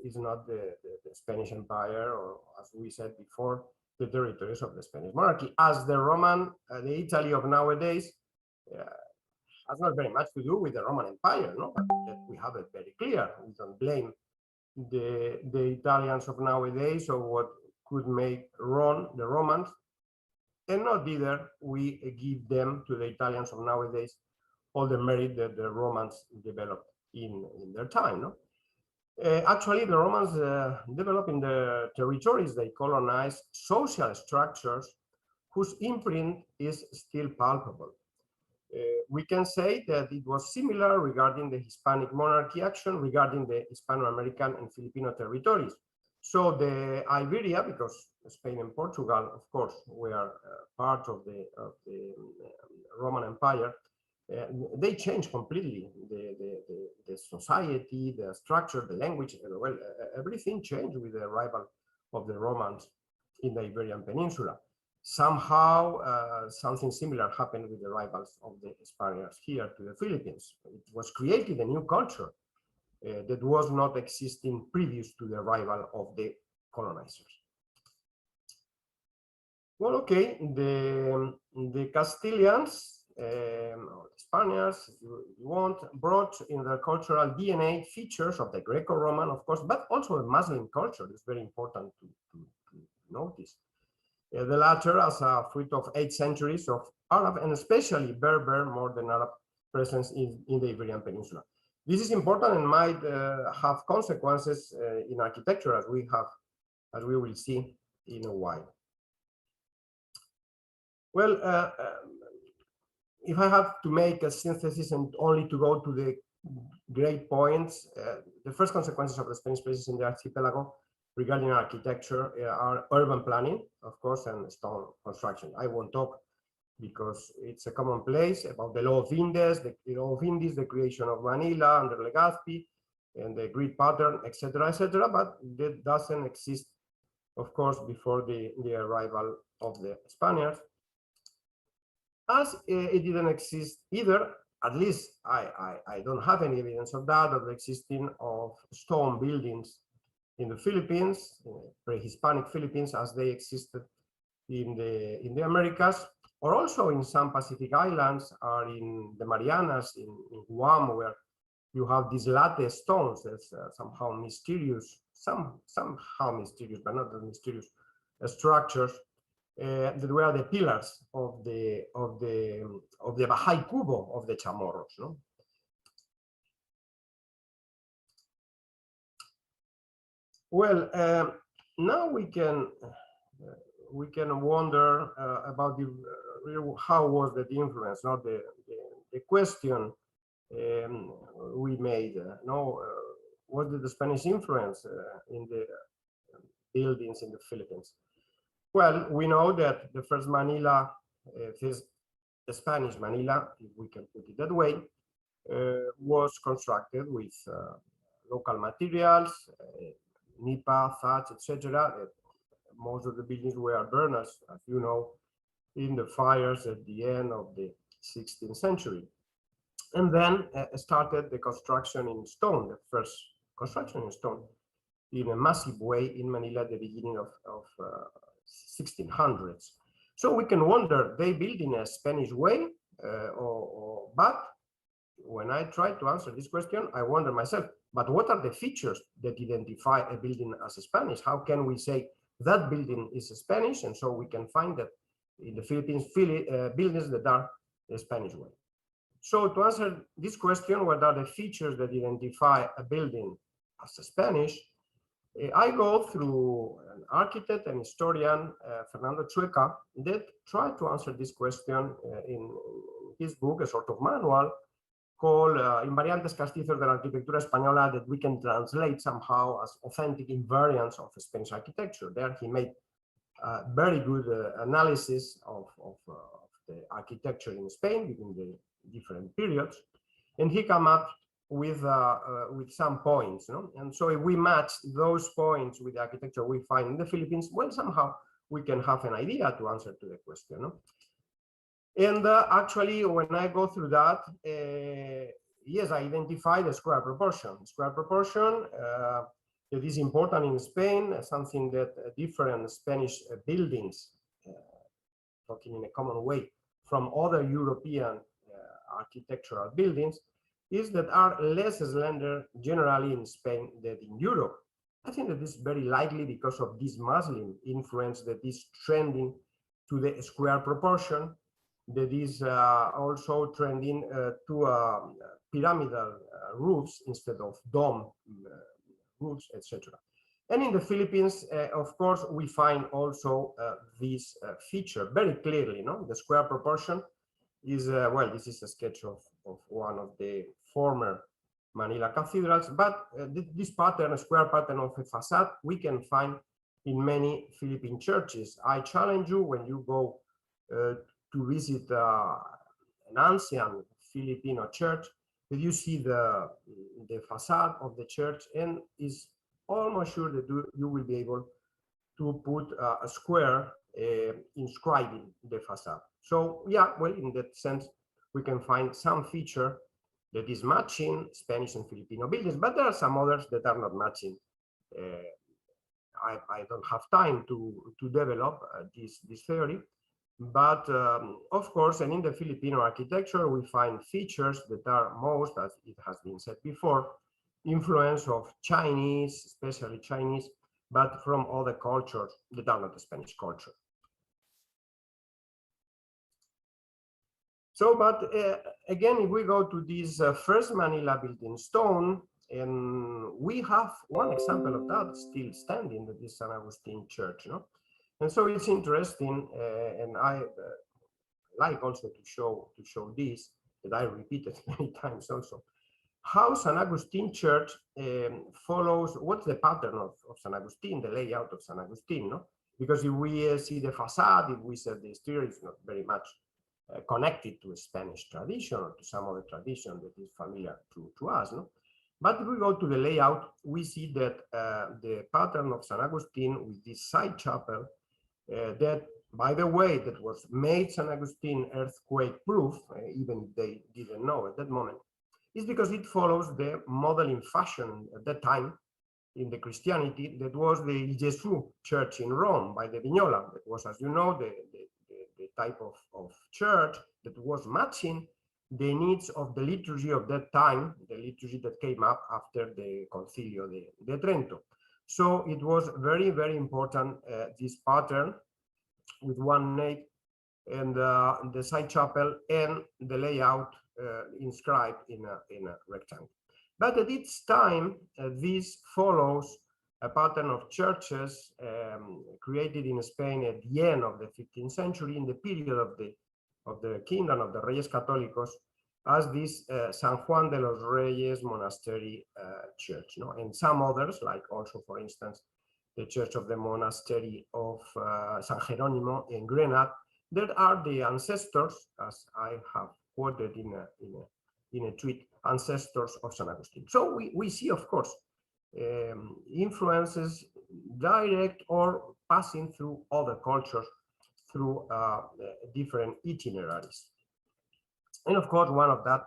is not the Spanish Empire, or as we said before, the territories of the Spanish monarchy. As the Italy of nowadays has not very much to do with the Roman Empire, no? But we have it very clear. We don't blame the Italians of nowadays or what could make wrong the Romans, and not either we give them to the Italians of nowadays all the merit that the Romans developed in their time, no? Actually, the Romans developed in the territories they colonized social structures whose imprint is still palpable. We can say that it was similar regarding the Hispanic monarchy action regarding the Hispano-American and Filipino territories. So the Iberia, because Spain and Portugal, of course, were part of the Roman Empire, they changed completely the society, the structure, the language, well, everything changed with the arrival of the Romans in the Iberian Peninsula. Somehow, something similar happened with the arrivals of the Spaniards here to the Philippines. It was created a new culture that was not existing previous to the arrival of the colonizers. Well, okay, the Castilians, Spaniards, if you want, brought in their cultural DNA features of the Greco-Roman, of course, but also the Muslim culture. It's very important to notice. The latter as a fruit of 8 centuries of Arab and especially Berber, more than Arab presence in the Iberian Peninsula. This is important and might have consequences in architecture, as we will see in a while. Well, if I have to make a synthesis and only to go to the great points, the first consequences of the Spanish presence in the archipelago regarding architecture are urban planning, of course, and stone construction. I won't talk because it's a commonplace about the law of Indies, the creation of Manila under Legazpi, and the grid pattern, etc., but that doesn't exist, of course, before the arrival of the Spaniards. As it didn't exist either, at least I don't have any evidence of that, of the existing of stone buildings in the Philippines, pre-Hispanic Philippines, as they existed in the Americas, or also in some Pacific islands, or in the Marianas, in Guam, where you have these latte stones that's somehow mysterious, somehow mysterious, but not the mysterious structures that were the pillars of the Baha'i Cubo of the Chamorros, no? Well, now we can wonder about how was the influence, not the question we made. What did the Spanish influence in the buildings in the Philippines? Well, we know that the first Manila, the Spanish Manila, if we can put it that way, was constructed with local materials, nipa, thatch, etc. Most of the buildings were burned, as you know, in the fires at the end of the 16th century. And then started the construction in stone, the first construction in stone, in a massive way in Manila at the beginning of 1600s. So we can wonder, they build in a Spanish way, but when I try to answer this question, I wonder myself, but what are the features that identify a building as Spanish? How can we say that building is Spanish? And so we can find that in the Philippines, buildings that are the Spanish way. So to answer this question, what are the features that identify a building as Spanish? I go through an architect and historian, Fernando Chueca, that tried to answer this question in his book, a sort of manual called Invariantes Castizos de la Arquitectura Española, that we can translate somehow as authentic invariants of Spanish architecture. There he made very good analysis of the architecture in Spain between the different periods, and he came up with some points, no? And so if we match those points with the architecture we find in the Philippines, well, somehow we can have an idea to answer to the question, no? And actually, when I go through that, yes, I identify the square proportion. Square proportion that is important in Spain, something that different Spanish buildings, talking in a common way, from other European architectural buildings, is that are less slender generally in Spain than in Europe. I think that is very likely because of this Muslim influence that is trending to the square proportion, that is also trending to pyramidal roofs instead of dome roofs, etc. And in the Philippines, of course, we find also this feature very clearly, no? The square proportion is, well, this is a sketch of one of the former Manila cathedrals, but this pattern, a square pattern of a facade, we can find in many Philippine churches. I challenge you, when you go to visit an ancient Filipino church, that you see the facade of the church, and is almost sure that you will be able to put a square inscribing the facade. So yeah, well, in that sense, we can find some feature that is matching Spanish and Filipino buildings, but there are some others that are not matching. I don't have time to develop this theory, but of course, and in the Filipino architecture, we find features that are most, as it has been said before, influence of Chinese, especially Chinese, but from other cultures that are not the Spanish culture. So, but again, if we go to this first Manila built in stone, and we have one example of that still standing, that is San Agustin Church, no? And so it's interesting, and I like also to show this, that I repeated many times also, how San Agustin Church follows, what's the pattern of San Agustin, the layout of San Agustin, no? Because if we see the facade, if we see the exterior, it's not very much connected to a Spanish tradition or to some other tradition that is familiar to us, no? But if we go to the layout, we see that the pattern of San Agustin with this side chapel, that, by the way, that was made San Agustin earthquake proof, even if they didn't know at that moment, is because it follows the modeling fashion at that time in the Christianity that was the Gesù church in Rome by the Vignola. That was, as you know, the type of church that was matching the needs of the liturgy of that time, the liturgy that came up after the Concilio de Trento. So it was very, very important, this pattern with one nave and the side chapel and the layout inscribed in a rectangle. But at its time, this follows a pattern of churches created in Spain at the end of the 15th century, in the period of the kingdom of the Reyes Católicos, as this San Juan de los Reyes Monastery church, no? And some others, like also, for instance, the Church of the Monastery of San Jerónimo in Grenada, that are the ancestors, as I have quoted in a tweet ancestors of San Agustin. So we see, of course, influences direct or passing through other cultures through different itineraries. And of course, one of that,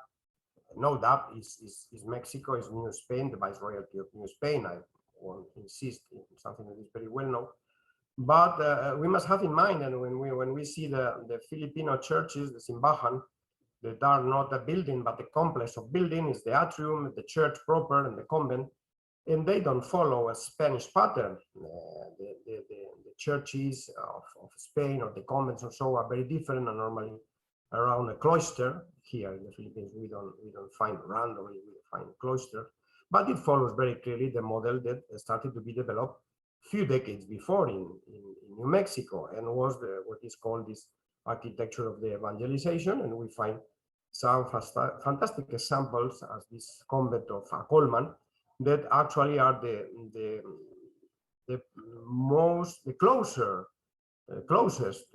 no doubt, is Mexico, is New Spain, the Viceroyalty of New Spain. I won't insist in something that is very well known. But we must have in mind, and when we see the Filipino churches, the simbahan, that are not a building, but a complex of buildings, the atrium, the church proper, and the convent, and they don't follow a Spanish pattern. The churches of Spain or the convents or so are very different, and normally around a cloister. Here in the Philippines, we don't find randomly, we find cloister, but it follows very clearly the model that started to be developed few decades before in New Mexico, and was what is called this architecture of the evangelization. And we find some fantastic examples as this convent of Acolman that actually are the closest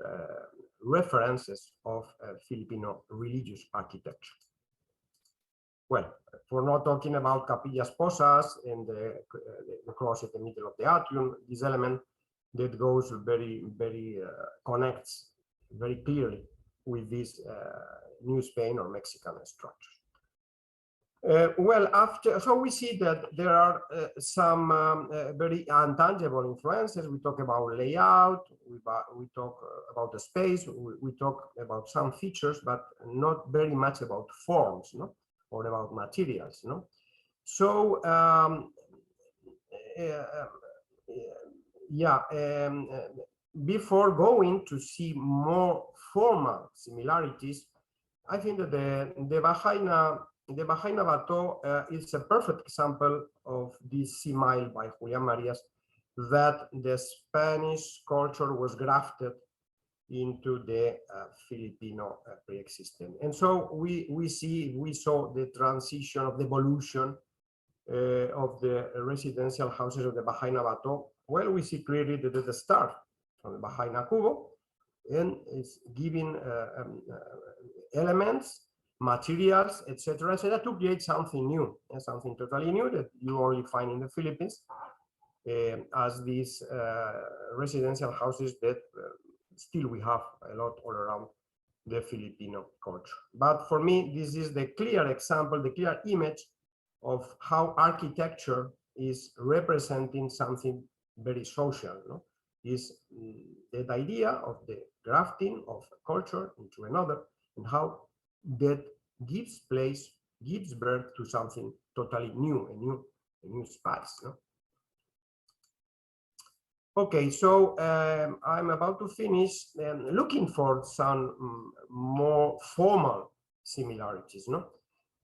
references of Filipino religious architecture. Well, for not talking about capillas posas and the cross in the middle of the atrium, this element that goes very connects very clearly with this New Spain or Mexican structure. Well, so we see that there are some very intangible influences. We talk about layout, we talk about the space, we talk about some features, but not very much about forms, no? Or about materials, no? So, before going to see more formal similarities, I think that the Bajaina Bato is a perfect example of this simile by Julián Marías, that the Spanish culture was grafted into the Filipino pre-existing. And so we saw the transition of the evolution of the residential houses of the Bajaina Bato. Well, we see clearly that at the start from the Bajaina Cubo, and it's giving elements, materials, etc., to create something new, and something totally new that you only find in the Philippines, as these residential houses that still we have a lot all around the Filipino culture. But for me, this is the clear example, the clear image of how architecture is representing something very social, no? Is that idea of the grafting of a culture into another, and how that gives birth to something totally new, a new spice, no? Okay, so I'm about to finish looking for some more formal similarities, no?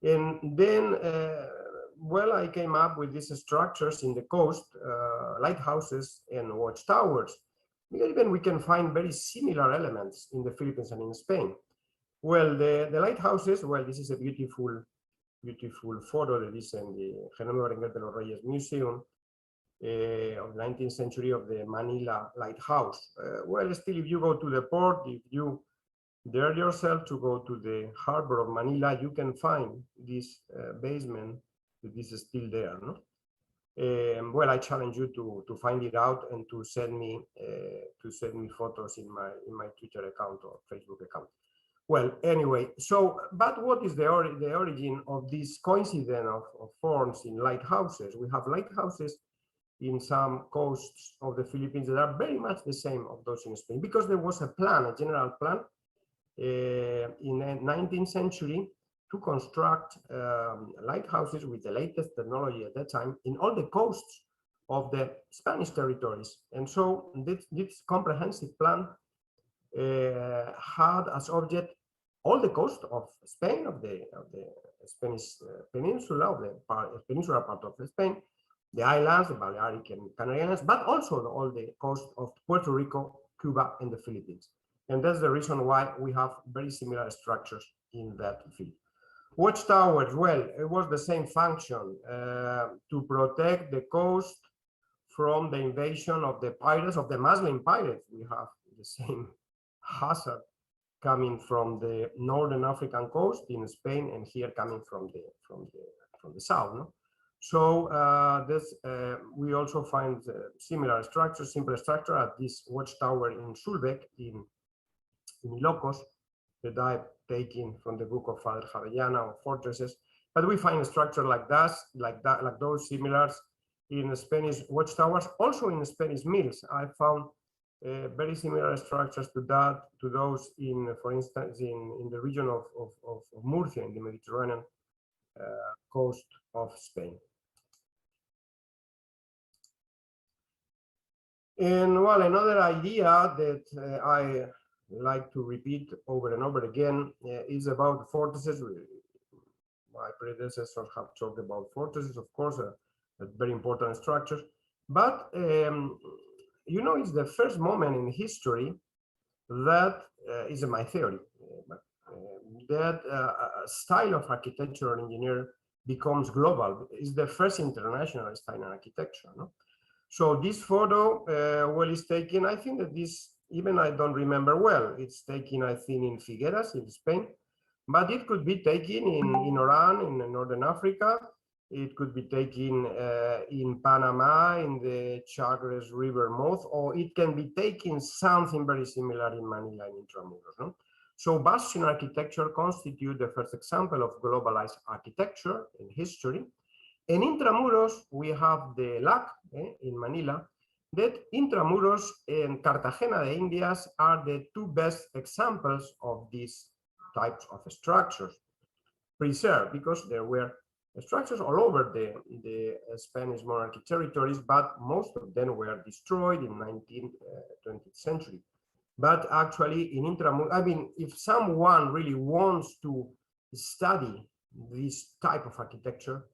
And then, well, I came up with these structures in the coast, lighthouses and watchtowers, because even we can find very similar elements in the Philippines and in Spain. Well, the lighthouses, well, this is a beautiful photo that is in the Jerónimo Berenguer de los Reyes Museum of the 19th century of the Manila lighthouse. Well, still, if you go to the port, if you dare yourself to go to the harbor of Manila, you can find this basement that is still there, no? Well, I challenge you to find it out and to send me photos in my Twitter account or Facebook account. Well, anyway, so, but what is the origin of this coincidence of forms in lighthouses? We have lighthouses in some coasts of the Philippines that are very much the same of those in Spain, because there was a plan, a general plan in the 19th century to construct lighthouses with the latest technology at that time in all the coasts of the Spanish territories. And so this comprehensive plan had as object all the coast of Spain, of the Spanish peninsula, of the peninsular part of Spain, the islands, the Balearic and Canary Islands, but also all the coast of Puerto Rico, Cuba, and the Philippines. And that's the reason why we have very similar structures in that field. Watchtowers, well, it was the same function, to protect the coast from the invasion of the pirates, of the Muslim pirates. We have the same hazard coming from the northern African coast in Spain, and here coming from the south. No? So we also find similar structure, simple structure at this watchtower in Sulbec in Ilocos, that I've taken from the book of Father Javellana of fortresses. But we find a structure like those similars in Spanish watchtowers, also in Spanish mills. I found very similar structures to those in, for instance, in the region of Murcia, in the Mediterranean coast of Spain. And well, another idea that I like to repeat over and over again is about fortresses. My predecessors have talked about fortresses, of course, very important structures. But you know, it's the first moment in history that is my theory, that a style of architecture and engineer becomes global. It's the first international style in architecture. No? So this photo, well, is taken, I think that this, even I don't remember well, it's taken, I think, in Figueras in Spain, but it could be taken in Oran, in Northern Africa. It could be taken in Panama, in the Chagres River mouth, or it can be taken something very similar in Manila and Intramuros. No? So bastion architecture constitutes the first example of globalized architecture in history. In Intramuros, we have the LAC in Manila, that Intramuros and Cartagena de Indias are the two best examples of these types of structures preserved, because there were structures all over the Spanish monarchy territories, but most of them were destroyed in 19th, 20th century. But actually in Intramuros, I mean, if someone really wants to study this type of architecture,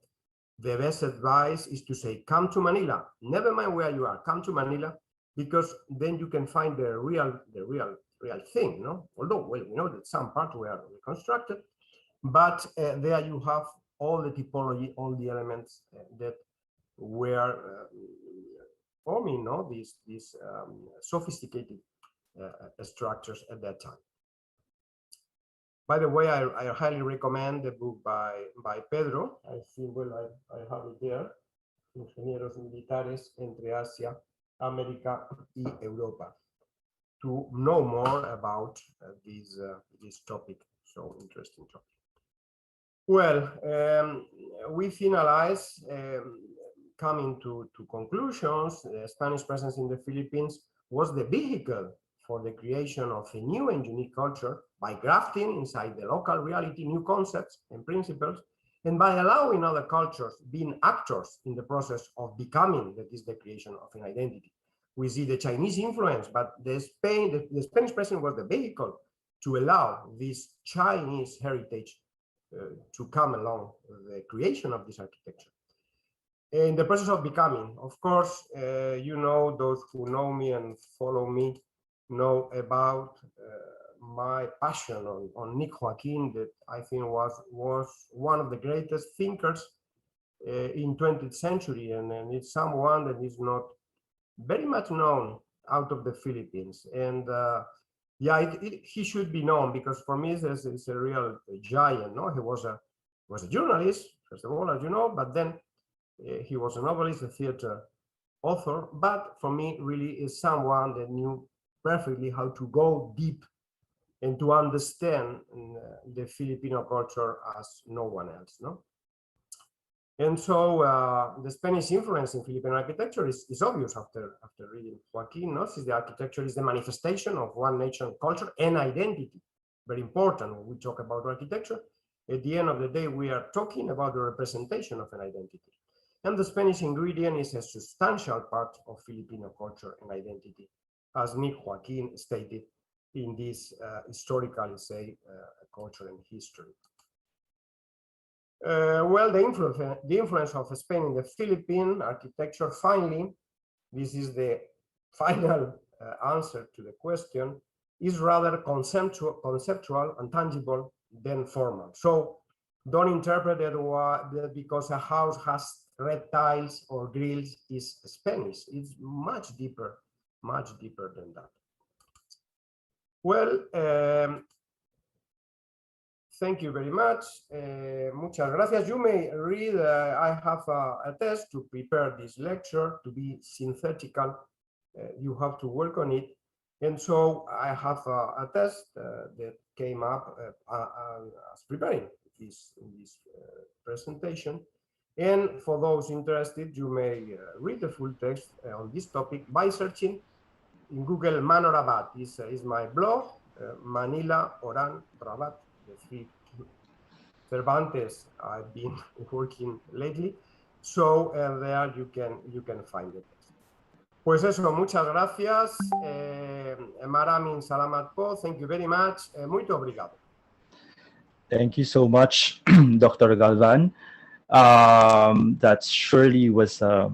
the best advice is to say, come to Manila, never mind where you are, come to Manila, because then you can find the real thing, no? Although, well, we know that some parts were reconstructed, but there you have all the typology, all the elements that were forming, no? These sophisticated structures at that time. By the way, I highly recommend the book by Pedro. I think, well, I have it there. Ingenieros Militares entre Asia, América y Europa. To know more about this topic, so interesting topic. Well, we finalize coming to conclusions. The Spanish presence in the Philippines was the vehicle for the creation of a new and unique culture by grafting inside the local reality new concepts and principles, and by allowing other cultures being actors in the process of becoming, that is the creation of an identity. We see the Chinese influence, but the Spanish presence was the vehicle to allow this Chinese heritage to come along the creation of this architecture. In the process of becoming, of course, you know, those who know me and follow me know about my passion on Nick Joaquin, that I think was one of the greatest thinkers in 20th century, and it's someone that is not very much known out of the Philippines. And yeah, he should be known, because for me it's a real giant. No, he was a journalist, first of all, as you know, but then he was a novelist, a theater author. But for me, really is someone that knew perfectly how to go deep and to understand the Filipino culture as no one else. No. And so the Spanish influence in Philippine architecture is obvious after reading Joaquin. No? Since the architecture is the manifestation of one nation culture and identity. Very important when we talk about architecture. At the end of the day, we are talking about the representation of an identity. And the Spanish ingredient is a substantial part of Filipino culture and identity, as Nick Joaquin stated in this historical essay, Culture and History. Well, the influence of Spain in the Philippine architecture, finally, this is the final answer to the question, is rather conceptual and tangible than formal. So don't interpret that because a house has red tiles or grills is Spanish. It's much deeper than that. Well, thank you very much. Muchas gracias. You may read, I have a test to prepare this lecture to be synthetical. You have to work on it. And so I have a test that came up as preparing this presentation. And for those interested, you may read the full text on this topic by searching in Google Manor Rabat. This is my blog, Manila, Oran, Rabat, the three Cervantes I've been working lately. So there you can find it. Pues eso, muchas gracias. Maramin Salamat po, thank you very much. Muito obrigado. Thank you so much, Dr. Galvan. That surely was, yeah,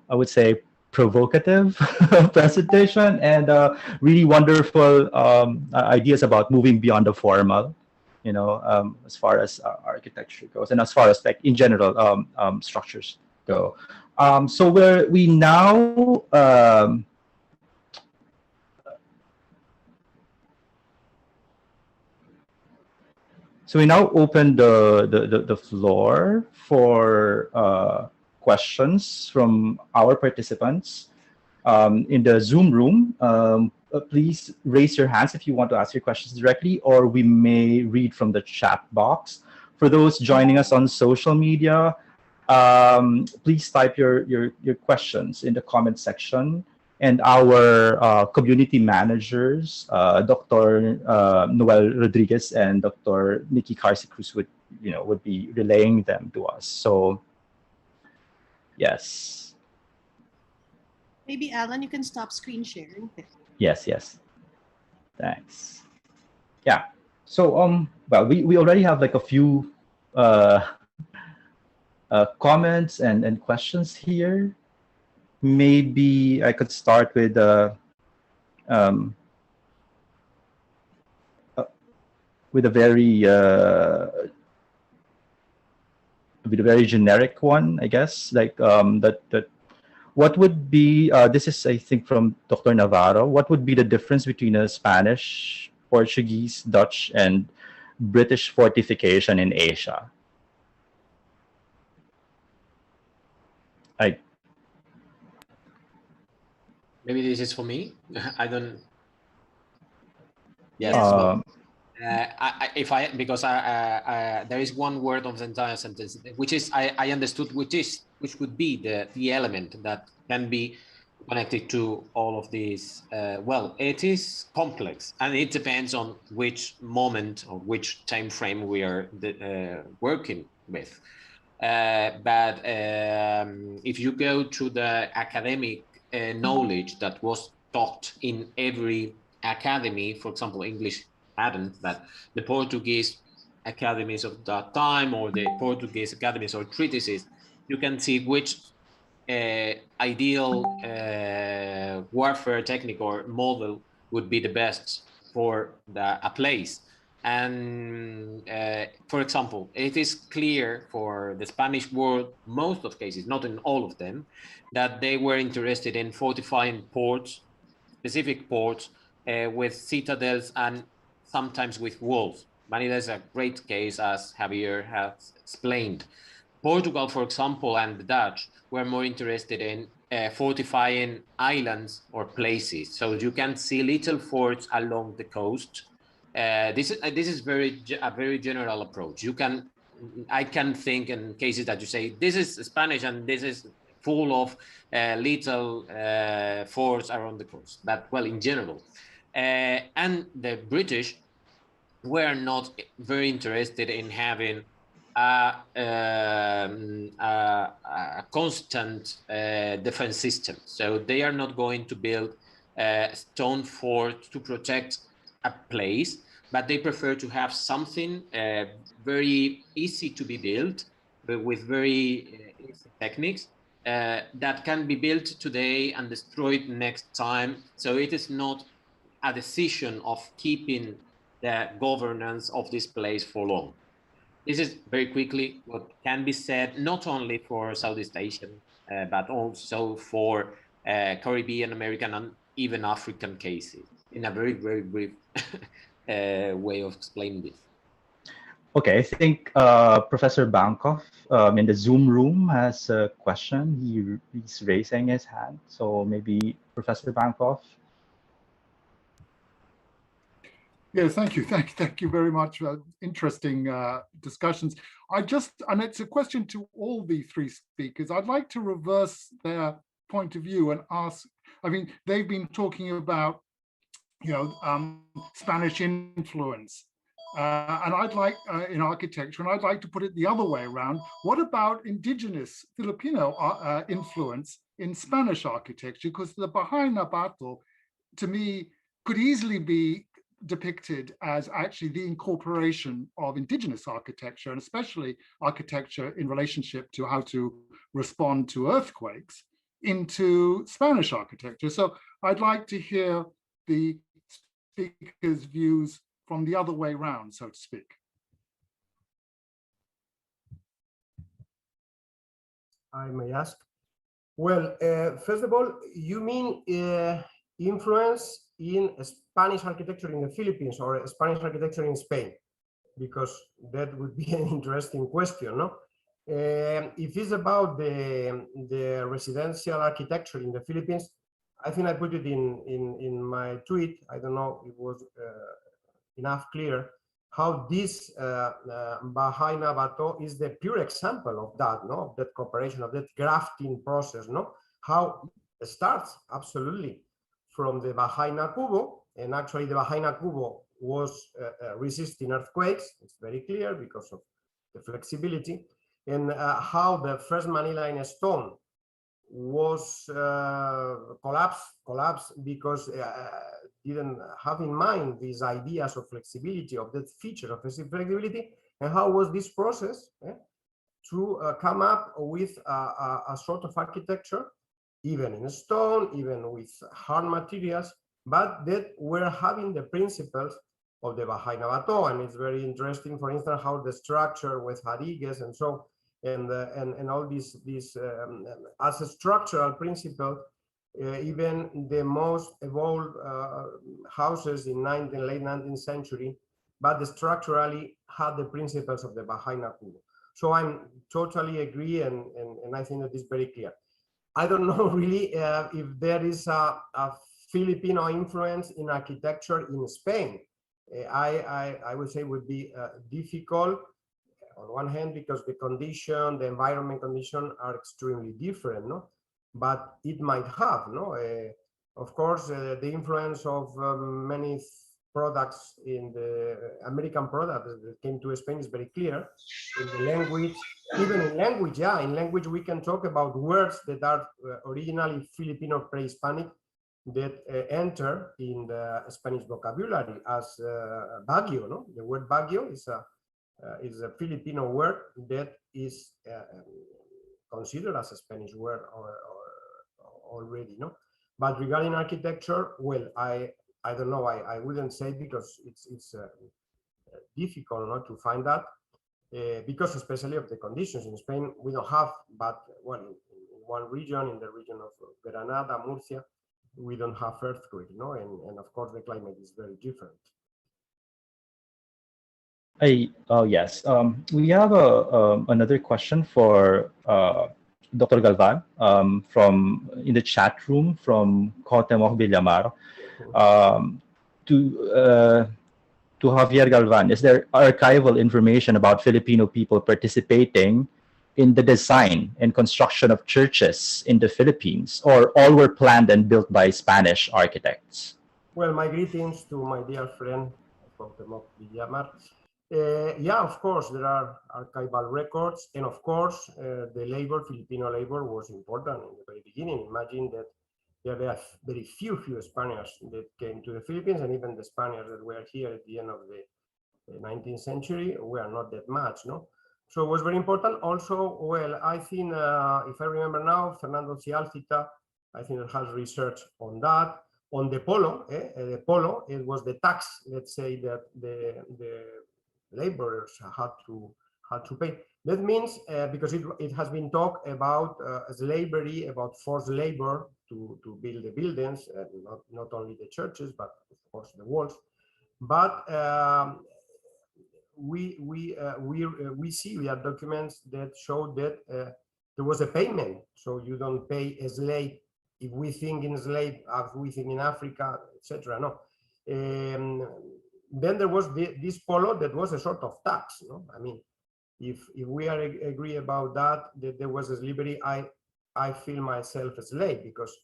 I would say, provocative presentation and really wonderful ideas about moving beyond the formal, you know, as far as architecture goes, and as far as like in general structures go. So we now open the floor for questions from our participants in the Zoom room. Please raise your hands if you want to ask your questions directly, or we may read from the chat box. For those joining us on social media, please type your questions in the comment section, and our community managers, Dr. Noel Rodriguez and Dr. Nikki Carsi-Cruz would be relaying them to us. So, yes. Maybe Alan, you can stop screen sharing. Yes. Thanks. Yeah. So well, we already have like a few comments and questions here. Maybe I could start with a very generic one, I guess. Like that what would be this is, I think, from Dr. Navarro. What would be the difference between a Spanish, Portuguese, Dutch, and British fortification in Asia? Maybe this is for me. I don't. Yes. Because there is one word of the entire sentence, which is I understood, which would be the element that can be connected to all of these. Well, it is complex, and it depends on which moment or which time frame we are working with. But if you go to the academic knowledge that was taught in every academy, for example, English hadn't, but the Portuguese academies of that time, or the Portuguese academies or treatises, you can see which ideal warfare technique or model would be the best for a place. And for example, it is clear for the Spanish world, most of cases, not in all of them, that they were interested in fortifying ports, specific ports, with citadels and sometimes with walls. Manila is a great case, as Javier has explained. Portugal, for example, and the Dutch were more interested in fortifying islands or places. So you can see little forts along the coast. This is a very general approach. I can think in cases that you say this is Spanish and this is full of little forts around the coast. But well, in general, and the British were not very interested in having a constant defense system. So they are not going to build stone forts to protect a place, but they prefer to have something very easy to be built, but with very easy techniques that can be built today and destroyed next time. So it is not a decision of keeping the governance of this place for long. This is very quickly what can be said, not only for Southeast Asian, but also for Caribbean, American, and even African cases in a very, very brief way of explaining this. Okay, I think Professor Bankov in the Zoom room has a question. He's raising his hand. So maybe Professor Bankov. Yes, thank you. Thank you very much. Interesting discussions. And it's a question to all the three speakers. I'd like to reverse their point of view and ask, I mean, they've been talking about, Spanish influence. And I'd like, in architecture, and I'd like to put it the other way around. What about indigenous Filipino influence in Spanish architecture? Because the Bahay na Bato, to me, could easily be depicted as actually the incorporation of indigenous architecture, and especially architecture in relationship to how to respond to earthquakes, into Spanish architecture. So I'd like to hear the speaker's views from the other way around, so to speak. I may ask. Well, first of all, you mean influence in Spanish architecture in the Philippines or Spanish architecture in Spain? Because that would be an interesting question, no? If it's about the residential architecture in the Philippines, I think I put it in my tweet. I don't know if it was enough clear how this Bahay na Bato is the pure example of that, no? Of that cooperation, of that grafting process, no? How it starts absolutely from the Bahay na Cubo, and actually the Bahay na Cubo was resisting earthquakes. It's very clear because of the flexibility, and how the first Manila in stone was collapsed because didn't have in mind these ideas of flexibility, of that feature of flexibility, and how was this process to come up with a sort of architecture, even in stone, even with hard materials, but that were having the principles of the Bahay na Bato. And it's very interesting, for instance, how the structure with Rodriguez and so, and all these as a structural principle, even the most evolved houses in late 19th century, but structurally had the principles of the Bahay na Cubo. So I'm totally agree, and I think that is very clear. I don't know really if there is a Filipino influence in architecture in Spain. I would say it would be difficult on one hand because the condition, the environment condition are extremely different, no? But it might have, no? Of course, the influence of many products in the American products that came to Spain is very clear. In the language, even in language, yeah, in language we can talk about words that are originally Filipino pre-Hispanic that enter in the Spanish vocabulary as bagyo, no? The word bagyo is a Filipino word that is considered as a Spanish word or already, no? But regarding architecture, well, I don't know. I wouldn't say because it's difficult not to find that because especially of the conditions in Spain we don't have. But well, in one region, in the region of Granada, Murcia, we don't have earthquake, no, and of course the climate is very different. Yes. We have another question for Dr. Galvan from in the chat room from Cuauhtemoc Villamar. To Javier Galvan, is there archival information about Filipino people participating in the design and construction of churches in the Philippines, or all were planned and built by Spanish architects? Well, my greetings to my dear friend Cuauhtemoc Villamar. Yeah, of course, there are archival records, and of course, the labor, Filipino labor, was important in the very beginning. Imagine that there were very few Spaniards that came to the Philippines, and even the Spaniards that were here at the end of the 19th century were not that much, no? So it was very important. Also, well, I think, if I remember now, Fernando Cialcita, I think, has research on that. On the polo, the polo, it was the tax, let's say, that the laborers had to pay. That means because it has been talked about slavery, about forced labor to build the buildings, not only the churches, but of course the walls. But we see, we have documents that show that there was a payment. So you don't pay a slave if we think in slave as we think in Africa, etc. No. Then there was this polo that was a sort of tax. No, I mean, if we are agree about that there was a slavery, I feel myself a slave because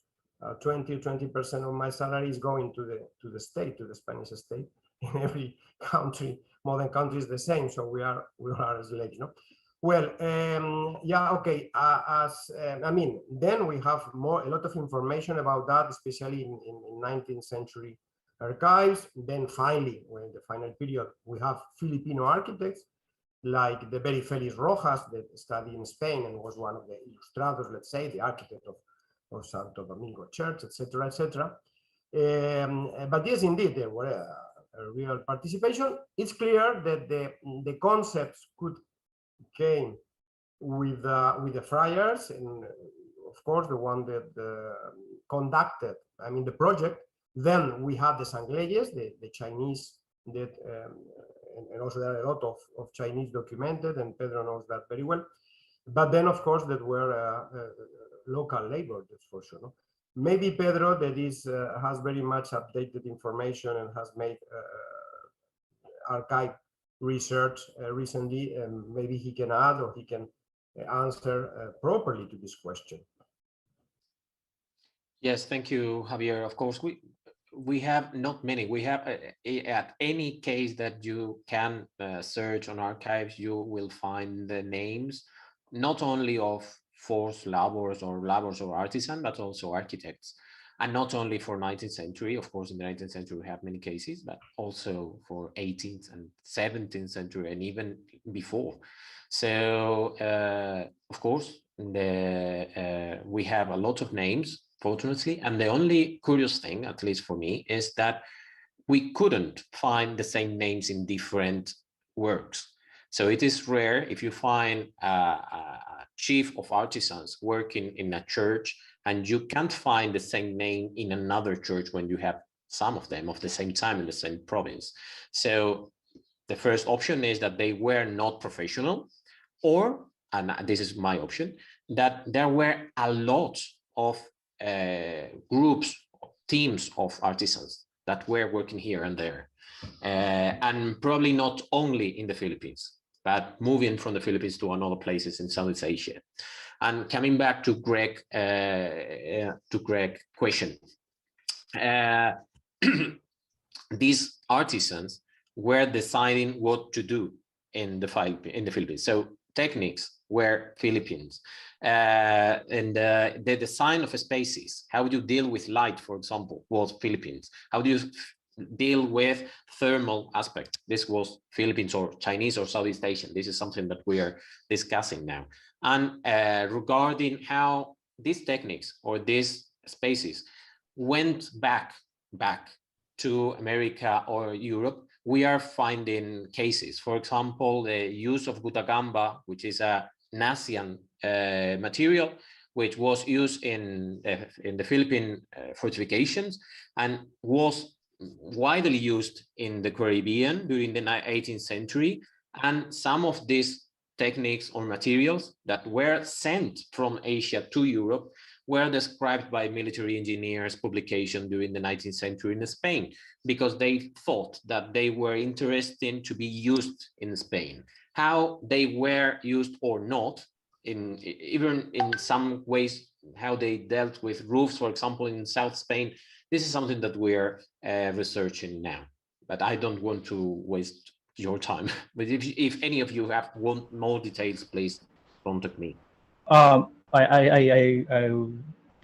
20% of my salary is going to the state, to the Spanish state. In every country, modern country is the same, so we are slaves, no? Well, yeah, okay. I mean, then we have a lot of information about that, especially in 19th century archives. Then finally, when the final period, we have Filipino architects like the very Félix Rojas that studied in Spain and was one of the illustrators, let's say, the architect of Santo Domingo Church, etc., etc. But yes, indeed, there were a real participation. It's clear that the concepts came with the friars, and of course the one that conducted, I mean, the project. Then we had the Sangleyes, the Chinese that, and also there are a lot of Chinese documented, and Pedro knows that very well. But then, of course, that were local labor, that's for sure. No? Maybe Pedro, that is has very much updated information and has made archive research recently, and maybe he can add or he can answer properly to this question. Yes, thank you, Javier. Of course, we have not many. We have at any case that you can search on archives, you will find the names not only of forced laborers or artisans, but also architects. And not only for 19th century, of course, in the 19th century we have many cases, but also for 18th and 17th century and even before. So, of course, we have a lot of names, fortunately, and the only curious thing, at least for me, is that we couldn't find the same names in different works. So it is rare if you find a chief of artisans working in a church and you can't find the same name in another church when you have some of them of the same time in the same province. So the first option is that they were not professional, or, and this is my option, that there were a lot of groups, teams of artisans that were working here and there. And probably not only in the Philippines, but moving from the Philippines to another places in Southeast Asia. And coming back to Greg's question, these artisans were deciding what to do in the Philippines. So techniques were Philippines. And the design of spaces, how do you deal with light, for example, was Philippines. How do you deal with thermal aspect? This was Philippines or Chinese or Southeast Asian. This is something that we are discussing now. And regarding how these techniques or these spaces went back to America or Europe, we are finding cases. For example, the use of gutagamba, which is a Nazian material, which was used in the Philippine fortifications and was widely used in the Caribbean during the 18th century. And some of these techniques or materials that were sent from Asia to Europe were described by military engineers publication during the 19th century in Spain, because they thought that they were interesting to be used in Spain. How they were used or not, even in some ways, how they dealt with roofs, for example, in South Spain, this is something that we're researching now. But I don't want to waste your time. But if any of you want more details, please contact me.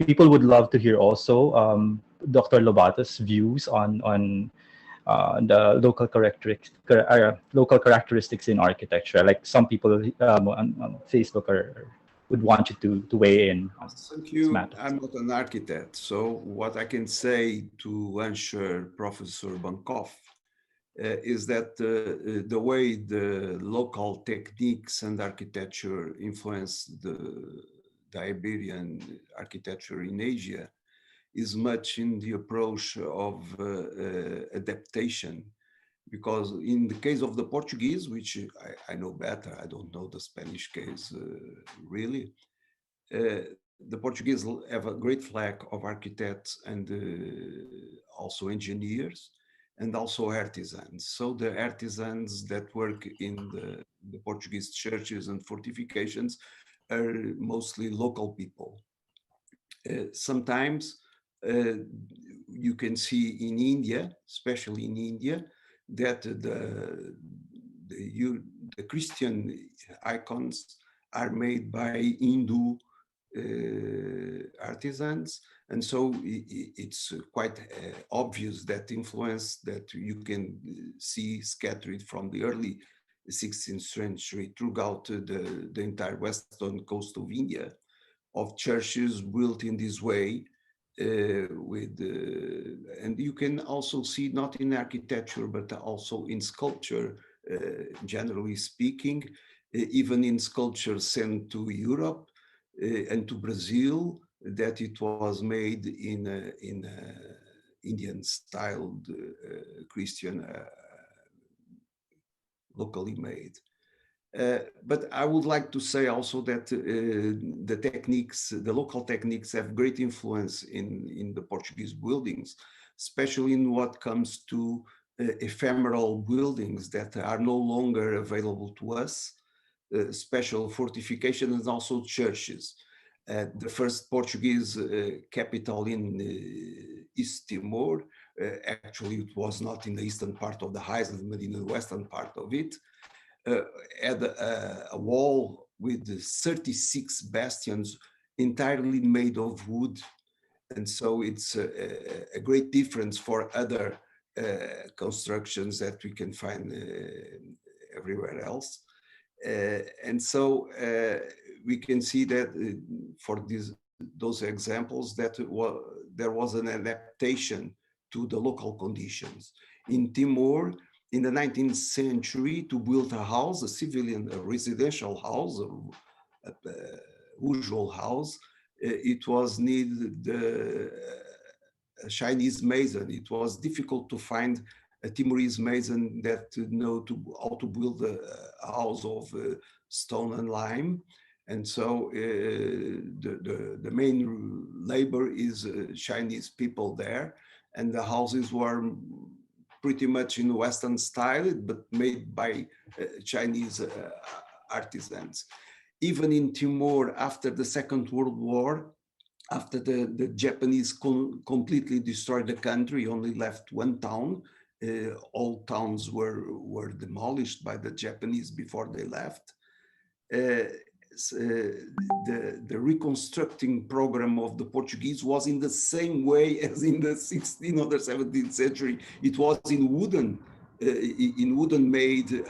People would love to hear also Dr. Lobato's views on the local characteristics in architecture. Like some people on Facebook would want you to weigh in. Thank you. I'm not an architect, so what I can say to answer Professor Bankov is that the way the local techniques and architecture influence the Iberian architecture in Asia is much in the approach of adaptation because in the case of the Portuguese, which I know better, I don't know the Spanish case really, the Portuguese have a great flag of architects and also engineers and also artisans. So the artisans that work in the Portuguese churches and fortifications are mostly local people. Sometimes you can see in India, especially in India, that the Christian icons are made by Hindu artisans, and so it's quite obvious that influence that you can see scattered from the early 16th century throughout the entire western coast of India, of churches built in this way and you can also see not in architecture but also in sculpture, generally speaking, even in sculpture sent to Europe and to Brazil, that it was made in Indian styled Christian, locally made. But I would like to say also that the techniques, the local techniques have great influence in the Portuguese buildings, especially in what comes to ephemeral buildings that are no longer available to us, special fortifications and also churches. The first Portuguese capital in East Timor, actually it was not in the eastern part of the island, but in the western part of it, had a wall with 36 bastions entirely made of wood. And so it's a great difference for other constructions that we can find everywhere else. And so we can see that for those examples that there was an adaptation to the local conditions. In Timor, in the 19th century, to build a house, a civilian, a residential house, a usual house, it was needed a Chinese mason. It was difficult to find a Timorese mason that know how to build a house of stone and lime. And so the main labor is Chinese people there. And the houses were pretty much in Western style, but made by Chinese artisans. Even in Timor, after the Second World War, after the Japanese completely destroyed the country, only left one town. All towns were demolished by the Japanese before they left. The reconstructing program of the Portuguese was in the same way as in the 16th or the 17th century. It was in wooden made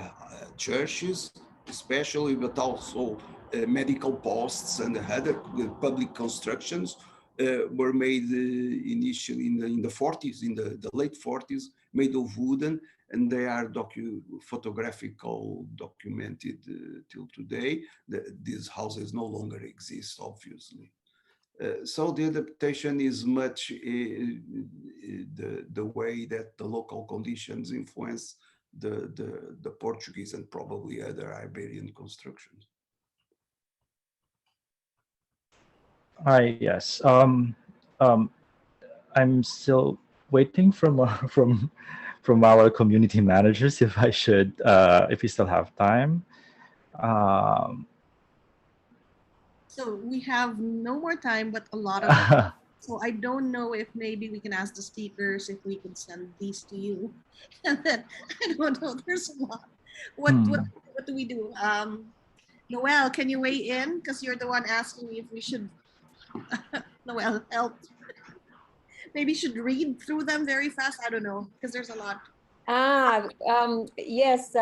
churches, especially, but also medical posts and other public constructions were made initially in the 40s, in the late 40s, made of wooden, and they are photographical documented till today. These houses no longer exist, obviously. So the adaptation is much the way that the local conditions influence the Portuguese and probably other Iberian constructions. Hi, yes. I'm still waiting from from our community managers if I should if we still have time. Um, So we have no more time, but a lot of. So I don't know if maybe we can ask the speakers if we can send these to you, and then I don't know. There's a lot. What do we do? Noel, can you weigh in? Because you're the one asking me if we should. Noel, help. Maybe should read through them very fast. I don't know because there's a lot. Yes.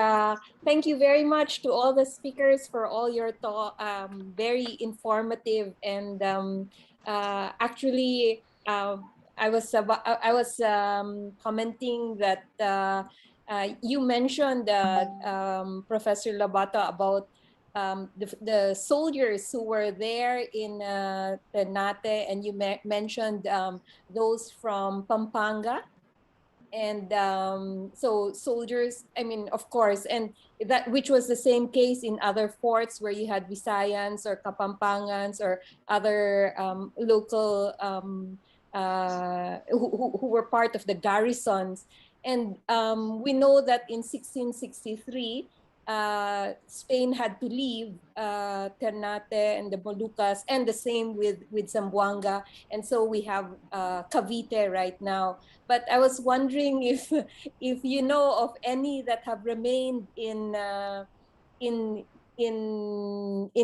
Thank you very much to all the speakers for all your talk. Very informative and actually, I was commenting that you mentioned Professor Labato about the soldiers who were there in Ternate, and you mentioned those from Pampanga. And so soldiers, I mean, of course, and that which was the same case in other forts where you had Visayans or Kapampangans or other local who were part of the garrisons. And we know that in 1663, Spain had to leave Ternate and the Moluccas, and the same with Zamboanga. And so we have Cavite right now. But I was wondering if you know of any that have remained in in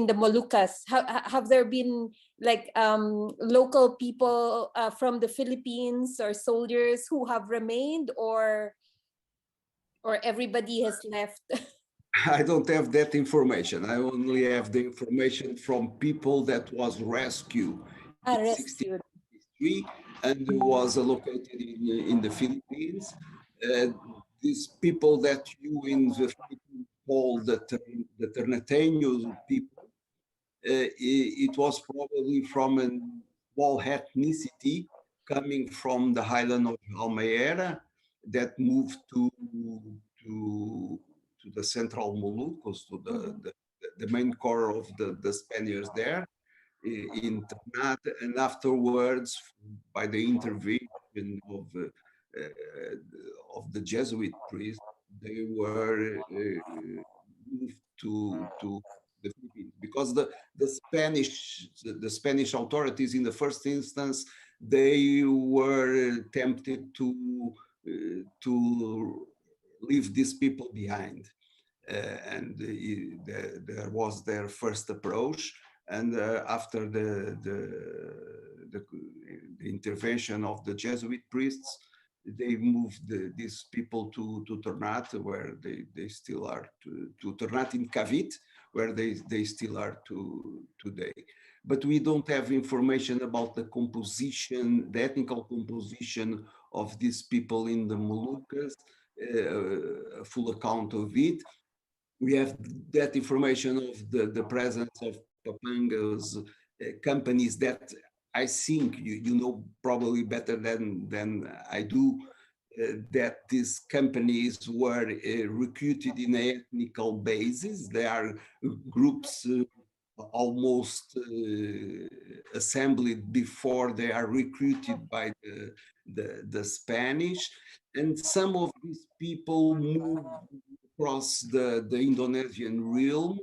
the Moluccas. Have there been like local people from the Philippines or soldiers who have remained, or everybody has left? I don't have that information. I only have the information from people that was rescued in Rescued. 1663 and was located in the Philippines. Uh, these people that you in the Philippines call the Ternateños people, it was probably from a small ethnicity coming from the highland of Halmahera that moved to the central Moluccos, to the main core of the Spaniards there in Ternate, and afterwards, by the intervention of the Jesuit priests, they were moved to the Philippines because the Spanish authorities in the first instance they were tempted to leave these people behind. And there was their first approach. And after the intervention of the Jesuit priests, they moved these people to Ternate, where they still are, to Ternate in Cavite, where they still are today. But we don't have information about the composition, the ethnical composition of these people in the Moluccas, a full account of it. We have that information of the presence of Papanga's companies that I think you know probably better than I do, that these companies were recruited in an ethnical basis. They are groups almost assembled before they are recruited by the Spanish. And some of these people move across the Indonesian realm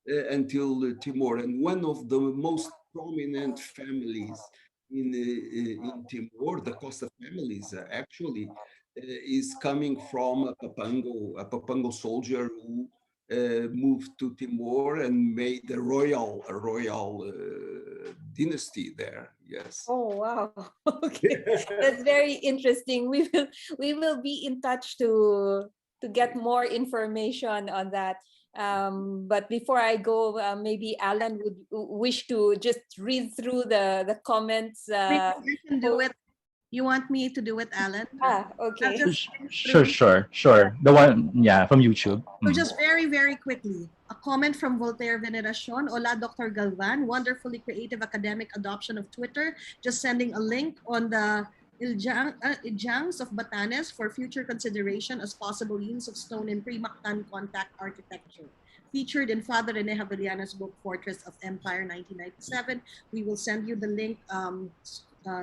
until Timor. And one of the most prominent families in Timor, the Costa families actually, is coming from a Papango soldier who moved to Timor and made a royal dynasty there. Yes. Oh wow! Okay, that's very interesting. We will be in touch to get more information on that. But before I go, maybe Alan would wish to just read through the comments. Maybe I can do it. You want me to do it, Alan? Okay. Sure. The one, yeah, from YouTube. So just very, very quickly, a comment from Voltaire Veneracion. Hola, Dr. Galvan. Wonderfully creative academic adoption of Twitter. Just sending a link on the Iljangs of Batanes for future consideration as possible use of stone in pre-Mactan contact architecture. Featured in Father Rene Javeriana's book, Fortress of Empire, 1997. We will send you the link,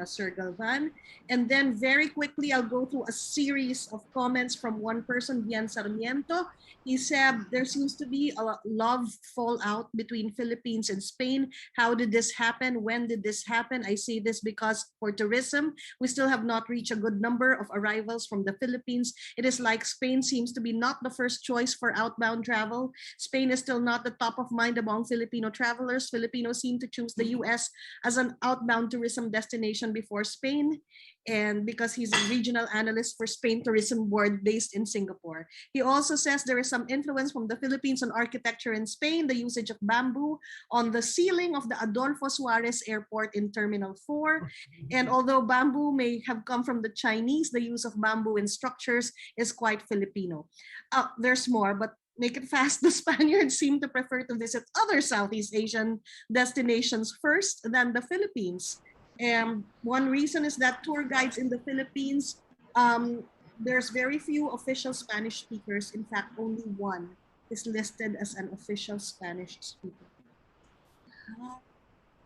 Sir Galvan. And then very quickly, I'll go through a series of comments from one person, Bian Sarmiento. He said there seems to be a love fallout between Philippines and Spain. How did this happen? When did this happen? I say this because for tourism, we still have not reached a good number of arrivals from the Philippines. It is like Spain seems to be not the first choice for outbound travel. Spain is still not the top of mind among Filipino travelers. Filipinos seem to choose the US as an outbound tourism destination before Spain. And because he's a regional analyst for Spain Tourism Board based in Singapore. He also says there is some influence from the Philippines on architecture in Spain, the usage of bamboo on the ceiling of the Adolfo Suarez Airport in Terminal 4. And although bamboo may have come from the Chinese, the use of bamboo in structures is quite Filipino. There's more, but make it fast. The Spaniards seem to prefer to visit other Southeast Asian destinations first than the Philippines. And one reason is that tour guides in the Philippines there's very few official Spanish speakers. In fact, only one is listed as an official Spanish speaker.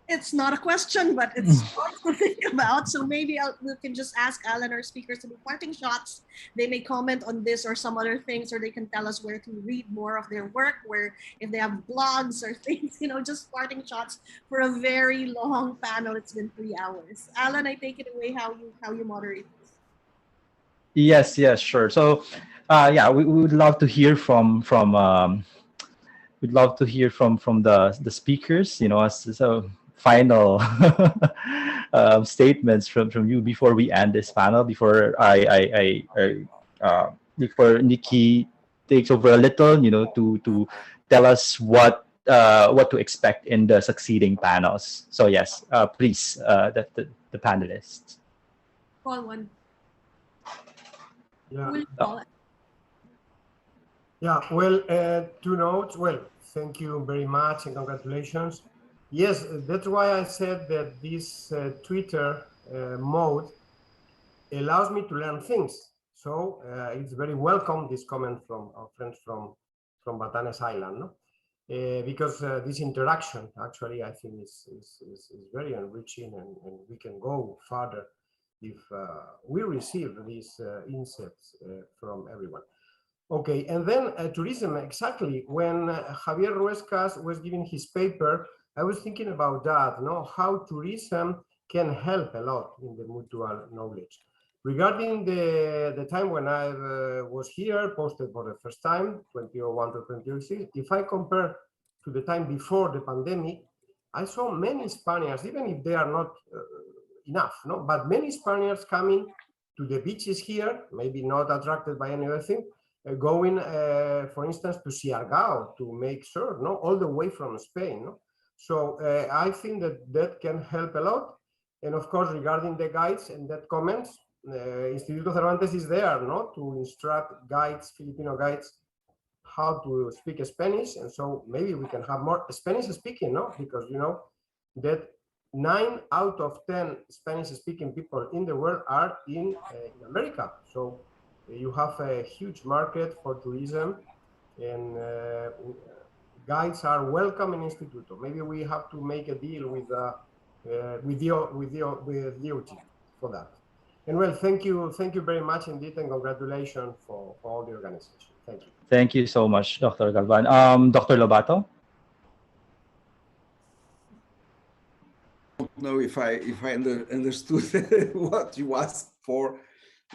It's not a question, but it's fun to think about. So maybe we can just ask Alan, our speakers, to do parting shots. They may comment on this or some other things, or they can tell us where to read more of their work, where if they have blogs or things, just parting shots for a very long panel. It's been 3 hours. Alan, I take it away how you moderate this. Yes, yes, sure. So, yeah, we would love to hear from we'd love to hear from the speakers. As a final statements from you before we end this panel. Before Nikki takes over a little, to tell us what to expect in the succeeding panels. So yes, please, the panelists. Call one. Yeah. Call Yeah, well, 2 notes. Well, thank you very much and congratulations. Yes, that's why I said that this Twitter mode allows me to learn things. So it's very welcome, this comment from our friends from Batanes Island, no? Because this interaction actually I think is very enriching, and we can go further if we receive these insights from everyone. Okay, and then tourism, exactly. When Javier Ruescas was giving his paper, I was thinking about that, how tourism can help a lot in the mutual knowledge. Regarding the time when I was here, posted for the first time, 2001 to 2006, if I compare to the time before the pandemic, I saw many Spaniards, even if they are not enough, but many Spaniards coming to the beaches here, maybe not attracted by any other thing, going, for instance, to Siargao to make surf, all the way from Spain. So I think that can help a lot. And of course, regarding the guides and that comments, Instituto Cervantes is there, to instruct guides, Filipino guides, how to speak Spanish. And so maybe we can have more Spanish speaking, because that 9 out of 10 Spanish speaking people in the world are in America. So you have a huge market for tourism, and guides are welcome in Instituto. Maybe we have to make a deal with DOT for that. And well, thank you very much indeed, and congratulations for all the organization. Thank you. Thank you so much, Dr. Galvan. Dr. Lobato? I don't know if I understood what you asked for,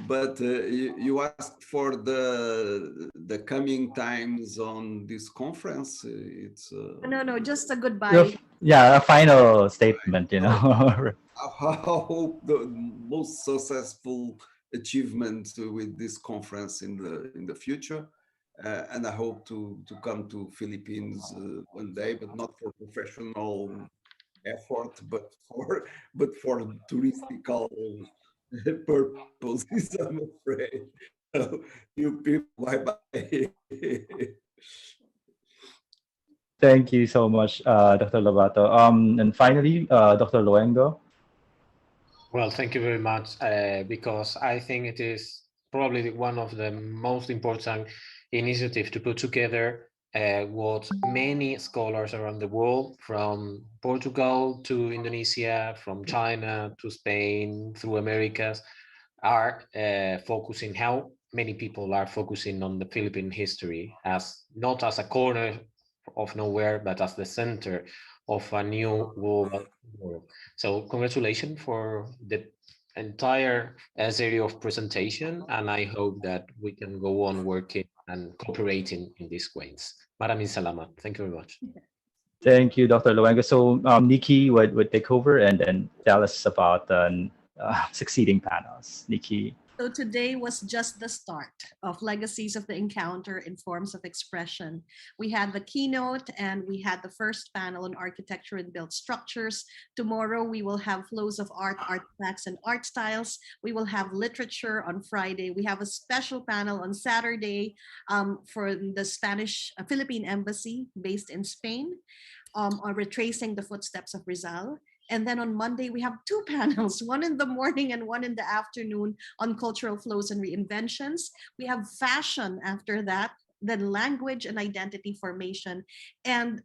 but you asked for the coming times on this conference. It's no, just a goodbye. Yeah, a final statement. I hope the most successful achievement with this conference in the future, and I hope to come to Philippines one day, but not for professional effort, but for touristical purposes, I'm afraid. So, you people, bye-bye. Thank you so much, Dr. Lobato. And finally, Dr. Luengo. Well, thank you very much, because I think it is probably one of the most important initiatives to put together what many scholars around the world, from Portugal to Indonesia, from China to Spain, through Americas, are focusing, how many people are focusing on the Philippine history as not as a corner of nowhere, but as the center of a new global world. So congratulations for the entire series of presentation, and I hope that we can go on working and cooperating in these ways. Maraming salamat. Thank you very much. Thank you, Dr. Luengo. So Nikki would take over and then tell us about succeeding panels. Nikki. So today was just the start of Legacies of the Encounter in Forms of Expression. We had the keynote and we had the first panel on architecture and built structures. Tomorrow we will have flows of art, artifacts, and art styles. We will have literature on Friday. We have a special panel on Saturday for the Philippine Embassy based in Spain, on retracing the footsteps of Rizal. And then on Monday, we have 2 panels, one in the morning and one in the afternoon on cultural flows and reinventions. We have fashion after that, then language and identity formation. And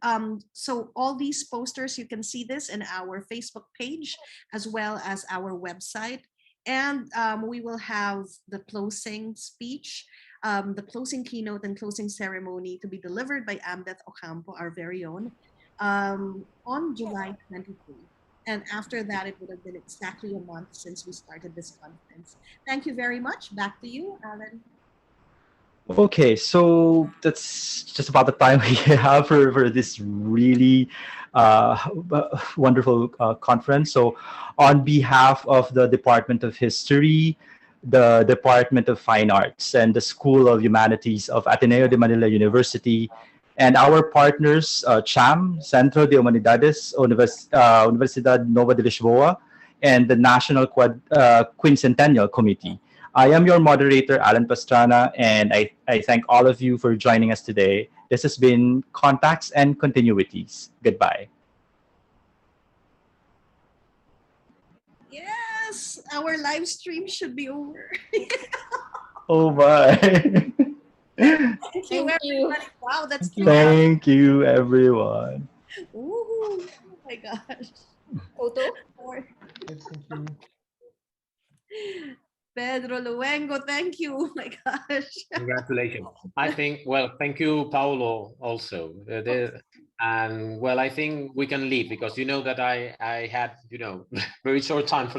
so all these posters, you can see this in our Facebook page, as well as our website. And we will have the closing speech, the closing keynote and closing ceremony to be delivered by Ambeth Ocampo, our very own, on July 23. And after that, it would have been exactly a month since we started this conference. Thank you very much. Back to you, Alan. Okay, so that's just about the time we have for this really wonderful conference. So on behalf of the Department of History, the Department of Fine Arts, and the School of Humanities of Ateneo de Manila University, and our partners, CHAM, Centro de Humanidades, Universidad Nova de Lisboa, and the National Quincentennial Committee. I am your moderator, Alan Pastrana, and I thank all of you for joining us today. This has been Contacts and Continuities. Goodbye. Yes, our live stream should be over. Oh, bye. Thank you, Thank you. everybody. Wow, that's Thank you, everyone. Ooh, oh my gosh. Photo? Thank you. Pedro Luengo, thank you. Oh my gosh. Congratulations. I think, well, thank you, Paulo, also. And well, I think we can leave because you know that I had, very short time for